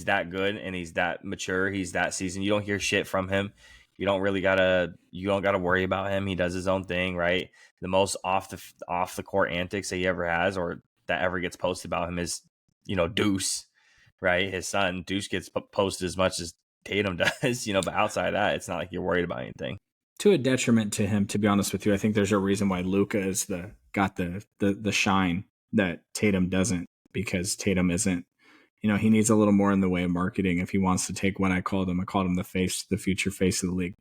that good and he's that mature. He's that seasoned. You don't hear shit from him. You don't gotta worry about him. He does his own thing, right? The most off the court antics that he ever has or that ever gets posted about him is, Deuce, right? His son Deuce gets posted as much as Tatum does, but outside of that, it's not like you're worried about anything. To a detriment to him, to be honest with you, I think there's a reason why Luka is got the shine that Tatum doesn't, because Tatum isn't. He needs a little more in the way of marketing if he wants to take what I called him. I called him the future face of the league.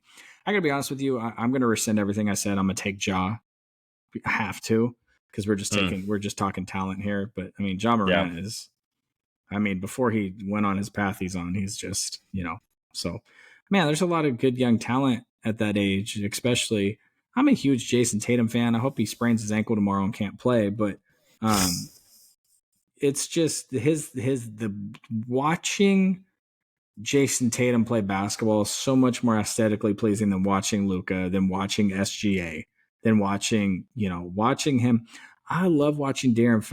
I gotta be honest with you. I'm gonna rescind everything I said. I'm gonna take Ja. I have to, because we're just talking talent here. But I mean, Ja Morant is. I mean, before he went on his path he's just, So, man, there's a lot of good young talent at that age, especially. I'm a huge Jason Tatum fan. I hope he sprains his ankle tomorrow and can't play. But, it's just the watching Jason Tatum play basketball is so much more aesthetically pleasing than watching Luka, than watching SGA, than watching him. I love watching Darren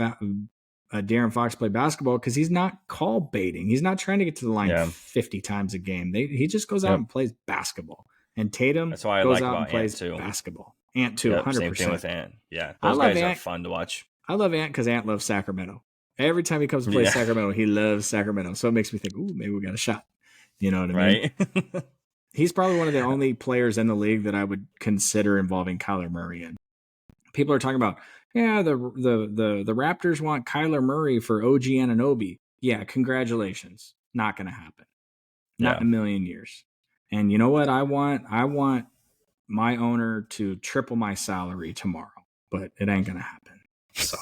Fox play basketball because he's not call baiting. He's not trying to get to the line Yeah. 50 times a game. He just goes out Yep. and plays basketball. And Tatum That's why I goes like out and about Ant plays too. basketball. Ant too, Yep. 100%. Same thing with Ant. Yeah. I Those love guys are Ant. fun to watch. I love Ant because Ant loves Sacramento. Every time he comes to play Sacramento, he loves Sacramento. So it makes me think, ooh, maybe we got a shot. You know what I mean? Right. He's probably one of the only players in the league that I would consider involving Kyler Murray in. People are talking about, yeah, the Raptors want Kyler Murray for OG Anunoby. Yeah, congratulations. Not going to happen. Not in a million years. And you know what I want? I want my owner to triple my salary tomorrow, but it ain't going to happen. So.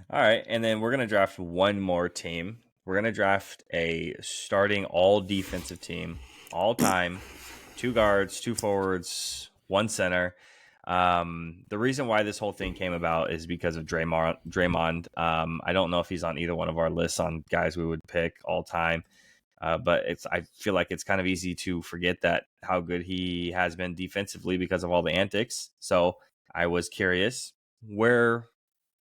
All right. And then we're going to draft one more team. We're going to draft a starting all defensive team, all time, 2 guards, 2 forwards, 1 center. The reason why this whole thing came about is because of Draymond. I don't know if he's on either one of our lists on guys we would pick all time. But I feel like it's kind of easy to forget that how good he has been defensively because of all the antics. So I was curious, where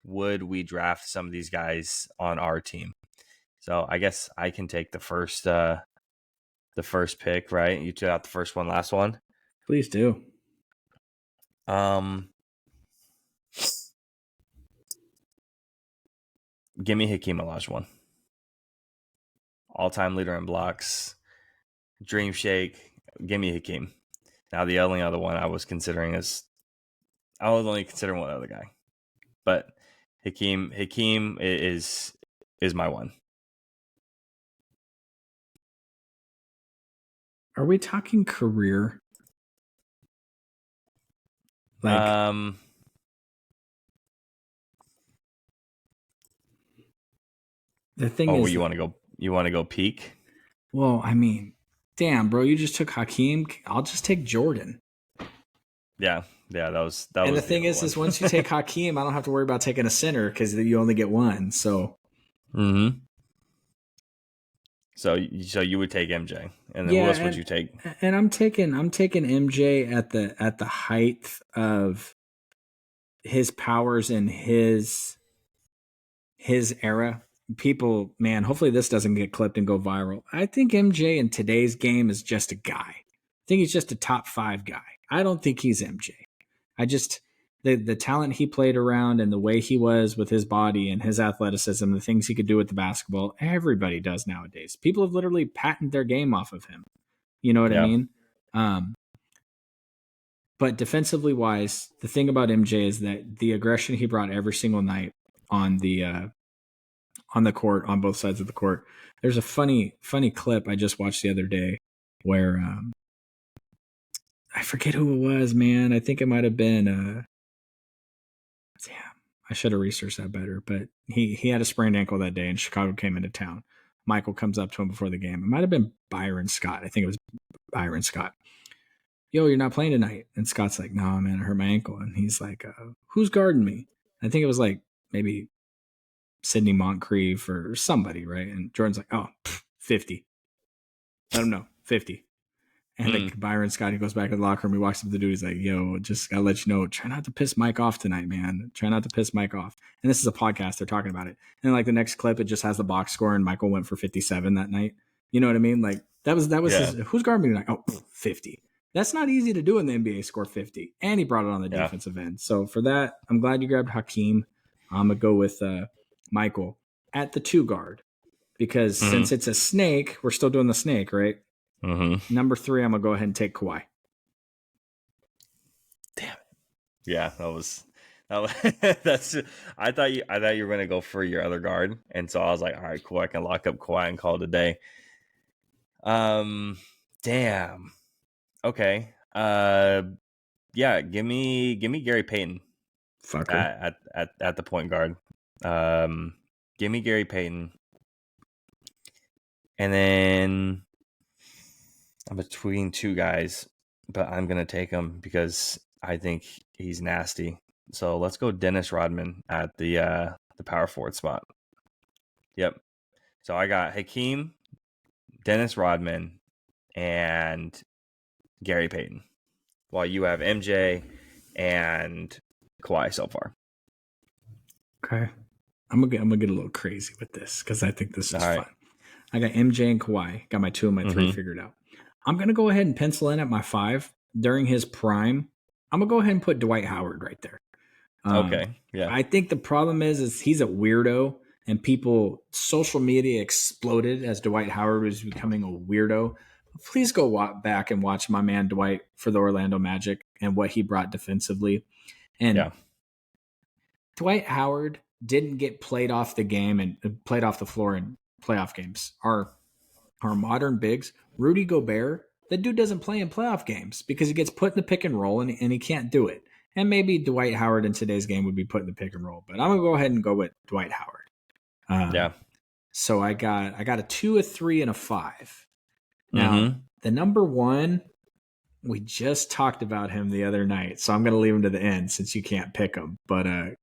would we draft some of these guys on our team? So I guess I can take the first pick, right? You took out the first one, last one. Please do. Give me Hakeem Olajuwon. All-time leader in blocks. Dream Shake. Give me Hakeem. Now the only other one I was considering I was only considering one other guy, but Hakeem is my one. Are we talking career? Like, the thing is, you want to go peak? Well, I mean, damn, bro, you just took Hakeem. I'll just take Jordan. Yeah, that was. And was the thing is once you take Hakeem, I don't have to worry about taking a center because you only get one. So. Mm-hmm. So you would take MJ, and then who else would you take? And I'm taking MJ at the height of his powers in his era. People, man, hopefully this doesn't get clipped and go viral. I think MJ in today's game is just a guy. I think he's just a top 5 guy. I don't think he's MJ. I just the talent he played around and the way he was with his body and his athleticism, the things he could do with the basketball, everybody does nowadays. People have literally patented their game off of him. You know what I mean? But defensively wise, the thing about MJ is that the aggression he brought every single night on the court, on both sides of the court. There's a funny clip I just watched the other day where I forget who it was, man. I think it might have been damn, I should have researched that better. But he had a sprained ankle that day, and Chicago came into town. Michael comes up to him before the game. It might have been Byron Scott. I think it was Byron Scott. Yo, you're not playing tonight. And Scott's like, no, man, I hurt my ankle. And he's like, who's guarding me? I think it was like maybe Sidney Moncrief or somebody, right? And Jordan's like, oh, 50. Let him know, 50. And like Byron Scott, he goes back to the locker room. He walks up to the dude. He's like, yo, just gotta let you know, try not to piss Mike off tonight, man. Try not to piss Mike off. And this is a podcast. They're talking about it. And like the next clip, it just has the box score, and Michael went for 57 that night. You know what I mean? Like that was his, who's guarding me tonight? Oh, 50. That's not easy to do in the NBA, score 50. And he brought it on the defensive end. So for that, I'm glad you grabbed Hakeem. I'm going to go with Michael at the 2 guard. Because since it's a snake, we're still doing the snake, right? Mm-hmm. Number 3, I'm going to go ahead and take Kawhi. Damn it. Yeah, that's I thought you were going to go for your other guard. And so I was like, all right, cool. I can lock up Kawhi and call it a day. Damn. Okay. Yeah, give me Gary Payton. Fucker. At the point guard. Give me Gary Payton. And then I'm between 2 guys, but I'm going to take him because I think he's nasty. So let's go Dennis Rodman at the the power forward spot. Yep. So I got Hakeem, Dennis Rodman, and Gary Payton, while you have MJ and Kawhi so far. Okay. I'm gonna get a little crazy with this because I think this is All fun. right. I got MJ and Kawhi. Got my 2 and my 3 figured out. I'm gonna go ahead and pencil in at my 5 during his prime. I'm gonna go ahead and put Dwight Howard right there. Okay. Yeah. I think the problem is he's a weirdo, and social media exploded as Dwight Howard was becoming a weirdo. Please go back and watch my man Dwight for the Orlando Magic and what he brought defensively. And Dwight Howard didn't get played off the game and played off the floor in playoff games. Our modern bigs, Rudy Gobert, that dude doesn't play in playoff games because he gets put in the pick and roll and he can't do it. And maybe Dwight Howard in today's game would be put in the pick and roll, but I'm gonna go ahead and go with Dwight Howard. So I got a 2, a 3, and a 5. Now the number 1, we just talked about him the other night, so I'm gonna leave him to the end since you can't pick him. But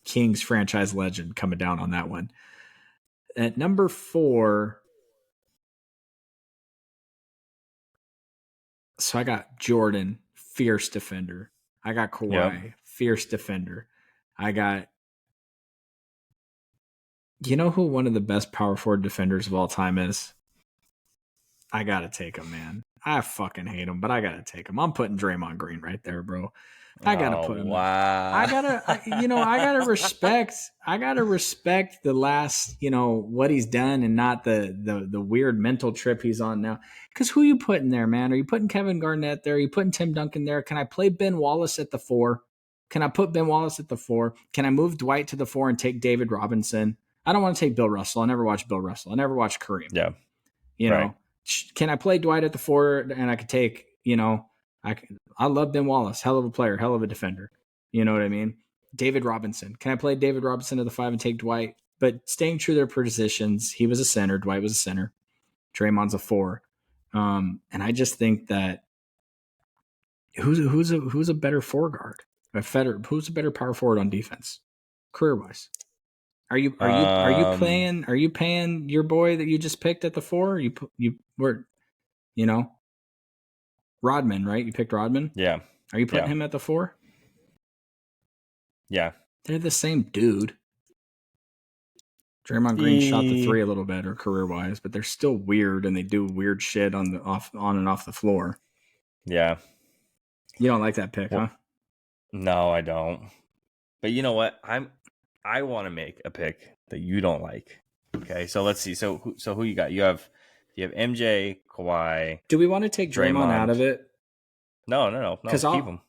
Kings franchise legend coming down on that one. At number 4, so I got Jordan, fierce defender. I got Kawhi, fierce defender. I got, you know who one of the best power forward defenders of all time is? I got to take him, man. I fucking hate him, but I got to take him. I'm putting Draymond Green right there, bro. I got to put him. Wow. I gotta respect the last, what he's done and not the weird mental trip he's on now. Because who you putting there, man? Are you putting Kevin Garnett there? Are you putting Tim Duncan there? Can I play Ben Wallace at the 4? Can I put Ben Wallace at the 4? Can I move Dwight to the 4 and take David Robinson? I don't want to take Bill Russell. I never watched Bill Russell. I never watched Kareem. Yeah. You know, can I play Dwight at the 4 and I could take, I love Ben Wallace, hell of a player, hell of a defender. You know what I mean? David Robinson. Can I play David Robinson at the 5 and take Dwight? But staying true to their positions, he was a center. Dwight was a center. Draymond's a 4. And I just think that who's a better 4 guard? Who's a better power forward on defense, career wise? Are you paying your boy that you just picked at the 4? Rodman, right? You picked Rodman? Yeah. Are you putting him at the 4? Yeah. They're the same dude. Draymond Green shot the 3 a little better career-wise, but they're still weird and they do weird shit on and off the floor. Yeah. You don't like that pick, huh? No, I don't. But you know what? I want to make a pick that you don't like. Okay, so let's see. So who you got? You have MJ, Kawhi. Do we want to take Draymond out of it? No. Because keep him.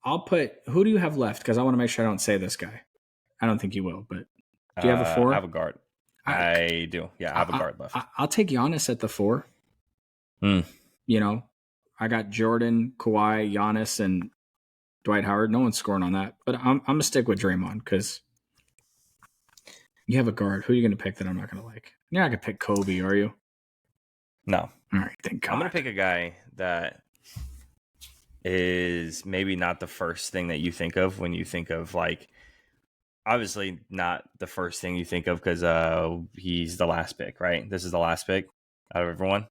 I'll put. Who do you have left? Because I want to make sure I don't say this guy. I don't think you will, but do you have a 4? I have a guard. I do. Yeah, I have a guard left. I'll take Giannis at the 4. I got Jordan, Kawhi, Giannis, and Dwight Howard. No one's scoring on that, but I'm gonna stick with Draymond because you have a guard. Who are you gonna pick that I'm not gonna like? You're not gonna pick Kobe, are you? No. All right, thank God. I'm gonna pick a guy that is maybe not the first thing that you think of when you think of, like, obviously not the first thing you think of because he's the last pick, right? This is the last pick out of everyone.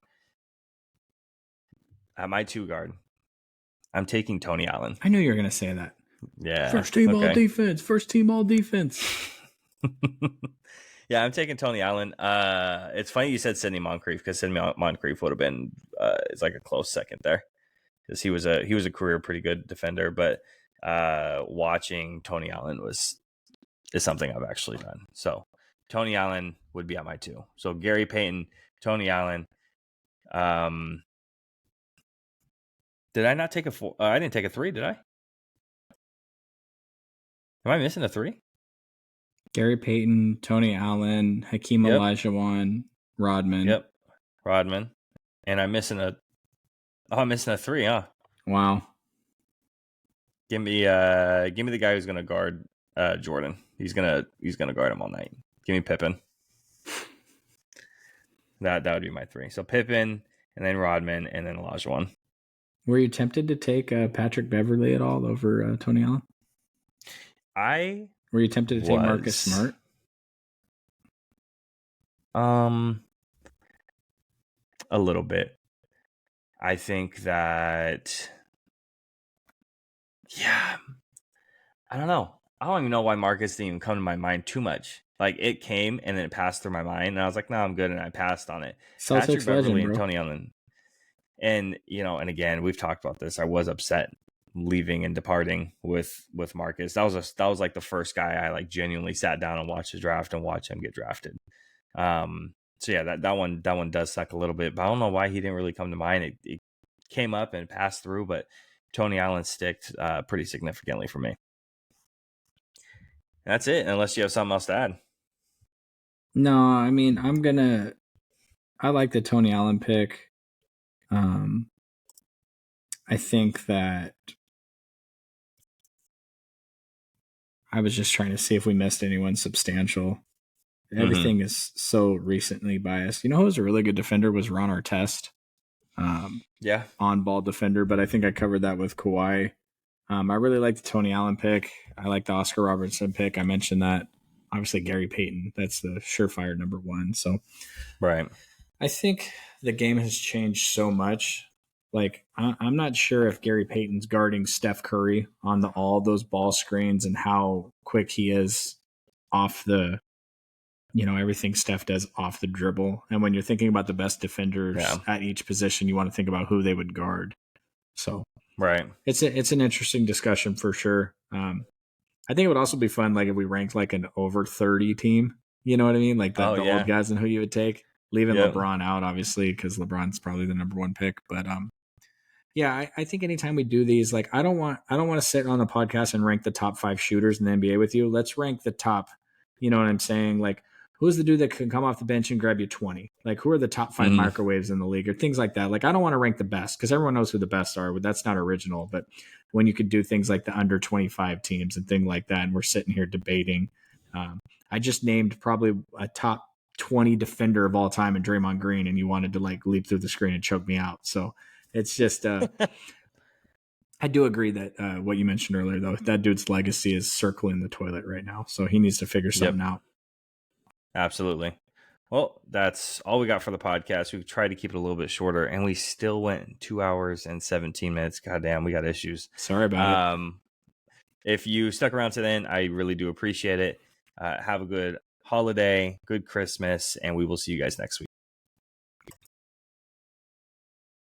At my 2 guard, I'm taking Tony Allen. I knew you were going to say that. Yeah. First team all defense. First team all defense. Yeah, I'm taking Tony Allen. It's funny you said Sidney Moncrief because Sidney Moncrief would have been it's like a close second there because he was a career pretty good defender, but watching Tony Allen is something I've actually done. So Tony Allen would be at my 2. So Gary Payton, Tony Allen. Did I not take a 4? I didn't take a 3, did I? Am I missing a 3? Gary Payton, Tony Allen, Hakeem Olajuwon, Rodman. Yep, Rodman. And I'm missing I'm missing a 3, huh? Wow. Give me the guy who's gonna guard Jordan. He's gonna guard him all night. Give me Pippen. That would be my 3. So Pippen, and then Rodman, and then Olajuwon. Were you tempted to take Patrick Beverley at all over Tony Allen? Were you tempted to take Marcus Smart? A little bit. I think that, yeah, I don't know. I don't even know why Marcus didn't even come to my mind too much. Like, it came and then it passed through my mind, and I was like, no, I'm good, and I passed on it. Patrick Celtics Beverly legend, and bro. Tony Allen. And, and again, we've talked about this. I was upset leaving and departing with Marcus. That was like the first guy I like genuinely sat down and watched the draft and watched him get drafted. So yeah, that one does suck a little bit, but I don't know why he didn't really come to mind. It came up and passed through, but Tony Allen sticked pretty significantly for me. That's it, unless you have something else to add. No, I mean, I like the Tony Allen pick. I think that I was just trying to see if we missed anyone substantial. Everything is so recently biased. You know who was a really good defender was Ron Artest. Yeah. On-ball defender, but I think I covered that with Kawhi. I really like the Tony Allen pick. I like the Oscar Robertson pick. I mentioned that. Obviously, Gary Payton. That's the surefire number one. So, right. I think the game has changed so much. Like, I'm not sure if Gary Payton's guarding Steph Curry on all those ball screens and how quick he is off the, everything Steph does off the dribble. And when you're thinking about the best defenders at each position, you want to think about who they would guard. So, right. It's an interesting discussion for sure. I think it would also be fun, like if we ranked like an over 30 team. You know what I mean? Like the old guys and who you would take, leaving LeBron out, obviously, because LeBron's probably the number one pick. But yeah, I think anytime we do these, like I don't want to sit on the podcast and rank the top 5 shooters in the NBA with you. Let's rank the top. You know what I'm saying? Like, who's the dude that can come off the bench and grab you 20? Like, who are the top 5 microwaves in the league or things like that? Like, I don't want to rank the best because everyone knows who the best are. But that's not original. But when you could do things like the under 25 teams and things like that, and we're sitting here debating, I just named probably a top 20 defender of all time in Draymond Green, and you wanted to like leap through the screen and choke me out. So it's just, I do agree that what you mentioned earlier, though, that dude's legacy is circling the toilet right now. So he needs to figure something out. Absolutely. Well, that's all we got for the podcast. We've tried to keep it a little bit shorter, and we still went 2 hours and 17 minutes. Goddamn, we got issues. Sorry about it. If you stuck around to the end, I really do appreciate it. Have a good holiday, good Christmas, and we will see you guys next week.